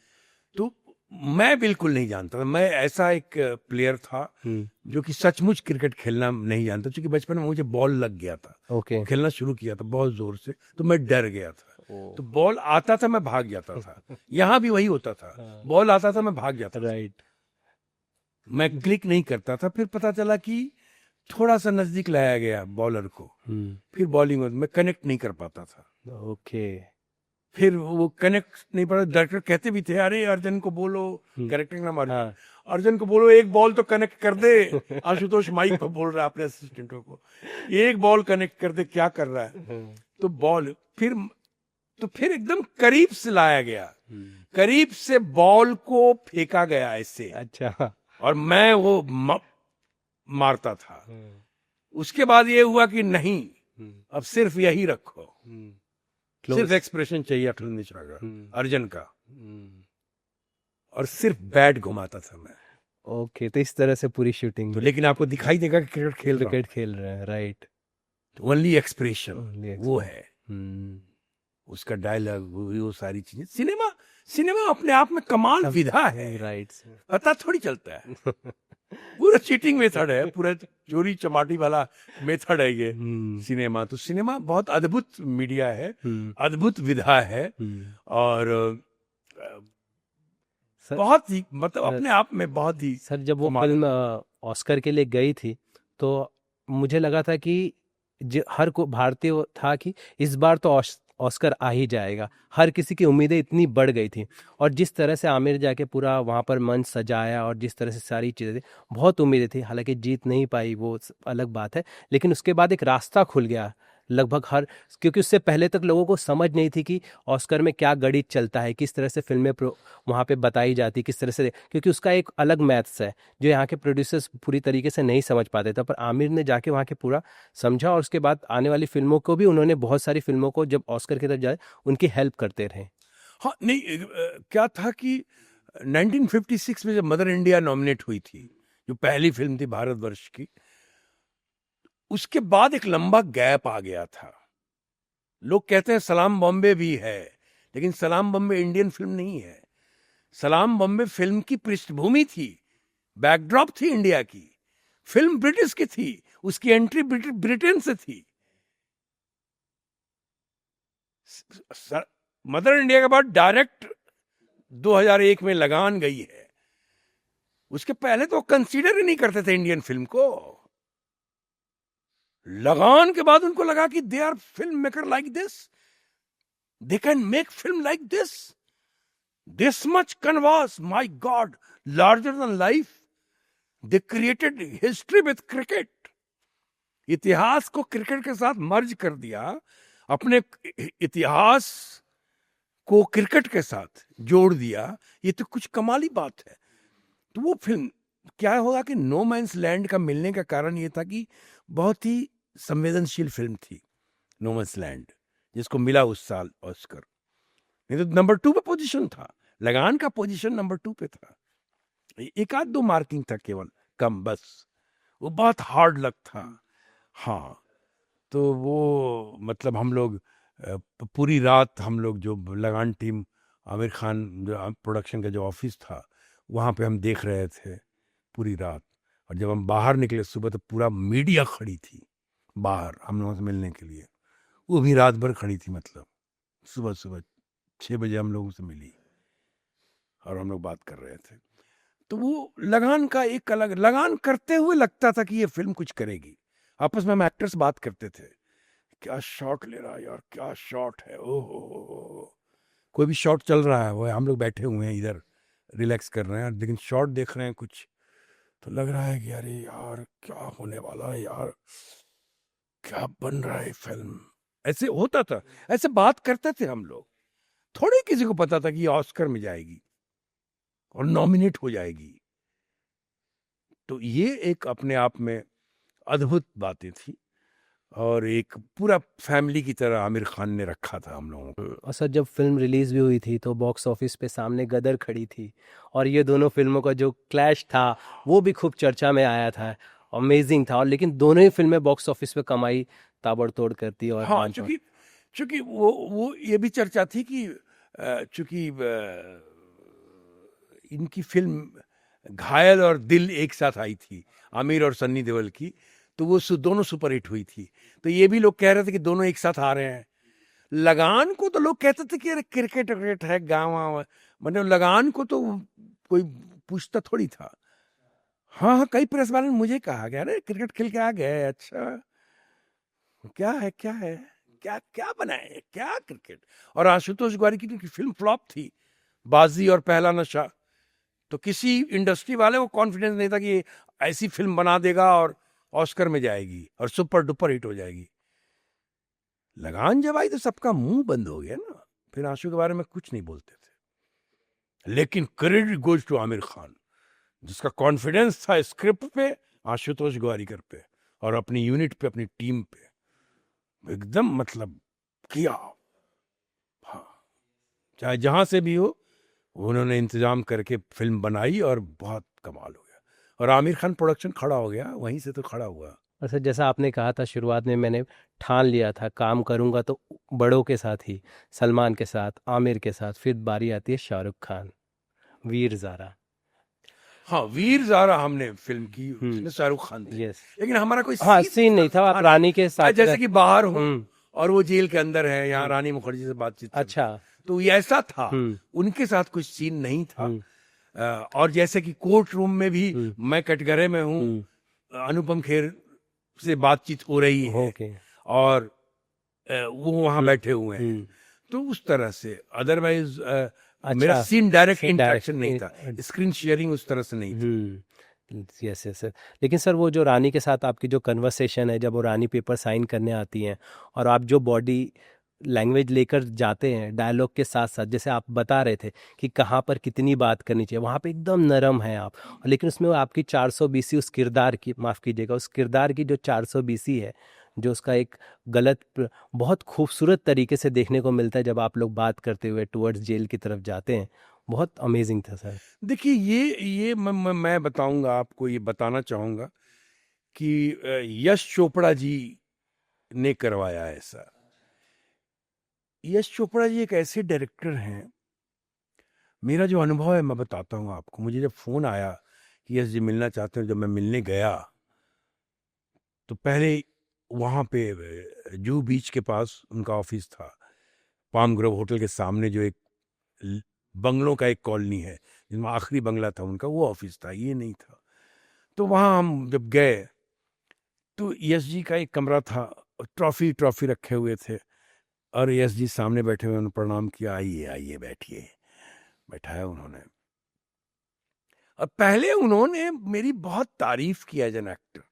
तो मैं बिल्कुल नहीं जानता था, मैं ऐसा एक प्लेयर था जो कि सचमुच क्रिकेट खेलना नहीं जानता, क्योंकि बचपन में मुझे बॉल लग गया था, ओके। खेलना शुरू किया था बहुत जोर से, तो मैं डर गया था। तो बॉल आता था मैं भाग जाता था, यहाँ भी वही होता था, बॉल आता था मैं भाग जाता था, राइट। मैं क्लिक नहीं करता था। फिर पता चला कि थोड़ा सा नजदीक लाया गया बॉलर को, फिर बॉलिंग में कनेक्ट नहीं कर पाता था। ओके। फिर वो कनेक्ट नहीं पड़ा, डायरेक्टर कहते भी थे, अरे अर्जन को बोलो, करेक्टिंग नाम अर्जन, अर्जन को बोलो एक बॉल तो कनेक्ट कर दे। आशुतोष माइक पर बोल रहा है अपने असिस्टेंटों को, एक बॉल कनेक्ट कर दे, क्या कर रहा है। तो बॉल फिर एकदम करीब से लाया गया, करीब से बॉल को फेंका गया ऐसे, अच्छा। और मैं वो मारता था। उसके बाद ये हुआ कि नहीं, अब सिर्फ यही रखो, सिर्फ एक्सप्रेशन चाहिए अखिल मिश्रा का, अर्जन का, और सिर्फ बैट घुमाता था मैं। ओके, तो इस तरह से पूरी शूटिंग। तो लेकिन आपको दिखाई देगा कि क्रिकेट खेल रहे हैं, राइट। ओनली एक्सप्रेशन वो है, उसका डायलॉग, वो सारी चीजें। सिनेमा अपने आप में कमाल विधा है, राइट। पता थोड़ी चलता है। पूरा चीटिंग मेथड है, पूरा चोरी चमाटी वाला मेथड है ये सिनेमा। तो सिनेमा बहुत अद्भुत मीडिया है, अद्भुत विधा है, और बहुत ही, मतलब अपने आप में बहुत ही। सर जब वो फिल्म ऑस्कर के लिए गई थी, तो मुझे लगा था कि हर को भारतीय था कि इस बार तो ऑस्कर आ ही जाएगा, हर किसी की उम्मीदें इतनी बढ़ गई थी, और जिस तरह से आमिर जाके पूरा वहाँ पर मंच सजाया, और जिस तरह से सारी चीज़ें थी, बहुत उम्मीदें थी। हालांकि जीत नहीं पाई, वो अलग बात है, लेकिन उसके बाद एक रास्ता खुल गया लगभग हर, क्योंकि उससे पहले तक लोगों को समझ नहीं थी कि ऑस्कर में क्या गणित चलता है, किस तरह से फिल्में वहाँ पे बताई जाती, किस तरह से, क्योंकि उसका एक अलग मैथ्स है जो यहाँ के प्रोड्यूसर्स पूरी तरीके से नहीं समझ पाते थे। पर आमिर ने जाके वहाँ के पूरा समझा, और उसके बाद आने वाली फिल्मों को भी उन्होंने, बहुत सारी फिल्मों को जब ऑस्कर की तरफ जाए उनकी हेल्प करते रहे। हाँ नहीं, क्या था कि 1956 में जब मदर इंडिया नॉमिनेट हुई थी, जो पहली फिल्म थी भारतवर्ष की, उसके बाद एक लंबा गैप आ गया था। लोग कहते हैं सलाम बॉम्बे भी है, लेकिन सलाम बॉम्बे इंडियन फिल्म नहीं है। सलाम बॉम्बे फिल्म की पृष्ठभूमि थी, बैकड्रॉप थी इंडिया की। फिल्म ब्रिटिश की थी, उसकी एंट्री ब्रिटेन से थी। मदर इंडिया के बाद डायरेक्ट 2001 में लगान गई है। उसके पहले तो कंसीडर ही नहीं करते थे इंडियन फिल्म को। लगान के बाद उनको लगा कि they are film maker like this, they can make film like this much canvas, my God, larger than life. They created history with cricket. इतिहास को क्रिकेट के साथ मर्ज कर दिया, अपने इतिहास को क्रिकेट के साथ जोड़ दिया। ये तो कुछ कमाली बात है। तो वो फिल्म क्या होगा कि नो मैंस लैंड का मिलने का कारण ये था कि बहुत ही संवेदनशील फिल्म थी नो मैंस लैंड, जिसको मिला उस साल ऑस्कर। नहीं तो नंबर 2 पे पोजीशन था, लगान का पोजीशन नंबर 2 पे था। एक आध दो मार्किंग था केवल कम, बस। वो बहुत हार्ड लक था। हाँ, तो वो मतलब हम लोग पूरी रात, हम लोग जो लगान टीम, आमिर खान जो प्रोडक्शन का जो ऑफिस था, वहाँ पे हम देख रहे थे पूरी रात। और जब हम बाहर निकले सुबह, तो पूरा मीडिया खड़ी थी बाहर हम लोगों से मिलने के लिए। वो भी रात भर खड़ी थी, मतलब सुबह 6 बजे हम लोगों से मिली और हम लोग बात कर रहे थे। तो वो लगान का एक अलग, लगान करते हुए लगता था कि ये फिल्म कुछ करेगी। आपस में हम एक्टर्स बात करते थे, क्या शॉट ले रहा है यार, क्या शॉट है, ओहो। कोई भी शॉट चल रहा है, वो हम लोग बैठे हुए हैं इधर रिलैक्स कर रहे हैं, लेकिन शॉट देख रहे हैं कुछ, तो लग रहा है कि अरे यार क्या होने वाला है यार, क्या बन रहा है फिल्म। ऐसे होता था, ऐसे बात करते थे हम लोग। थोड़ी किसी को पता था कि ये ऑस्कर में जाएगी और नॉमिनेट हो जाएगी। तो ये एक अपने आप में अद्भुत बातें थी, और एक पूरा फैमिली की तरह आमिर खान ने रखा था हम लोगों को। और सर, जब फिल्म रिलीज भी हुई थी तो बॉक्स ऑफिस पे सामने गदर खड़ी थी, और ये दोनों फिल्मों का जो क्लैश था वो भी खूब चर्चा में आया था, अमेजिंग था। और लेकिन दोनों ही फिल्में बॉक्स ऑफिस पे कमाई ताबड़तोड़ करती और हाँ, चूंकि वो ये भी चर्चा थी कि चूंकि इनकी फिल्म घायल और दिल एक साथ आई थी, आमिर और सन्नी देओल की, तो वो दोनों सुपरहिट हुई थी। तो ये भी लोग कह रहे थे कि दोनों एक साथ आ रहे हैं। लगान को तो लोग कहते थे कि अरे क्रिकेट क्रिकेट है, गाँव, मतलब लगान को तो कोई पूछता थोड़ी था। हाँ हाँ, कई प्रेस वाले ने मुझे कहा कि अरे क्रिकेट खेल के आ गए, अच्छा क्या है क्या है, क्या क्या बनाए, क्या क्रिकेट। और आशुतोष गौरी की फिल्म फ्लॉप थी, बाजी और पहला नशा। तो किसी इंडस्ट्री वाले को कॉन्फिडेंस नहीं था कि ये ऐसी फिल्म बना देगा और ऑस्कर में जाएगी और सुपर डुपर हिट हो जाएगी। लगान जब आई तो सबका मुंह बंद हो गया ना, फिर आंसू के बारे में कुछ नहीं बोलते थे। लेकिन credit goes to Aamir Khan, जिसका कॉन्फिडेंस था स्क्रिप्ट पे, आशुतोष गोवारिकर पे और अपनी यूनिट पे, अपनी टीम पे, एकदम मतलब किया। हाँ, चाहे जहां से भी हो, उन्होंने इंतजाम करके फिल्म बनाई और बहुत कमाल हो गया। और आमिर खान प्रोडक्शन खड़ा हो गया, वहीं से तो खड़ा हुआ। और सर, जैसा आपने कहा था शुरुआत में, मैंने ठान लिया था काम करूंगा तो बड़ों के साथ ही, सलमान के साथ, आमिर के साथ, फिर बारी आती है शाहरुख खान, वीर ज़ारा। हाँ, वीर ज़ारा हमने फिल्म की, उसमें शाहरुख खान थे, यस। लेकिन हमारा कोई हाँ, सीन नहीं था, आप रानी के साथ जैसे कि बाहर हूँ और वो जेल के अंदर है, यहाँ रानी मुखर्जी से बातचीत। अच्छा, तो ये ऐसा था, उनके साथ कुछ सीन नहीं था। और जैसे कि कोर्ट रूम में भी मैं कटघरे में हूँ, अनुपम खेर से बातचीत हो रही है और वो वहां बैठे हुए हैं, तो उस तरह से। अदरवाइज मेरा सीन डायरेक्ट इंटरेक्शन नहीं था, स्क्रीन शेयरिंग उस तरह से नहीं थी। Yes yes sir. लेकिन सर वो जो रानी के साथ आपकी जो कन्वर्सेशन है जब वो रानी पेपर साइन करने आती हैं और आप जो बॉडी लैंग्वेज लेकर जाते हैं डायलॉग के साथ साथ, जैसे आप बता रहे थे कि कहाँ पर कितनी बात करनी चाहिए, वहाँ पे एकदम नरम है आप। लेकिन उसमें वो आपकी 420 उस किरदार की, माफ़ कीजिएगा, उस किरदार की जो 420 है, जो उसका एक बहुत खूबसूरत तरीके से देखने को मिलता है जब आप लोग बात करते हुए टुवर्ड्स जेल की तरफ जाते हैं। बहुत अमेजिंग था सर। देखिए ये मैं बताऊंगा आपको, ये बताना चाहूंगा कि यश चोपड़ा जी ने करवाया ऐसा। यश चोपड़ा जी एक ऐसे डायरेक्टर हैं, मेरा जो अनुभव है मैं बताता हूँ आपको। मुझे जब फोन आया कि यश जी मिलना चाहते हैं, जब मैं मिलने गया तो पहले वहाँ पे जूहू बीच के पास उनका ऑफिस था, पाम ग्रोव होटल के सामने जो एक ल- बंगलों का एक कॉलोनी है जिसमें आखिरी बंगला था उनका, वो ऑफिस था, ये नहीं था। तो वहाँ हम जब गए तो यश जी का एक कमरा था, ट्रॉफी ट्रॉफी रखे हुए थे, और यश जी सामने बैठे हुए, उन्होंने प्रणाम किया, आइए आइए बैठिए। बैठाया उन्होंने, और पहले उन्होंने मेरी बहुत तारीफ किया एज एन एक्टर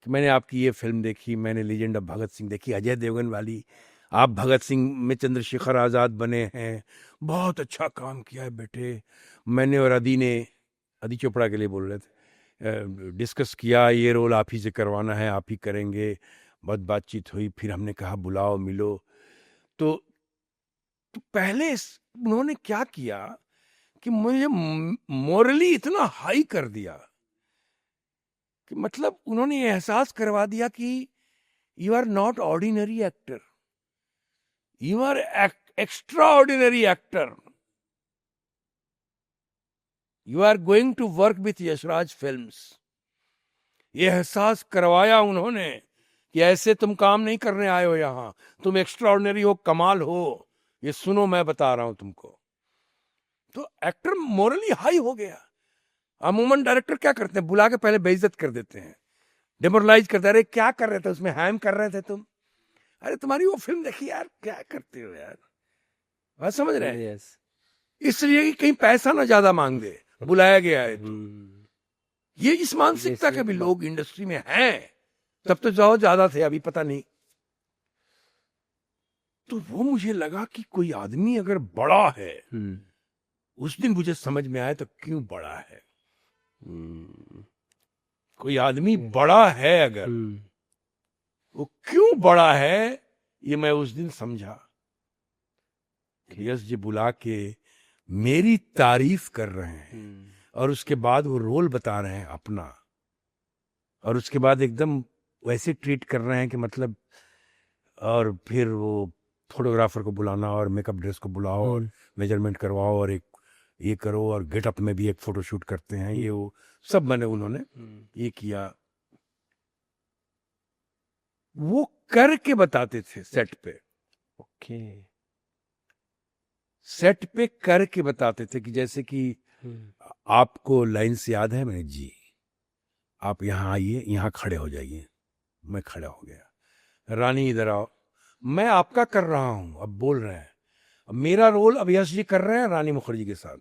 कि मैंने आपकी ये फिल्म देखी, मैंने लीजेंड ऑफ भगत सिंह देखी, अजय देवगन वाली, आप भगत सिंह में चंद्रशेखर आज़ाद बने हैं, बहुत अच्छा काम किया है बेटे। मैंने और अदी ने, अदी चोपड़ा के लिए बोल रहे थे, डिस्कस किया, ये रोल आप ही से करवाना है, आप ही करेंगे। बहुत बातचीत हुई, फिर हमने कहा बुलाओ मिलो। तो, तो पहले उन्होंने क्या किया कि मुझे मोरली इतना हाई कर दिया कि मतलब उन्होंने ये एहसास करवा दिया कि you are not ordinary actor, you are extra ordinary actor, you are going to work with Yashraj films. ये एहसास करवाया उन्होंने कि ऐसे तुम काम नहीं करने आए हो यहां, तुम एक्स्ट्रा ऑर्डिनरी हो, कमाल हो, ये सुनो मैं बता रहा हूं तुमको। तो एक्टर मोरली हाई हो गया। अमूमन डायरेक्टर क्या करते हैं, बुला के पहले बेइज्जत कर देते हैं, डेमोरलाइज करते हैं, अरे क्या कर रहे थे उसमें, हैम कर रहे थे तुम, अरे तुम्हारी वो फिल्म देखी यार, क्या करते हो यार, बात समझ रहे हैं। यस। इसलिए कि कहीं पैसा ना ज्यादा मांग दे, बुलाया गया है तो। ये इस मानसिकता के भी लोग इंडस्ट्री में हैं, तब तो जाओ ज्यादा थे, अभी पता नहीं। तो वो मुझे लगा कि कोई आदमी अगर बड़ा है, उस दिन मुझे समझ में आया तो क्यों बड़ा है। कोई आदमी बड़ा है अगर, वो क्यों बड़ा है, ये मैं उस दिन समझा। यश जी बुला के मेरी तारीफ कर रहे हैं, और उसके बाद वो रोल बता रहे हैं अपना, और उसके बाद एकदम वैसे ट्रीट कर रहे हैं कि मतलब, और फिर वो फोटोग्राफर को बुलाना और मेकअप ड्रेस को बुलाओ और मेजरमेंट करवाओ और एक ये करो, और गेटअप में भी एक फोटो शूट करते हैं, ये वो सब मैंने उन्होंने ये किया। वो करके बताते थे सेट पे। ओके। सेट पे करके बताते थे कि जैसे कि आपको लाइन्स याद है, मैंने जी आप यहाँ आइए, यहाँ खड़े हो जाइए। मैं खड़ा हो गया, रानी इधर आओ, मैं आपका कर रहा हूं, अब बोल रहे हैं, अब मेरा रोल अब यश जी कर रहे हैं रानी मुखर्जी के साथ,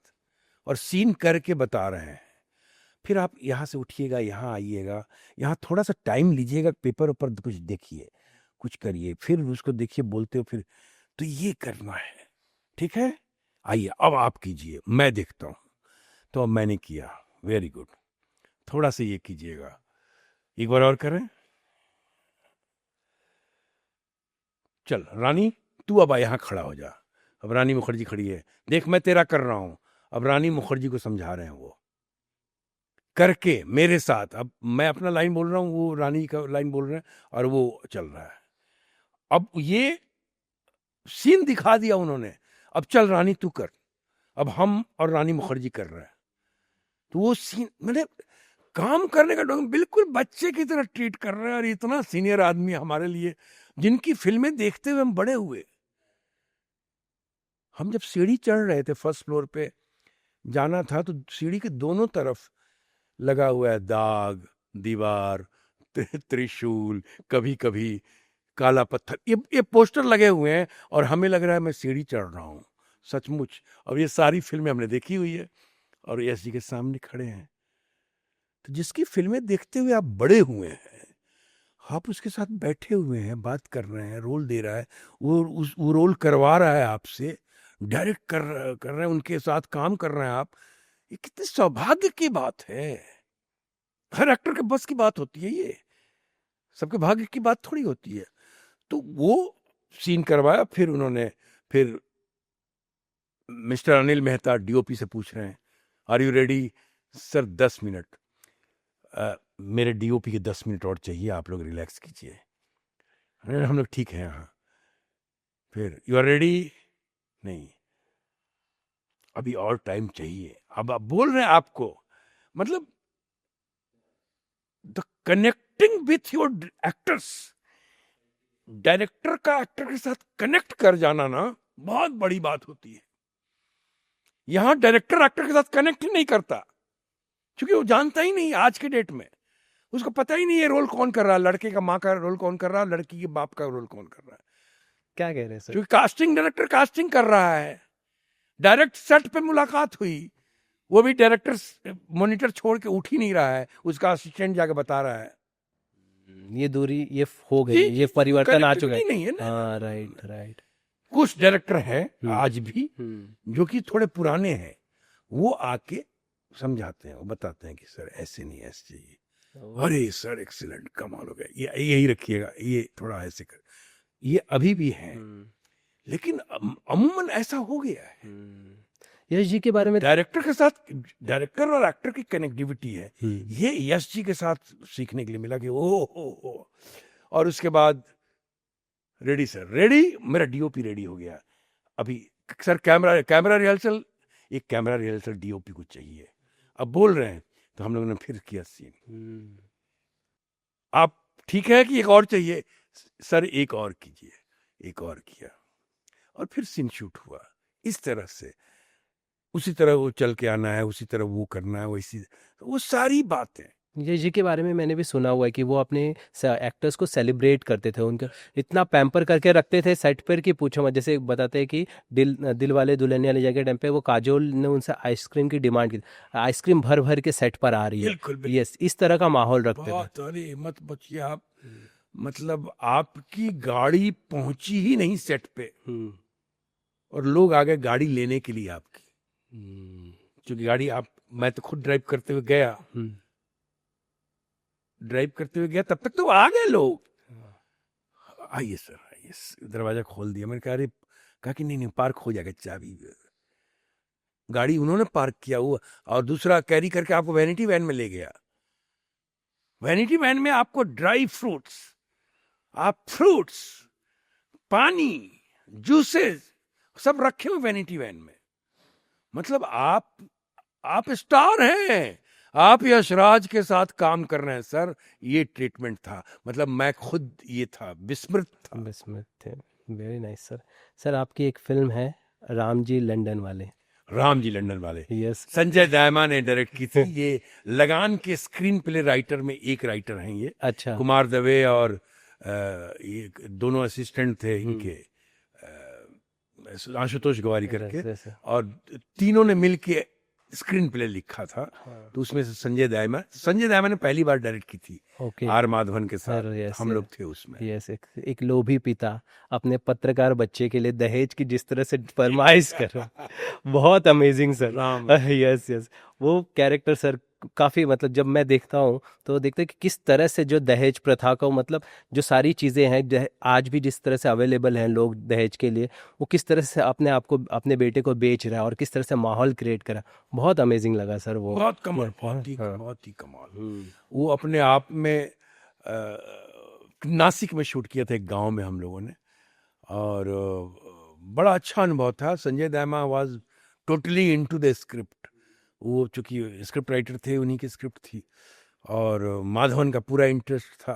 और सीन करके बता रहे हैं। फिर आप यहाँ से उठिएगा, यहाँ आइएगा, यहाँ थोड़ा सा टाइम लीजिएगा, पेपर ऊपर कुछ देखिए, कुछ करिए, फिर उसको देखिए, बोलते हो फिर, तो ये करना है, ठीक है, आइए अब आप कीजिए, मैं देखता हूँ। तो अब मैंने किया, वेरी गुड, थोड़ा सा ये कीजिएगा, एक बार और करें, चल रानी तू अब यहाँ खड़ा हो जा। अब रानी मुखर्जी खड़ी है, देख मैं तेरा कर रहा हूं। अब रानी मुखर्जी को समझा रहे हैं वो करके मेरे साथ, अब मैं अपना लाइन बोल रहा हूं, वो रानी का लाइन बोल रहे हैं, और वो चल रहा है। अब ये सीन दिखा दिया उन्होंने, अब चल रानी तू कर, अब हम और रानी मुखर्जी कर रहे हैं। तो वो सीन मैंने काम करने का ढंग बिल्कुल बच्चे की तरह ट्रीट कर रहे हैं, और इतना सीनियर आदमी हमारे लिए, जिनकी फिल्में देखते हुए हम बड़े हुए। हम जब सीढ़ी चढ़ रहे थे, फर्स्ट फ्लोर पे जाना था, तो सीढ़ी के दोनों तरफ लगा हुआ है दाग, दीवार, त्रिशूल, कभी कभी काला पत्थर, ये पोस्टर लगे हुए हैं, और हमें लग रहा है मैं सीढ़ी चढ़ रहा हूँ सचमुच। अब ये सारी फिल्में हमने देखी हुई है, और यश जी के सामने खड़े हैं, तो जिसकी फिल्में देखते हुए आप बड़े हुए हैं, आप उसके साथ बैठे हुए हैं, बात कर रहे हैं, रोल दे रहा है, वो रोल करवा रहा है आपसे, डायरेक्ट कर रहे हैं, उनके साथ काम कर रहे हैं आप, ये कितने सौभाग्य की बात है। हर एक्टर के बस की बात होती है ये, सबके भाग्य की बात थोड़ी होती है। तो वो सीन करवाया, फिर उन्होंने, फिर मिस्टर अनिल मेहता डीओपी से पूछ रहे हैं, आर यू रेडी? सर 10 मिनट, मेरे डीओपी के 10 मिनट और चाहिए, आप लोग रिलैक्स कीजिए। हम लोग ठीक हैं हाँ। फिर यू आर रेडी? नहीं, अभी और टाइम चाहिए। अब आप बोल रहे हैं आपको, मतलब the connecting with your actors, director का एक्टर के साथ कनेक्ट कर जाना ना बहुत बड़ी बात होती है। यहां डायरेक्टर एक्टर के साथ कनेक्ट ही नहीं करता, क्योंकि वो जानता ही नहीं, आज के डेट में उसको पता ही नहीं है रोल कौन कर रहा है, लड़के का माँ का रोल कौन कर रहा है, लड़की के बाप का रोल कौन कर रहा है। क्या कह रहे हैं सर? क्योंकि कास्टिंग डायरेक्टर कास्टिंग कर रहा है, डायरेक्ट सेट पे मुलाकात हुई, वो भी डायरेक्टर मॉनिटर छोड़ के उठ ही नहीं रहा है, उसका असिस्टेंट जाके बता रहा है। ये दूरी ये हो गई, ये परिवर्तन आ चुका है। नहीं है ना। हाँ, राइट राइट। कुछ डायरेक्टर है आज भी हम्म। जो कि थोड़े पुराने हैं, वो आके समझाते हैं, वो बताते हैं कि सर ऐसे नहीं, ऐसे चाहिए, अरे सर एक्सीलेंट, कमाल हो गया, ये यही रखिएगा, ये थोड़ा ऐसे कर। ये अभी भी है, लेकिन अमूमन ऐसा हो गया है। यश जी के बारे में, डायरेक्टर के साथ, डायरेक्टर और एक्टर की कनेक्टिविटी है, ये यश जी के साथ सीखने के लिए मिला कि ओ। और उसके बाद रेडी सर, रेडी, मेरा डीओपी रेडी हो गया, अभी सर कैमरा रिहर्सल, एक कैमरा रिहर्सल डीओपी को चाहिए, अब बोल रहे हैं। तो हम लोगों ने फिर किया सीन, आप ठीक है कि एक और चाहिए? सर एक और कीजिए, एक और किया, और फिर सीन शूट हुआ। इस तरह से, उसी तरह वो चल के आना है, उसी तरह वो करना है, वैसी वो सारी बातें। यश जी के बारे में मैंने भी सुना हुआ है कि वो अपने एक्टर्स को सेलिब्रेट करते थे, उनका इतना पैम्पर करके रखते थे सेट पर कि पूछो मत। जैसे बताते हैं कि दिल वाले दुल्हनिया ले जाके टाइम पे वो काजोल ने उनसे आइसक्रीम की डिमांड की, आइसक्रीम भर भर के सेट पर आ रही है। बिल्कुल यस, इस तरह का माहौल रखते थे। अरे मत बचिए आप, मतलब आपकी गाड़ी पहुंची ही नहीं सेट पे, और लोग आ गए गाड़ी लेने के लिए आपकी, क्योंकि गाड़ी आप, मैं तो खुद ड्राइव करते हुए गया, तब तक तो आ गए लोग, आइए सर आइए, दरवाजा खोल दिया, मैंने कहा अरे, कहा कि नहीं पार्क हो जाएगा, चाबी, गाड़ी उन्होंने पार्क किया हुआ, और दूसरा कैरी करके आपको वैनिटी वैन में ले गया। वैनिटी वैन में आपको ड्राई फ्रूट्स, आप फ्रूट्स, पानी, जूसेस सब रखे हुए वैनिटी वैन में। मतलब आप स्टार हैं, आप यशराज के साथ काम कर रहे हैं सर, ये ट्रीटमेंट था। मतलब मैं खुद ये था, विस्मृत थे। Very nice sir. सर आपकी एक फिल्म है राम जी लंदन वाले, यस, संजय दायमा ने डायरेक्ट की थी। ये लगान के स्क्रीन प्ले राइटर में एक राइटर हैं ये। अच्छा। कुमार दवे और ये दोनों असिस्टेंट थे इनके, आशुतोष गवारी करके, और तीनों ने मिलके स्क्रीन प्ले लिखा था। तो उसमें से संजय दायमा ने पहली बार डायरेक्ट की थी, आर माधवन के साथ, हम लोग थे उसमें। यस, एक लोभी पिता अपने पत्रकार बच्चे के लिए दहेज की जिस तरह से फरमाइश कर रहा, बहुत अमेजिंग सर। यस, वो कैरेक्टर सर काफ़ी, मतलब जब मैं देखता हूँ तो देखते हैं कि किस तरह से जो दहेज प्रथा को, मतलब जो सारी चीज़ें हैं आज भी जिस तरह से अवेलेबल हैं लोग दहेज के लिए, वो किस तरह से अपने आप को, अपने बेटे को बेच रहा है, और किस तरह से माहौल क्रिएट करा, बहुत अमेजिंग लगा सर वो। बहुत कमाल, बहुत ही कमाल। वो अपने आप में नासिक में शूट किया था, एक गांव में हम लोगों ने, और बड़ा अच्छा अनुभव था। Sanjay Dayma was totally into the script, वो चूंकि स्क्रिप्ट राइटर थे, उन्हीं की स्क्रिप्ट थी, और माधवन का पूरा इंटरेस्ट था।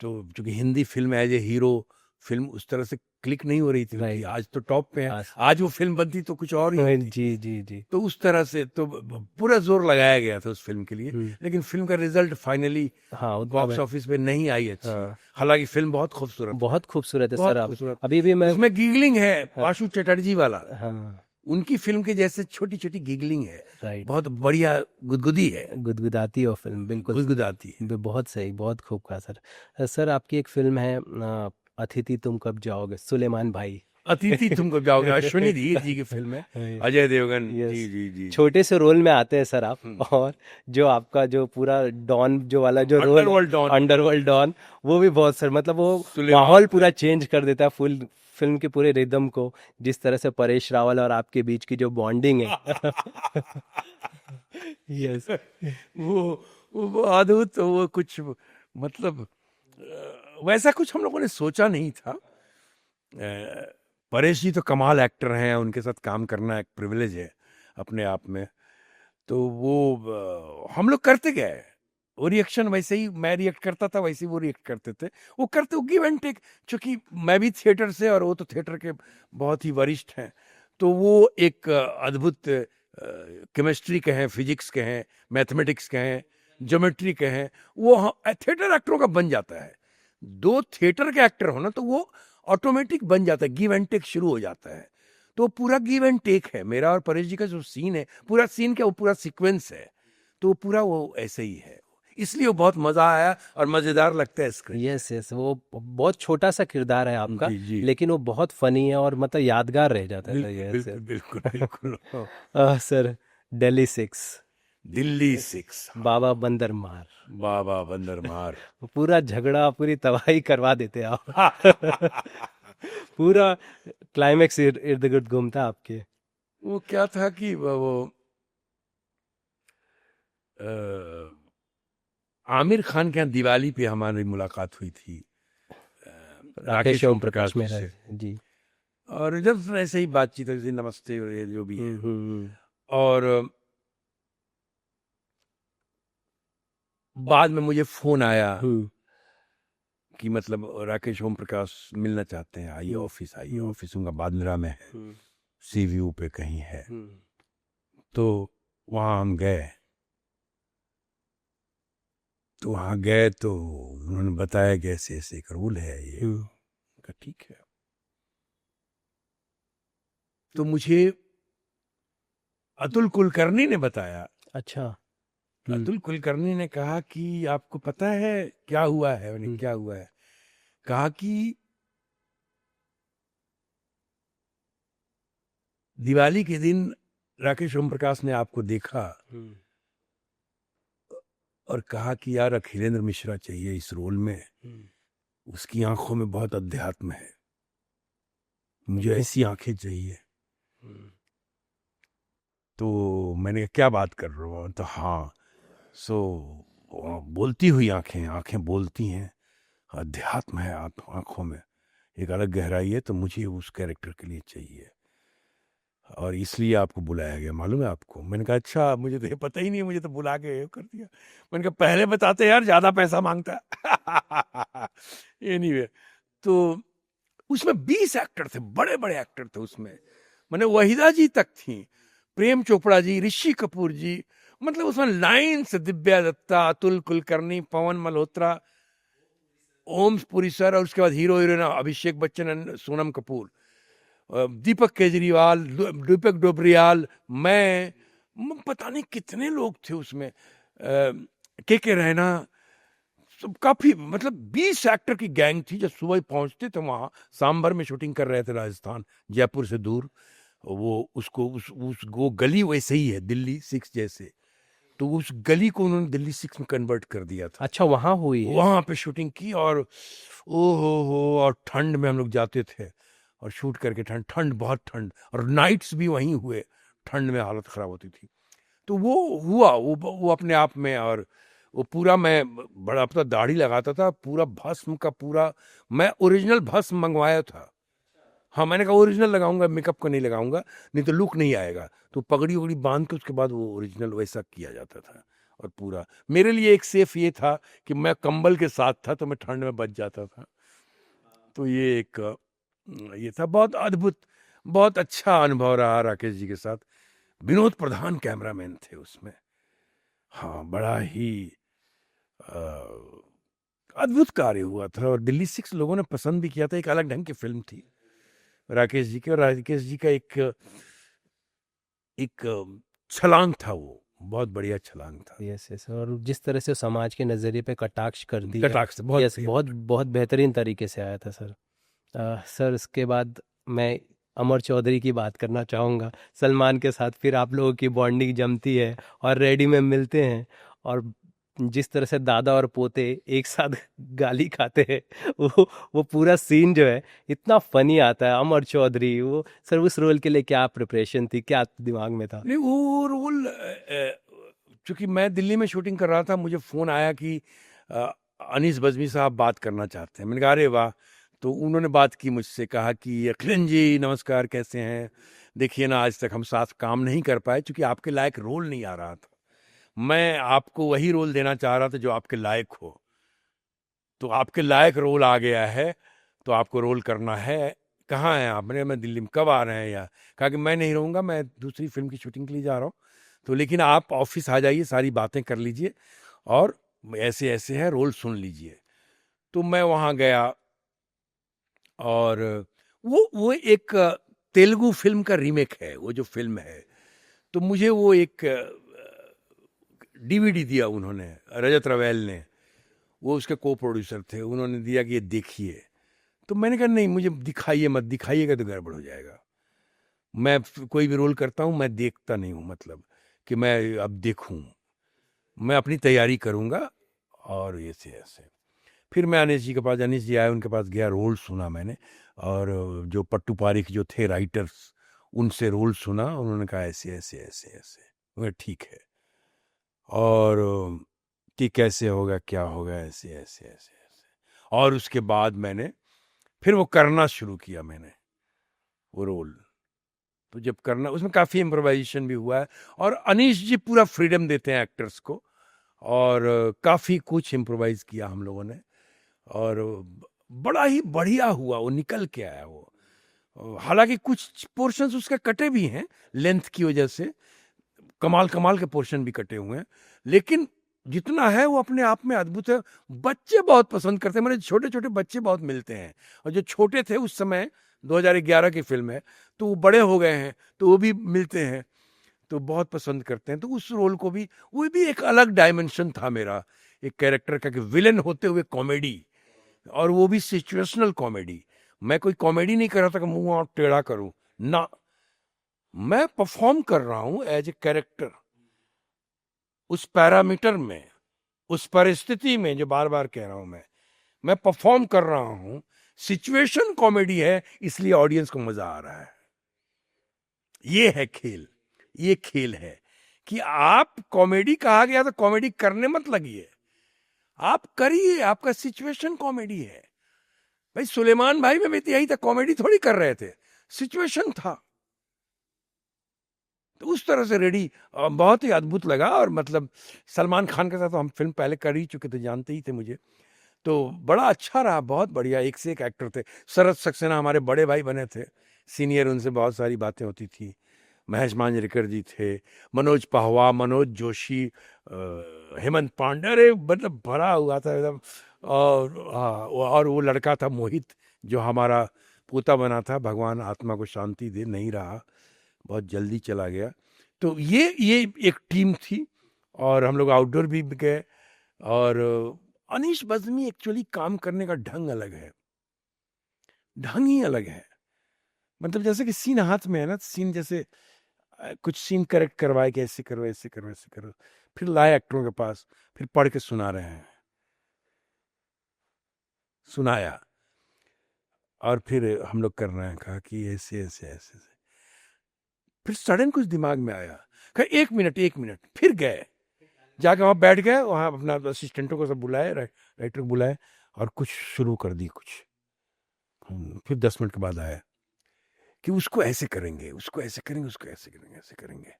तो चूंकि Hindi film as a hero film उस तरह से क्लिक नहीं हो रही थी, आज तो टॉप पे है, आज वो फिल्म बनती तो कुछ और ही जी जी जी। तो उस तरह से तो पूरा जोर लगाया गया था उस फिल्म के लिए, लेकिन फिल्म का रिजल्ट फाइनली बॉक्स ऑफिस पे नहीं आई अच्छी। हालांकि फिल्म बहुत खूबसूरत है सर। अभी भी मैं, उसमें गीगलिंग है, पाशु चटर्जी वाला, उनकी फिल्म के जैसे छोटी छोटी गिगलिंग है, राइट। बहुत बढ़िया गुदगुदी है, गुदगुदाती हो फिल्म, बिल्कुल। गुदगुदाती है। बहुत सही, बहुत खूब कहा सर। सर आपकी एक फिल्म है अतिथि तुम कब जाओगे, सुलेमान भाई। अतिथि तुम कब जाओगे, अश्विनी धीर जी की फिल्म है, अजय देवगन यस, जी जी जी। छोटे से रोल में आते हैं सर आप, हम्म। और जो आपका जो पूरा डॉन जो वाला जो role, underworld don, underworld don, वो भी बहुत सर, मतलब वो सुलेमान, माहौल पूरा चेंज कर देता है फुल फिल्म के पूरे रिदम को, जिस तरह से परेश रावल और आपके बीच की जो बॉन्डिंग है। यस। वो अद्भुत, वो कुछ मतलब वैसा कुछ हम लोगों ने सोचा नहीं था। परेश जी तो कमाल एक्टर हैं, उनके साथ काम करना एक प्रिविलेज है अपने आप में। तो वो हम लोग करते गए, वो रिएक्शन वैसे ही मैं रिएक्ट करता था, वैसे ही वो रिएक्ट करते थे, वो करते वो गिव एंड टेक। चूंकि मैं भी थिएटर से और वो तो थिएटर के बहुत ही वरिष्ठ हैं, तो वो एक अद्भुत केमिस्ट्री के हैं, फिजिक्स के हैं, मैथमेटिक्स के हैं, ज्योमेट्री के हैं, वो थिएटर एक्टरों का बन जाता है। दो थिएटर के एक्टर हो ना तो वो ऑटोमेटिक बन जाता है, गिव एंड टेक शुरू हो जाता है। तो पूरा गिव एंड टेक है मेरा और परेश जी का जो सीन है, पूरा सीन क्या, वो पूरा सीक्वेंस है, तो पूरा वो ऐसे ही है, इसलिए वो बहुत मजा आया और मजेदार लगता है स्क्रीन। यस यस, वो बहुत छोटा सा किरदार है आपका, जी जी, लेकिन वो बहुत फनी है और मतलब यादगार रह जाता है। यस बिल्कुल बिल्कुल बिल्कुल। सर, दिल्ली 6, दिल्ली 6, बाबा बंदर मार, बाबा बंदर मार। पूरा झगड़ा पूरी तबाही करवा देते आप। पूरा क्लाइमेक्स इर्द गिर्द घूमता आपके। वो क्या था कि वो आमिर खान के यहाँ दिवाली पे हमारी मुलाकात हुई थी राकेश ओम प्रकाश मेहरा से, जी। और जब ऐसे ही बातचीत हुई थी, नमस्ते और ये जो भी है, हम्म। और बाद में मुझे फोन आया कि मतलब राकेश ओम प्रकाश मिलना चाहते हैं, आइए ऑफिस, आइए ऑफिस। उनका बांद्रा में है, सी व्यू पे कहीं है। तो वहाँ हम गए, तो वहाँ गए तो उन्होंने बताया कि ऐसे ऐसे एक रूल है ये, कहा ठीक है। तो मुझे अतुल कुलकर्णी ने बताया, अच्छा। अतुल कुलकर्णी ने कहा कि आपको पता है क्या हुआ है? मैंने क्या हुआ है? कहा कि दिवाली के दिन राकेश ओम प्रकाश ने आपको देखा और कहा कि यार अखिलेंद्र मिश्रा चाहिए इस रोल में, उसकी आंखों में बहुत अध्यात्म है, मुझे ऐसी आंखें चाहिए। तो मैंने कहा क्या बात कर रहे हो? तो हाँ, सो बोलती हुई आंखें, आंखें बोलती हैं, अध्यात्म है आंखों में, एक अलग गहराई है, तो मुझे उस कैरेक्टर के लिए चाहिए और इसलिए आपको बुलाया गया, मालूम है आपको? मैंने कहा अच्छा, मुझे तो ये पता ही नहीं, मुझे तो बुला के कर दिया। मैंने कहा पहले बताते यार, ज्यादा पैसा मांगता। एनीवे, तो उसमें 20 एक्टर थे, बड़े बड़े एक्टर थे उसमें, मैंने वहीदा जी तक थी, प्रेम चोपड़ा जी, ऋषि कपूर जी, मतलब उसमें लाइन से दिव्या दत्ता, अतुल कुलकर्णी, पवन मल्होत्रा, ओम पुरी सर, और उसके बाद हीरो हीरोइन अभिषेक बच्चन, सोनम कपूर, दीपक केजरीवाल, दीपक डोबरियाल, मैं पता नहीं कितने लोग थे उसमें, के रैना, सब काफी, मतलब 20 एक्टर की गैंग थी। जब सुबह पहुंचते थे वहां, सांभर में शूटिंग कर रहे थे, राजस्थान, जयपुर से दूर, वो उसको वो गली वैसे ही है दिल्ली 6 जैसे, तो उस गली को उन्होंने दिल्ली 6 में कन्वर्ट कर दिया था। अच्छा, वहां हुई है? वहां पे शूटिंग की, और ओ हो, और ठंड में हम लोग जाते थे और शूट करके, ठंड बहुत ठंड, और नाइट्स भी वहीं हुए, ठंड में हालत खराब होती थी। तो वो हुआ, वो अपने आप में, और वो पूरा, मैं बड़ा अपना दाढ़ी लगाता था, पूरा भस्म का पूरा, मैं ओरिजिनल भस्म मंगवाया था। हाँ, मैंने कहा ओरिजिनल लगाऊंगा, मेकअप का नहीं लगाऊंगा, नहीं तो लुक नहीं आएगा। तो पगड़ी वगड़ी बांध के उसके बाद वो ओरिजिनल वैसा किया जाता था। और पूरा मेरे लिए एक सेफ ये था कि मैं कंबल के साथ था, तो मैं ठंड में बच जाता था। तो ये एक ये था, बहुत अद्भुत, बहुत अच्छा अनुभव रहा राकेश जी के साथ। विनोद प्रधान कैमरामैन थे उसमें। हाँ, बड़ा ही अद्भुत कार्य हुआ था, और दिल्ली 6 लोगों ने पसंद भी किया था। एक अलग ढंग की फिल्म थी राकेश जी की, और राकेश जी का एक एक छलांग था, वो बहुत बढ़िया छलांग था। यस यस, और जिस तरह से समाज के नज़रिए पे कटाक्ष कर दिया, कटाक्ष से बहुत यस, बढ़िया। बहुत बहुत बेहतरीन तरीके से आया था सर। सर इसके बाद मैं अमर चौधरी की बात करना चाहूँगा। सलमान के साथ फिर आप लोगों की बॉन्डिंग जमती है और रेडी में मिलते हैं, और जिस तरह से दादा और पोते एक साथ गाली खाते हैं, वो पूरा सीन जो है इतना फनी आता है। अमर चौधरी, वो सर उस रोल के लिए क्या प्रिपरेशन थी, क्या दिमाग में था? नहीं, वो रोल चूंकि मैं दिल्ली में शूटिंग कर रहा था, मुझे फ़ोन आया कि अ, अनीस बज़मी साहब बात करना चाहते हैं। मैंने कहा अरे वाह! तो उन्होंने बात की मुझसे, कहा कि अखिलेश जी नमस्कार, कैसे हैं? देखिए ना, आज तक हम साथ काम नहीं कर पाए चूँकि आपके लायक रोल नहीं आ रहा था। मैं आपको वही रोल देना चाह रहा था जो आपके लायक हो। तो आपके लायक रोल आ गया है, तो आपको रोल करना है। कहाँ हैं आप? मैंने, मैं दिल्ली में। कब आ रहे हैं यहाँ? कहा कि मैं नहीं रहूँगा, मैं दूसरी फ़िल्म की शूटिंग के लिए जा रहा हूँ। तो लेकिन आप ऑफ़िस आ जाइए, सारी बातें कर लीजिए और ऐसे-ऐसे है, रोल सुन लीजिए। तो मैं वहाँ गया और वो एक तेलुगु फ़िल्म का रीमेक है, वो जो फ़िल्म है। तो मुझे वो एक डीवीडी दिया उन्होंने, रजत रवैल ने। वो उसके को-प्रोड्यूसर थे, उन्होंने दिया कि ये देखिए। तो मैंने कहा नहीं, मुझे दिखाइए मत, दिखाइएगा तो गड़बड़ हो जाएगा। मैं कोई भी रोल करता हूँ, मैं देखता नहीं हूँ, मतलब कि मैं अब देखूँ। मैं अपनी तैयारी करूँगा और ऐसे ऐसे। फिर मैं अनीस जी के पास, अनीस जी आए, उनके पास गया, रोल सुना मैंने। और जो पट्टू पारिक जो थे राइटर्स, उनसे रोल सुना। उन्होंने कहा ऐसे ऐसे ऐसे ऐसे। मैं ठीक है। और कि कैसे होगा, क्या होगा, ऐसे ऐसे ऐसे ऐसे। और उसके बाद मैंने फिर वो करना शुरू किया, मैंने वो रोल। तो जब करना, उसमें काफ़ी इम्प्रोवाइजेशन भी हुआ है। और अनीश जी पूरा फ्रीडम देते हैं एक्टर्स को, और काफ़ी कुछ इम्प्रोवाइज किया हम लोगों ने। और बड़ा ही बढ़िया हुआ, वो निकल के आया वो। हालांकि कुछ पोर्शंस उसके कटे भी हैं लेंथ की वजह से, कमाल कमाल के पोर्शन भी कटे हुए हैं, लेकिन जितना है वो अपने आप में अद्भुत है। बच्चे बहुत पसंद करते हैं, मेरे छोटे छोटे बच्चे बहुत मिलते हैं। और जो छोटे थे उस समय, 2011 की फिल्म है, तो वो बड़े हो गए हैं, तो वो भी मिलते हैं, तो बहुत पसंद करते हैं। तो उस रोल को भी, वो भी एक अलग डायमेंशन था मेरा, एक कैरेक्टर का, कि विलेन होते हुए कॉमेडी, और वो भी सिचुएशनल कॉमेडी। मैं कोई कॉमेडी नहीं कर रहा था कि मुंह और टेढ़ा करूं ना, मैं परफॉर्म कर रहा हूं एज ए कैरेक्टर, उस पैरामीटर में, उस परिस्थिति में, जो बार बार कह रहा हूं मैं परफॉर्म कर रहा हूं। सिचुएशन कॉमेडी है, इसलिए ऑडियंस को मजा आ रहा है। ये है खेल, ये खेल है कि आप कॉमेडी कहा गया तो कॉमेडी करने मत लगिए, आप करिए, आपका सिचुएशन कॉमेडी है। भाई सुलेमान भाई में भी तो यही था, कॉमेडी थोड़ी कर रहे थे, सिचुएशन था। तो उस तरह से रेडी, बहुत ही अद्भुत लगा। और मतलब सलमान खान के साथ तो हम फिल्म पहले कर ही चुके थे, जानते ही थे मुझे, तो बड़ा अच्छा रहा, बहुत बढ़िया। एक से एक एक्टर थे। शरद सक्सेना हमारे बड़े भाई बने थे, सीनियर, उनसे बहुत सारी बातें होती थी। महेश मांजरेकर जी थे, मनोज पहवा, मनोज जोशी, हेमंत पांडे, अरे मतलब भरा हुआ था एकदम। और वो लड़का था मोहित, जो हमारा पोता बना था, भगवान आत्मा को शांति दे, नहीं रहा, बहुत जल्दी चला गया। तो ये एक टीम थी, और हम लोग आउटडोर भी गए। और अनीश बज़्मी एक्चुअली काम करने का ढंग अलग है, ढंग ही अलग है। मतलब जैसे कि सीन हाथ में है ना, सीन जैसे कुछ सीन करेक्ट करवाए कि ऐसे करो, ऐसे करो, ऐसे करो, फिर लाए एक्टरों के पास, फिर पढ़ के सुना रहे हैं, सुनाया, और फिर हम लोग कर रहे हैं, कहा कि ऐसे ऐसे ऐसे ऐसे। फिर सडन कुछ दिमाग में आया, कहा 1 मिनट 1 मिनट, फिर गए, जाके वहाँ बैठ गए, वहाँ अपना असिस्टेंटों को सब बुलाए, राइटर को बुलाए, और कुछ शुरू कर दी कुछ। फिर 10 मिनट के बाद आया कि उसको ऐसे करेंगे, उसको ऐसे करेंगे, उसको ऐसे करेंगे, ऐसे करेंगे।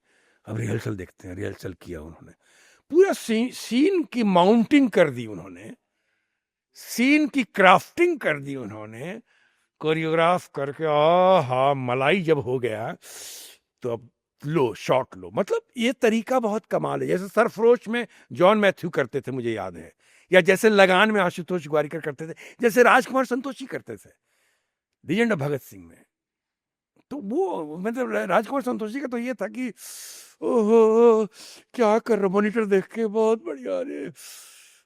अब रिहर्सल देखते हैं। रिहर्सल किया उन्होंने, पूरा सीन की माउंटिंग कर दी उन्होंने, सीन की क्राफ्टिंग कर दी उन्होंने, कोरियोग्राफ करके। हा, मलाई जब हो गया तो अब लो शॉट लो, मतलब ये तरीका बहुत कमाल है। जैसे सरफरोश में जॉन मैथ्यू करते थे, मुझे याद है, या जैसे लगान में आशुतोष ग्वारिकर करते थे, जैसे राजकुमार संतोषी करते थे, लीजेंड ऑफ भगत सिंह में। तो वो मतलब राजकुमार संतोषी का तो ये था कि ओहो क्या कर रहा, मॉनिटर देख के बहुत बढ़िया, अरे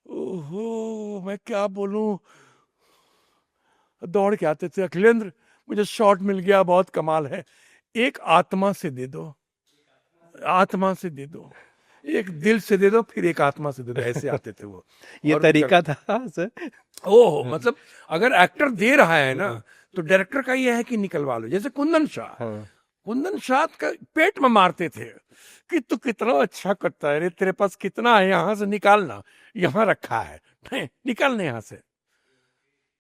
ओहो मैं क्या बोलूं, दौड़ के आते थे, अखिलेंद्र मुझे शॉट मिल गया, बहुत कमाल है, एक आत्मा से दे दो, आत्मा से दे दो, एक दिल से दे दो, फिर एक आत्मा से दे दो, ऐसे आते थे वो। ये और तरीका था सर। ओहो मतलब अगर एक्टर दे रहा है ना तो डायरेक्टर का ये है कि निकलवा लो, जैसे कुंदन शाह, हाँ। कुंदन शाह का पेट में मारते थे कि तू कितना अच्छा करता है रे, तेरे पास कितना है, यहां से निकालना, यहाँ रखा है, नहीं निकालने यहाँ से।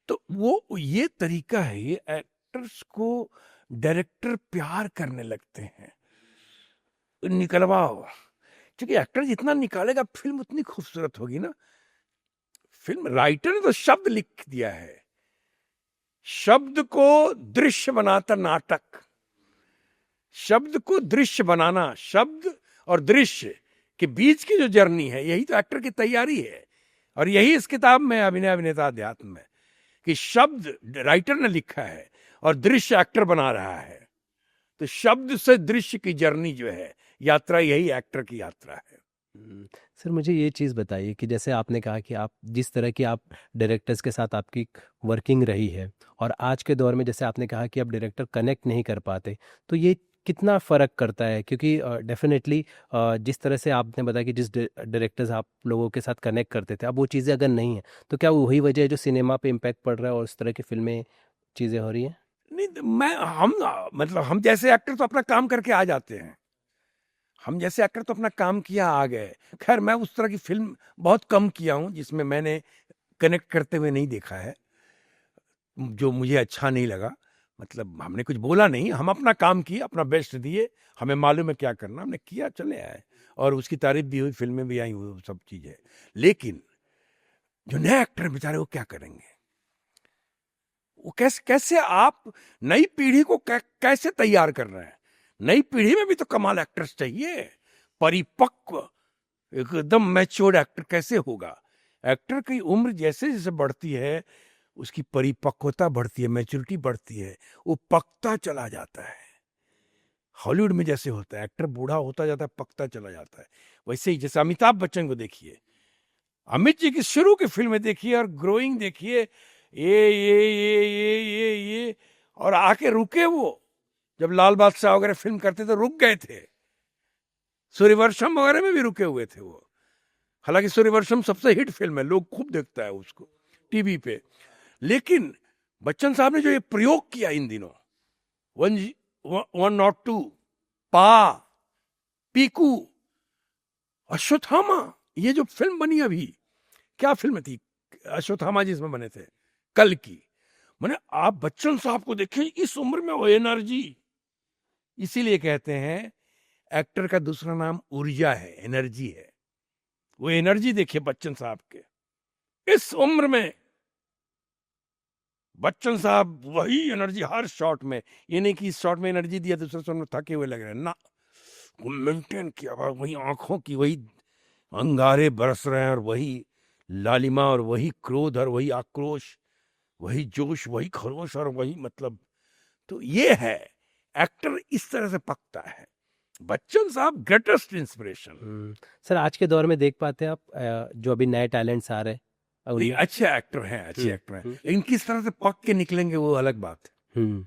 तो वो ये तरीका है, ये एक्टर्स को डायरेक्टर प्यार करने लगते हैं, निकलवाओ, क्योंकि एक्टर जितना निकालेगा फिल्म उतनी खूबसूरत होगी ना। फिल्म राइटर ने तो शब्द लिख दिया है, शब्द को दृश्य बनाता नाटक, शब्द को दृश्य बनाना, शब्द और दृश्य के बीच की जो जर्नी है, यही तो एक्टर की तैयारी है। और यही इस किताब में अभिनय अभिनेता अध्यात्म में, कि शब्द राइटर ने लिखा है और दृश्य एक्टर बना रहा है। तो शब्द से दृश्य की जर्नी जो है, यात्रा, यही एक्टर की यात्रा है। सर मुझे ये चीज़ बताइए कि जैसे आपने कहा कि आप जिस तरह की आप डायरेक्टर्स के साथ आपकी वर्किंग रही है, और आज के दौर में जैसे आपने कहा कि आप डायरेक्टर कनेक्ट नहीं कर पाते, तो ये कितना फ़र्क करता है? क्योंकि डेफिनेटली जिस तरह से आपने बताया कि जिस डायरेक्टर्स आप लोगों के साथ कनेक्ट करते थे, अब वो चीज़ें अगर नहीं हैं, तो क्या वही वजह है जो सिनेमा पे इम्पैक्ट पड़ रहा है और उस तरह की फिल्में चीज़ें हो रही हैं? नहीं मैं हम मतलब हम जैसे एक्टर तो अपना काम करके आ जाते हैं, हम जैसे एक्टर तो अपना काम किया आ गए। खैर मैं उस तरह की फिल्म बहुत कम किया हूं जिसमें मैंने कनेक्ट करते हुए नहीं देखा है, जो मुझे अच्छा नहीं लगा। मतलब हमने कुछ बोला नहीं, हम अपना काम किए, अपना बेस्ट दिए, हमें मालूम है क्या करना, हमने किया, चले आए, और उसकी तारीफ भी हुई, फिल्में भी आई, वो सब चीजें। लेकिन जो नए एक्टर बेचारे वो क्या करेंगे, वो कैसे कैसे आप नई पीढ़ी को कैसे तैयार कर रहे हैं? नई पीढ़ी में भी तो कमाल एक्टर्स चाहिए, परिपक्व एकदम मैच्योर्ड एक्टर कैसे होगा? एक्टर की उम्र जैसे जैसे बढ़ती है उसकी परिपक्वता बढ़ती है, मैच्योरिटी बढ़ती है, वो पकता चला जाता है। हॉलीवुड में जैसे होता है, एक्टर बूढ़ा होता जाता है, पकता चला जाता है। वैसे ही जैसे अमिताभ बच्चन को देखिए, अमित जी की शुरू की फिल्में देखिए और ग्रोइंग देखिए, ये और आके रुके वो, जब लाल बादशाह वगैरह फिल्म करते तो रुक गए थे, सूर्यवंशम वगैरह में भी रुके हुए थे वो। हालांकि सूर्यवंशम सबसे हिट फिल्म है, लोग खूब देखता है उसको टीवी पे। लेकिन बच्चन साहब ने जो ये प्रयोग किया इन दिनों, 102, पा, पीकू, अश्वत्थामा, ये जो फिल्म बनी अभी, क्या फिल्म थी अश्वत्थामा जिसमें बने थे, कल की। मैंने आप बच्चन साहब को देखें, इस उम्र में वो एनर्जी, इसीलिए कहते हैं एक्टर का दूसरा नाम ऊर्जा है, एनर्जी है। वो एनर्जी देखिए बच्चन साहब के इस उम्र में, बच्चन साहब वही एनर्जी हर शॉट में। ये नहीं कि इस शॉट में एनर्जी दिया दूसरे शॉट में थके हुए लग रहे हैं ना, वो मेंटेन किया हुआ, वही आंखों की वही अंगारे बरस रहे हैं, और वही लालिमा, और वही क्रोध, और वही आक्रोश, वही जोश, वही खरोश, और वही मतलब। तो ये है एक्टर, इस तरह से पकता है। बच्चन साहब ग्रेटेस्ट इंस्पिरेशन। सर आज के दौर में देख पाते हैं आप जो अभी नए टैलेंट्स आ रहे हैं अच्छे एक्टर हैं, अच्छे एक्टर हैं, हम्म, लेकिन किस तरह से पक के निकलेंगे वो अलग बात है। हम्म,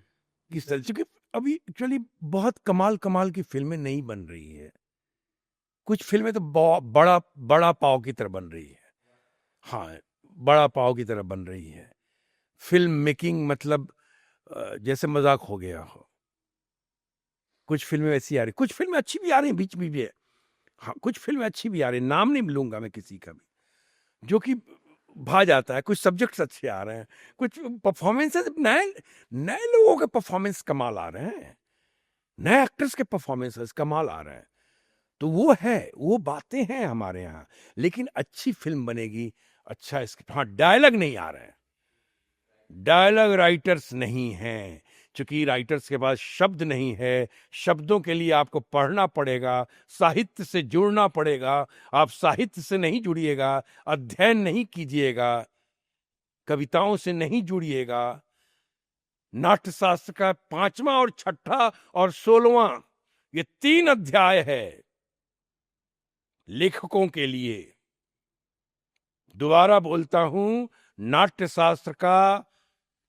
किस तरह, क्योंकि अभी एक्चुअली बहुत कमाल कमाल की फिल्में नहीं बन रही है। कुछ फिल्में तो बड़ा बड़ा पाव की तरह बन रही है, हाँ बड़ा पाव की तरह बन रही है। फिल्म मेकिंग मतलब जैसे मजाक हो गया हो। कुछ फिल्में वैसी आ रही, कुछ फिल्में अच्छी भी आ रही हैं, बीच में भी है, हाँ कुछ फिल्में अच्छी भी आ रही, नाम नहीं लूंगा मैं किसी का भी, जो कि भा जाता है। कुछ सब्जेक्ट्स अच्छे आ रहे हैं, कुछ परफॉर्मेंसेस, नए नए लोगों के परफॉर्मेंस कमाल आ रहे हैं, नए एक्टर्स के परफॉर्मेंसेस कमाल आ रहे हैं। तो वो है, वो बातें हैं हमारे यहाँ। लेकिन अच्छी फिल्म बनेगी, अच्छा स्क्रिप्ट, हाँ डायलॉग नहीं आ रहे हैं, डायलॉग राइटर्स नहीं हैं, क्योंकि राइटर्स के पास शब्द नहीं है। शब्दों के लिए आपको पढ़ना पड़ेगा, साहित्य से जुड़ना पड़ेगा। आप साहित्य से नहीं जुड़िएगा, अध्ययन नहीं कीजिएगा, कविताओं से नहीं जुड़िएगा, नाट्यशास्त्र का 5वां और 6ठा और 16वां, ये 3 अध्याय है लेखकों के लिए। दोबारा बोलता हूं, नाट्यशास्त्र का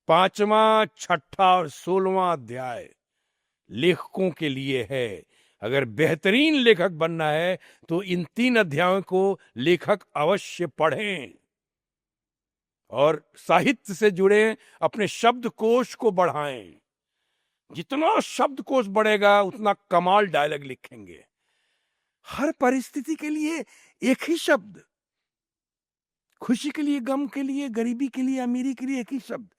5वां, 6ठा और 16वां अध्याय लेखकों के लिए है। अगर बेहतरीन लेखक बनना है तो इन 3 अध्यायों को लेखक अवश्य पढ़ें और साहित्य से जुड़े, अपने शब्दकोश को बढ़ाएं। जितना शब्दकोश बढ़ेगा उतना कमाल डायलॉग लिखेंगे। हर परिस्थिति के लिए एक ही शब्द, खुशी के लिए, गम के लिए, गरीबी के लिए, अमीरी के लिए एक ही शब्द।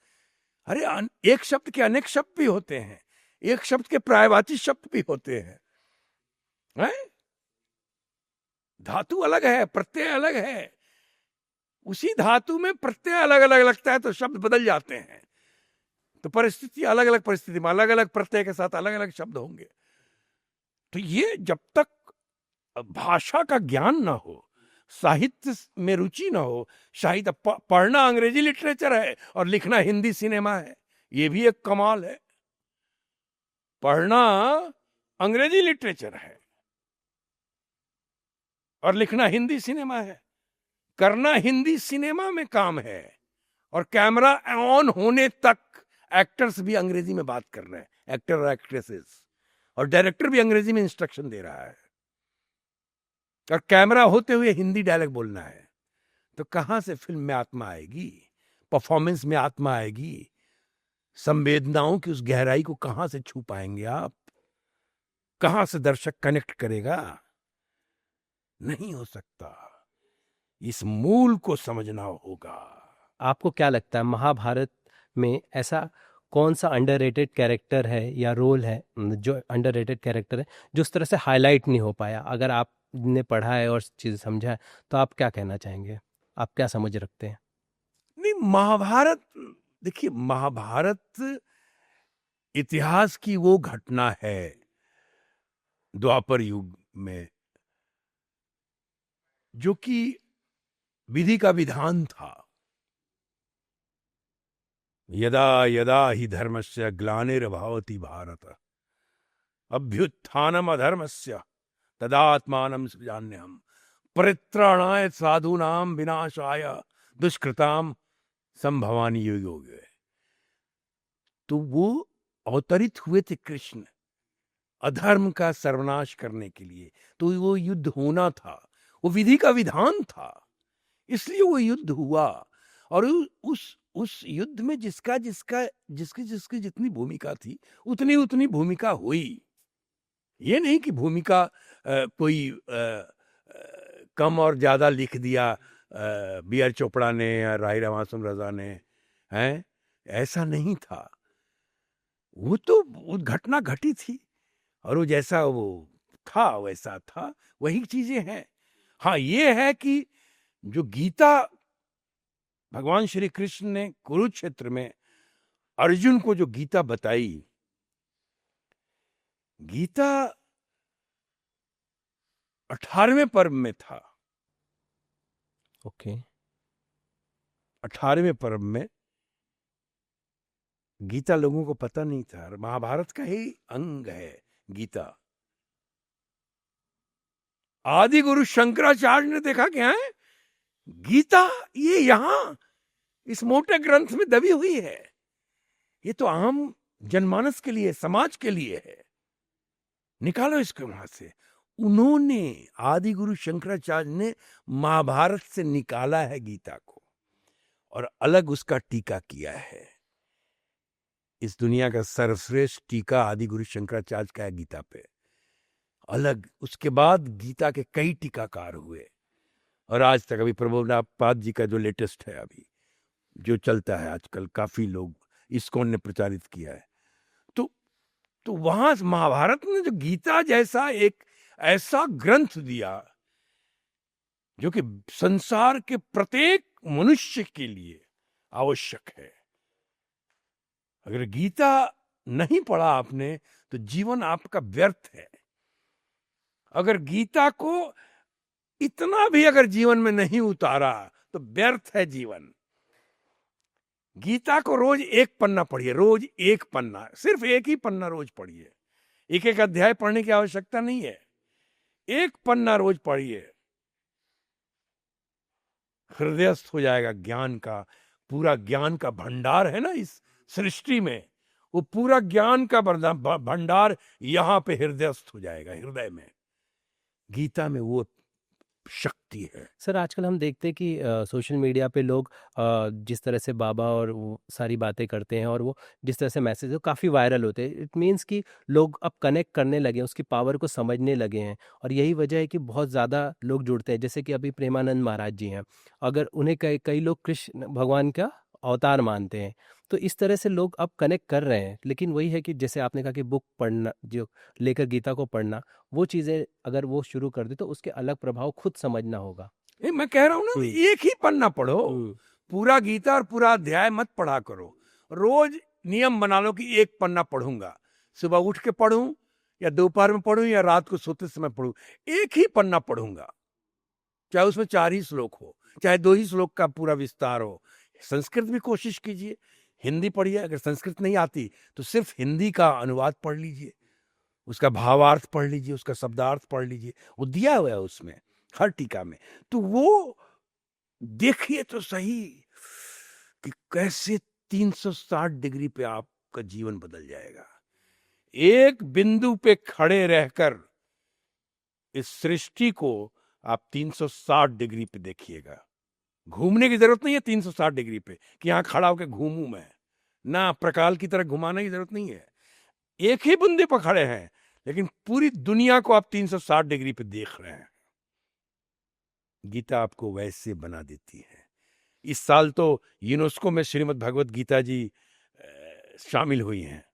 अरे एक शब्द के अनेक शब्द भी होते हैं, एक शब्द के पर्यायवाची शब्द भी होते हैं, धातु अलग है, प्रत्यय अलग है, उसी धातु में प्रत्यय अलग अलग लगता है तो शब्द बदल जाते हैं। तो परिस्थिति अलग अलग, परिस्थिति में अलग अलग प्रत्यय के साथ अलग अलग शब्द होंगे। तो ये जब तक भाषा का ज्ञान ना हो, साहित्य में रुचि ना हो, साहित्य पढ़ना अंग्रेजी लिटरेचर है और लिखना हिंदी सिनेमा है, ये भी एक कमाल है। पढ़ना अंग्रेजी लिटरेचर है और लिखना हिंदी सिनेमा है। करना हिंदी सिनेमा में काम है और कैमरा ऑन होने तक एक्टर्स भी अंग्रेजी में बात कर रहे हैं, एक्टर और एक्ट्रेसेस, और डायरेक्टर भी अंग्रेजी में इंस्ट्रक्शन दे रहा है और कैमरा होते हुए हिंदी डायलॉग बोलना है। तो कहां से फिल्म में आत्मा आएगी, परफॉर्मेंस में आत्मा आएगी, संवेदनाओं की उस गहराई को कहां से छू पाएंगे आप? कहां से दर्शक कनेक्ट करेगा? नहीं हो सकता। इस मूल को समझना होगा। आपको क्या लगता है महाभारत में ऐसा कौन सा अंडररेटेड कैरेक्टर है या रोल है, जो अंडररेटेड कैरेक्टर है जो उस तरह से हाईलाइट नहीं हो पाया? अगर आपने पढ़ा है और चीज़ समझा है तो आप क्या कहना चाहेंगे, आप क्या समझ रखते हैं? नहीं, महाभारत, देखिए, महाभारत इतिहास की वो घटना है द्वापर युग में जो कि विधि का विधान था। यदा यदा ही धर्मस्य ग्लानिर्भवति भारत अभ्युत्थानम अधर्मस्य तदात्मानं सृजाम्यहम् परित्राणाय साधूनां विनाशाय दुष्कृताम संभवानी योग। तो वो अवतरित हुए थे कृष्ण अधर्म का सर्वनाश करने के लिए। तो वो युद्ध होना था, वो विधि का विधान था, इसलिए वो युद्ध हुआ। और उस युद्ध में जिसका जिसका जिसकी जिसकी जितनी भूमिका थी उतनी उतनी भूमिका हुई। ये नहीं कि भूमिका कोई कम और ज्यादा लिख दिया बी आर चोपड़ा ने या राही रामासुम रजा ने, हैं? ऐसा नहीं था। वो तो वो घटना घटी थी और वो जैसा वो था वैसा था, वही चीजें हैं। हाँ, ये है कि जो गीता भगवान श्री कृष्ण ने कुरुक्षेत्र में अर्जुन को जो गीता बताई, गीता 18वें पर्व में था। ओके। 18वें पर्व में गीता लोगों को पता नहीं था। महाभारत का ही अंग है गीता। आदि गुरु शंकराचार्य ने देखा क्या है, गीता ये यहां इस मोटे ग्रंथ में दबी हुई है, ये तो आम जनमानस के लिए, समाज के लिए है, निकालो इसको वहां से। उन्होंने, आदि गुरु शंकराचार्य ने महाभारत से निकाला है गीता को और अलग उसका टीका किया है। इस दुनिया का सर्वश्रेष्ठ टीका आदि गुरु शंकराचार्य का है गीता पे, अलग। उसके बाद गीता के कई टीकाकार हुए और आज तक अभी प्रभुपाद जी का जो लेटेस्ट है, अभी जो चलता है आजकल, काफी लोग इस्कॉन ने प्रचारित किया है। तो वहां महाभारत ने जो गीता जैसा एक ऐसा ग्रंथ दिया जो कि संसार के प्रत्येक मनुष्य के लिए आवश्यक है। अगर गीता नहीं पढ़ा आपने तो जीवन आपका व्यर्थ है। अगर गीता को इतना भी अगर जीवन में नहीं उतारा तो व्यर्थ है जीवन। गीता को रोज एक पन्ना पढ़िए, रोज एक पन्ना, सिर्फ एक ही पन्ना रोज पढ़िए। एक एक अध्याय पढ़ने की आवश्यकता नहीं है, एक पन्ना रोज पढ़िए, हृदयस्थ हो जाएगा ज्ञान का। पूरा ज्ञान का भंडार है ना इस सृष्टि में, वो पूरा ज्ञान का भंडार यहां पे हृदयस्थ हो जाएगा, हृदय में। गीता में वो शक्ति है। सर आजकल हम देखते हैं कि सोशल मीडिया पे लोग जिस तरह से बाबा और वो सारी बातें करते हैं और वो जिस तरह से मैसेज काफ़ी वायरल होते हैं, इट मीन्स कि लोग अब कनेक्ट करने लगे हैं, उसकी पावर को समझने लगे हैं। और यही वजह है कि बहुत ज़्यादा लोग जुड़ते हैं, जैसे कि अभी प्रेमानंद महाराज जी हैं, अगर उन्हें कई कई लोग कृष्ण भगवान का अवतार मानते हैं। तो इस तरह से लोग अब कनेक्ट कर रहे हैं, लेकिन वही है कि जैसे आपने कहा कि बुक पढ़ना, जो लेकर गीता को पढ़ना, वो चीज़ें अगर वो शुरू कर दे तो उसके अलग प्रभाव खुद समझना होगा। मैं कह रहा हूं ना, एक ही पन्ना पढ़ो, पूरा गीता और पूरा अध्याय मत पढ़ा करो। रोज नियम बना लो कि एक पन्ना पढ़ूंगा, सुबह उठ के पढ़ूं या दोपहर में पढ़ूं या रात को सोते समय पढ़ूं, एक ही पन्ना पढ़ूंगा। चाहे उसमें 4 ही श्लोक हो, चाहे 2 ही श्लोक का पूरा विस्तार हो। संस्कृत भी कोशिश कीजिए, हिंदी पढ़िए, अगर संस्कृत नहीं आती तो सिर्फ हिंदी का अनुवाद पढ़ लीजिए, उसका भावार्थ पढ़ लीजिए, उसका शब्दार्थ पढ़ लीजिए, वो दिया हुआ है उसमें हर टीका में। तो वो देखिए तो सही कि कैसे 360 डिग्री पे आपका जीवन बदल जाएगा। एक बिंदु पे खड़े रहकर इस सृष्टि को आप 360 डिग्री पे देखिएगा। घूमने की जरूरत नहीं है 360 डिग्री पे कि यहां खड़ा होकर घूमूं मैं, ना प्रकाल की तरह घुमाने की जरूरत नहीं है। एक ही बिंदु पर खड़े हैं, लेकिन पूरी दुनिया को आप 360 डिग्री पे देख रहे हैं। गीता आपको वैसे बना देती है। इस साल तो यूनेस्को में श्रीमद् भगवत गीता जी शामिल हुई हैं,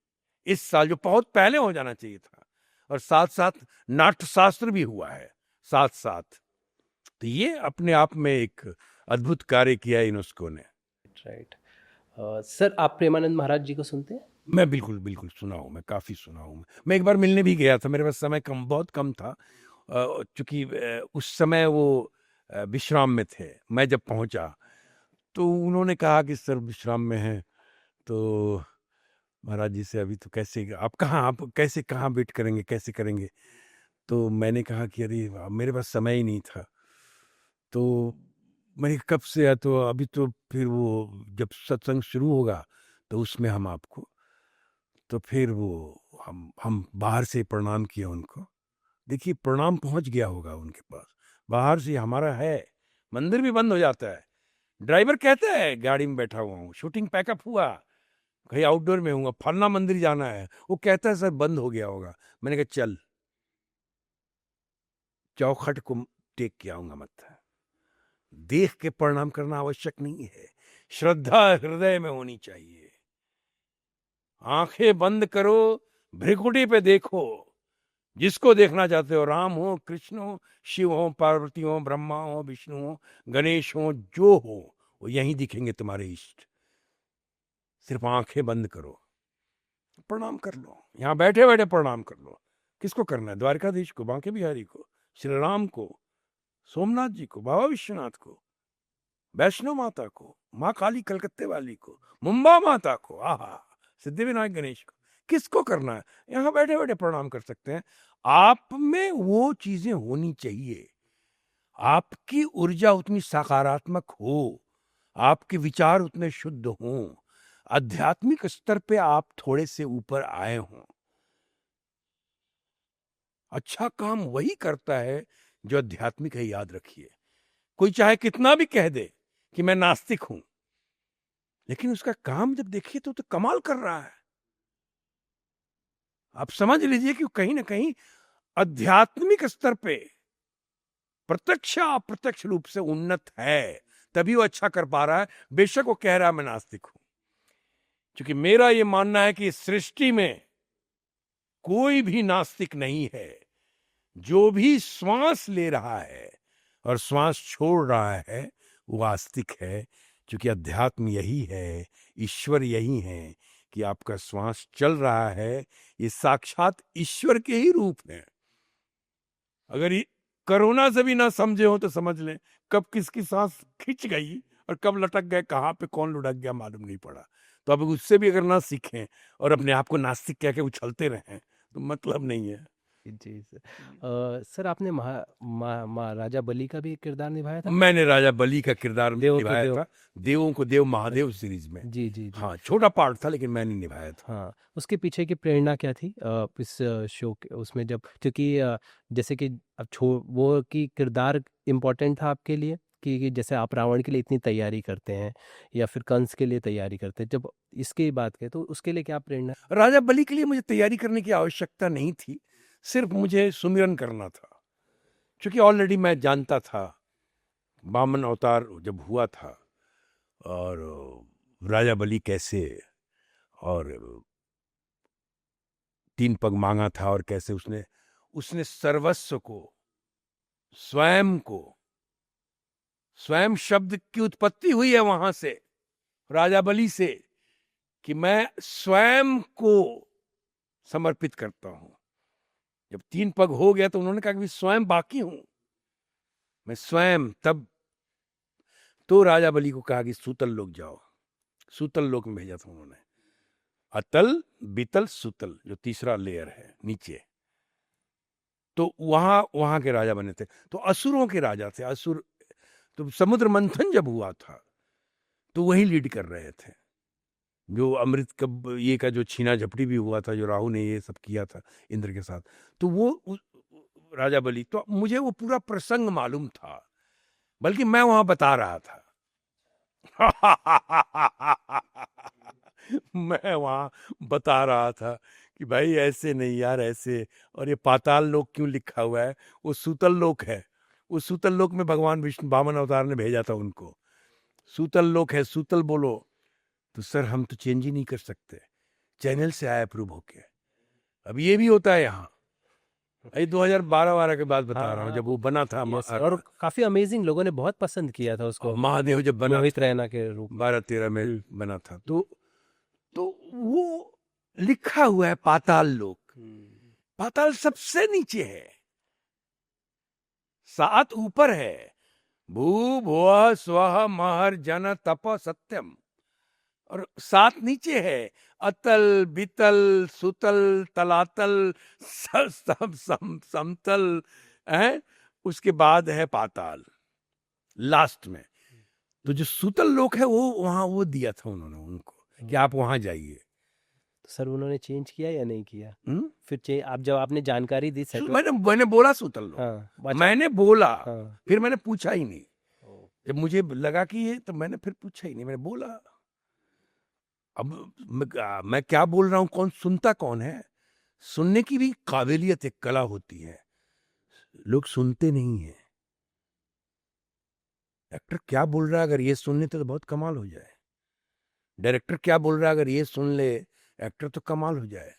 इस साल, जो बहुत पहले हो जाना चाहिए था। और साथ साथ नाट्य शास्त्र भी हुआ है साथ साथ। तो ये अपने आप में एक अद्भुत कार्य किया यूनेस्को ने। राइट। सर आप प्रेमानंद महाराज जी को सुनते हैं? मैं बिल्कुल बिल्कुल सुना हूँ, मैं काफ़ी सुना हूँ। मैं एक बार मिलने भी गया था, मेरे पास समय कम, बहुत कम था, चूँकि उस समय वो विश्राम में थे। मैं जब पहुँचा तो उन्होंने कहा कि सर विश्राम में हैं, तो महाराज जी से अभी तो कैसे, आप कैसे, कहाँ वेट करेंगे, कैसे करेंगे? तो मैंने कहा कि अरे मेरे पास समय ही नहीं था। तो मैंने कहा, कब से है? तो अभी तो फिर वो जब सत्संग शुरू होगा तो उसमें हम आपको। तो फिर वो हम बाहर से प्रणाम किए उनको। देखिए प्रणाम पहुंच गया होगा उनके पास, बाहर से हमारा है, मंदिर भी बंद हो जाता है। ड्राइवर कहता है गाड़ी में बैठा हुआ हूँ, शूटिंग पैकअप हुआ, कहीं आउटडोर में हूँ, फलना मंदिर जाना है, वो कहता है सर बंद हो गया होगा। मैंने कहा चल चौखट को टेक के आऊंगा मत। देख के प्रणाम करना आवश्यक नहीं है, श्रद्धा हृदय में होनी चाहिए। आंखें बंद करो, भ्रिकुटी पे देखो, जिसको देखना चाहते हो, राम हो, कृष्ण हो, शिव हो, पार्वती हो, ब्रह्मा हो, विष्णु हो, गणेश हो, जो हो वो यहीं दिखेंगे तुम्हारे इष्ट। सिर्फ आंखें बंद करो, प्रणाम कर लो, यहां बैठे बैठे प्रणाम कर लो। किसको करना है? द्वारकाधीश को, बांके बिहारी को, श्री राम को, सोमनाथ जी को, बाबा विश्वनाथ को, वैष्णो माता को, माँ काली कलकत्ते वाली को, मुंबा माता को, आहा, सिद्धिविनायक गणेश को। किसको करना है? यहाँ बैठे बैठे प्रणाम कर सकते हैं। आप में वो चीजें होनी चाहिए, आपकी ऊर्जा उतनी सकारात्मक हो, आपके विचार उतने शुद्ध हों, आध्यात्मिक स्तर पे आप थोड़े से ऊपर आए हों। अच्छा काम वही करता है जो आध्यात्मिक है, याद रखिए। कोई चाहे कितना भी कह दे कि मैं नास्तिक हूं, लेकिन उसका काम जब देखिए तो कमाल कर रहा है। आप समझ लीजिए कि कहीं ना कहीं आध्यात्मिक स्तर पे प्रत्यक्ष अप्रत्यक्ष रूप से उन्नत है, तभी वो अच्छा कर पा रहा है। बेशक वो कह रहा है मैं नास्तिक हूं, क्योंकि मेरा ये मानना है कि इस सृष्टि में कोई भी नास्तिक नहीं है। जो भी श्वास ले रहा है और श्वास छोड़ रहा है वो आस्तिक है, क्योंकि अध्यात्म यही है, ईश्वर यही है कि आपका श्वास चल रहा है, ये साक्षात ईश्वर के ही रूप है। अगर ये कोरोना से भी ना समझे हो तो समझ लें, कब किसकी सांस खिंच गई और कब लटक गए, कहाँ पे कौन लुढ़क गया मालूम नहीं पड़ा। तो अब उससे भी अगर ना सीखें और अपने आप को नास्तिक कह के उछलते रहें तो मतलब नहीं है। जी सर। सर आपने महाराजा बली का भी किरदार निभाया था। मैंने राजा बली का किरदार देवों को निभाया देव। था देवों को देव महादेव सीरीज में। जी जी जी। हाँ, छोटा पार्ट था लेकिन मैंने निभाया था। हाँ, उसके पीछे की प्रेरणा क्या थी इस शो के उसमें, जब क्योंकि जैसे कि अब वो की किरदार इम्पोर्टेंट था आपके लिए कि जैसे आप रावण के लिए इतनी तैयारी करते हैं या फिर कंस के लिए तैयारी करते हैं, जब इसकी बात करें तो उसके लिए क्या प्रेरणा। राजा बली के लिए मुझे तैयारी करने की आवश्यकता नहीं थी, सिर्फ मुझे सुमिरन करना था, क्योंकि ऑलरेडी मैं जानता था वामन अवतार जब हुआ था और राजा बली कैसे, और 3 पग मांगा था और कैसे उसने उसने सर्वस्व को, स्वयं को, स्वयं शब्द की उत्पत्ति हुई है वहां से, राजा बली से, कि मैं स्वयं को समर्पित करता हूं। जब 3 पग हो गया तो उन्होंने कहा कि स्वयं बाकी हूं मैं, स्वयं। तब तो राजा बली को कहा कि सूतल लोक जाओ, सूतल लोक में भेजा था उन्होंने। अतल, बितल, सुतल, जो तीसरा लेयर है नीचे, तो वहां के राजा बने थे। तो असुरों के राजा थे असुर। तो समुद्र मंथन जब हुआ था तो वही लीड कर रहे थे, जो अमृत कब ये का जो छीना झपटी भी हुआ था, जो राहु ने ये सब किया था इंद्र के साथ, तो वो राजा बली। तो मुझे वो पूरा प्रसंग मालूम था, बल्कि मैं वहां बता रहा था। मैं वहां बता रहा था कि भाई ऐसे नहीं यार, ऐसे। और ये पाताल लोक क्यों लिखा हुआ है, वो सूतल लोक है। उस सूतल लोक में भगवान विष्णु वामन अवतार ने भेजा था उनको। सूतल लोक है, सूतल बोलो। तो सर हम तो चेंज ही नहीं कर सकते, चैनल से आया अप्रूव होके। अब ये भी होता है यहाँ, ये 2012 के बाद बता रहा हूँ, जब वो बना था। यस, और काफी अमेजिंग, लोगों ने बहुत पसंद किया था उसको। महादेव जब बना मोहित रैना के रूप में 12-13 में बना था, तो वो लिखा हुआ है पाताल लोक। पाताल सबसे नीचे है, 7 ऊपर है। भू भुवः स्वः महर जन तप सत्यम, और 7 नीचे है। अतल, बितल, सुतल, तलातल, समतल है। उसके बाद है पाताल लास्ट में। तो जो सुतल लोक है वो वहां वो दिया था उन्होंने उनको कि आप वहां जाइए। तो सर उन्होंने चेंज किया या नहीं किया? हम्म? फिर आप जब आपने जानकारी दी सेट। मैंने बोला सुतल लोक। हाँ, मैंने बोला। हाँ। फिर मैंने पूछा ही नहीं। जब मुझे लगा कि ये, तो मैंने फिर पूछा ही नहीं, मैंने बोला। अब मैं क्या बोल रहा हूं, कौन सुनता, कौन है? सुनने की भी काबिलियत, एक कला होती है, लोग सुनते नहीं है। एक्टर क्या बोल रहा है अगर ये सुन लेते तो बहुत कमाल हो जाए। डायरेक्टर क्या बोल रहा है अगर ये सुन ले एक्टर तो कमाल हो जाए।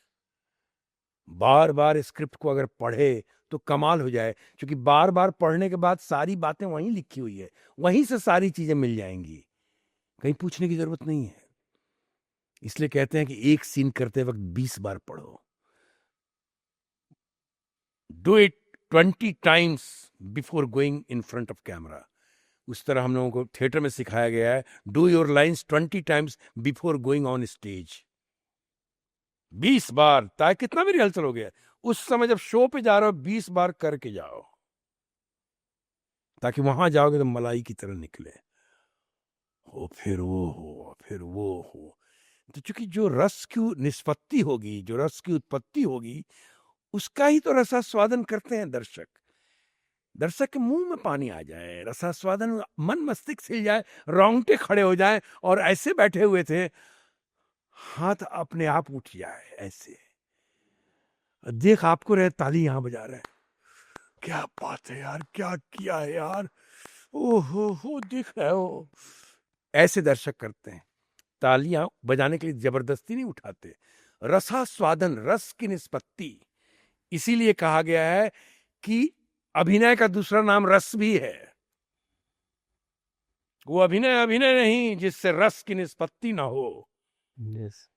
बार बार स्क्रिप्ट को अगर पढ़े तो कमाल हो जाए, क्योंकि बार बार पढ़ने के बाद सारी बातें वहीं लिखी हुई है, वहीं से सारी चीजें मिल जाएंगी, कहीं पूछने की जरूरत नहीं है। इसलिए कहते हैं कि एक सीन करते वक्त 20 बार पढ़ो। Do it 20 times before going in front of camera. उस तरह हम लोगों को थिएटर में सिखाया गया है, do your lines 20 times before going on stage. 20 बार, ताकि कितना भी रिहर्सल हो गया, उस समय जब शो पे जा रहे हो 20 बार करके जाओ, ताकि वहां जाओगे तो मलाई की तरह निकले हो, फिर वो हो, फिर वो हो। तो चूंकि जो रस की निष्पत्ति होगी, जो रस की उत्पत्ति होगी, उसका ही तो रसास्वादन करते हैं दर्शक। दर्शक के मुंह में पानी आ जाए, रसास्वादन, मन मस्तिष्क हिल जाए, रोंगटे खड़े हो जाए, और ऐसे बैठे हुए थे, हाथ अपने आप उठ जाए ऐसे, देख आपको रहे ताली यहां बजा रहे हैं, क्या बात है यार, क्या किया है यार, हो दिख रहा हो। ऐसे दर्शक करते हैं, तालियां बजाने के लिए जबरदस्ती नहीं उठाते। रसास्वादन, रस की निष्पत्ति। इसीलिए कहा गया है कि अभिनय का दूसरा नाम रस भी है। वो अभिनय अभिनय नहीं जिससे रस की निष्पत्ति ना हो। यस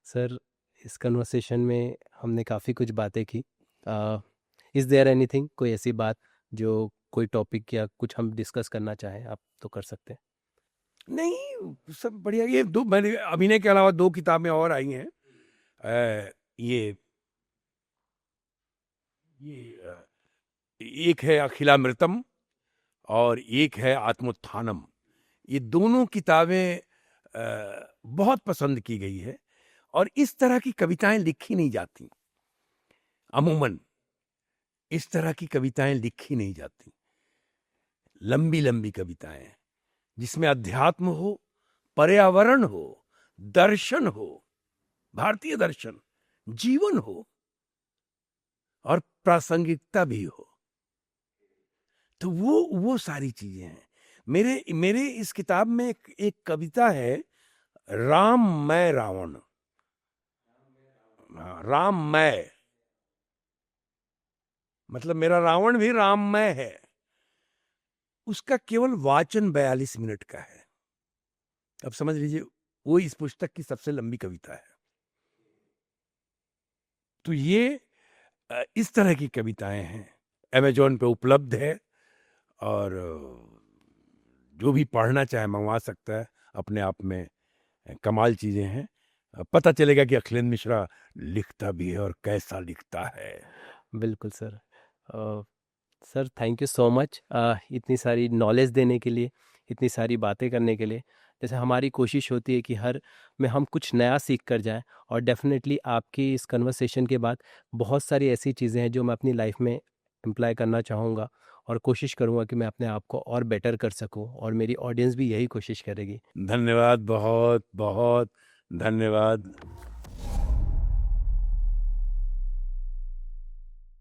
सर, इस कन्वर्सेशन में हमने काफ़ी कुछ बातें की। इज़ देयर एनीथिंग, कोई ऐसी बात जो कोई टॉपिक या कुछ हम डिस्कस करना चाहें आप तो कर सकते हैं। नहीं, सब बढ़िया। ये दो मैंने अभिनय के अलावा 2 किताबें और आई हैं। ये एक है अखिलामृतम और एक है आत्मोत्थानम। ये दोनों किताबें बहुत पसंद की गई है, और इस तरह की कविताएं लिखी नहीं जाती अमूमन। इस तरह की कविताएं लिखी नहीं जाती, लंबी लंबी कविताएं जिसमें अध्यात्म हो, पर्यावरण हो, दर्शन हो, भारतीय दर्शन, जीवन हो और प्रासंगिकता भी हो। तो वो सारी चीजें हैं। मेरे मेरे इस किताब में एक कविता है, राम मैं रावण। राम मैं मतलब मेरा रावण भी राममय है। उसका केवल वाचन 42 मिनट का है। अब समझ लीजिए, वो इस पुस्तक की सबसे लंबी कविता है। तो ये इस तरह की कविताएं हैं। अमेजोन पे उपलब्ध है, और जो भी पढ़ना चाहे मंगवा सकता है। अपने आप में कमाल चीजें हैं। पता चलेगा कि अखिलेंद्र मिश्रा लिखता भी है और कैसा लिखता है। बिल्कुल sir. Sir thank you so much इतनी सारी नॉलेज देने के लिए, इतनी सारी बातें करने के लिए। जैसे हमारी कोशिश होती है कि हर में हम कुछ नया सीख कर जाएं, और डेफिनेटली आपकी इस कन्वर्सेशन के बाद बहुत सारी ऐसी चीज़ें हैं जो मैं अपनी लाइफ में अप्लाई करना चाहूँगा, और कोशिश करूँगा कि मैं अपने आप को और बेटर कर सकूँ, और मेरी ऑडियंस भी यही कोशिश करेगी। धन्यवाद, बहुत बहुत धन्यवाद।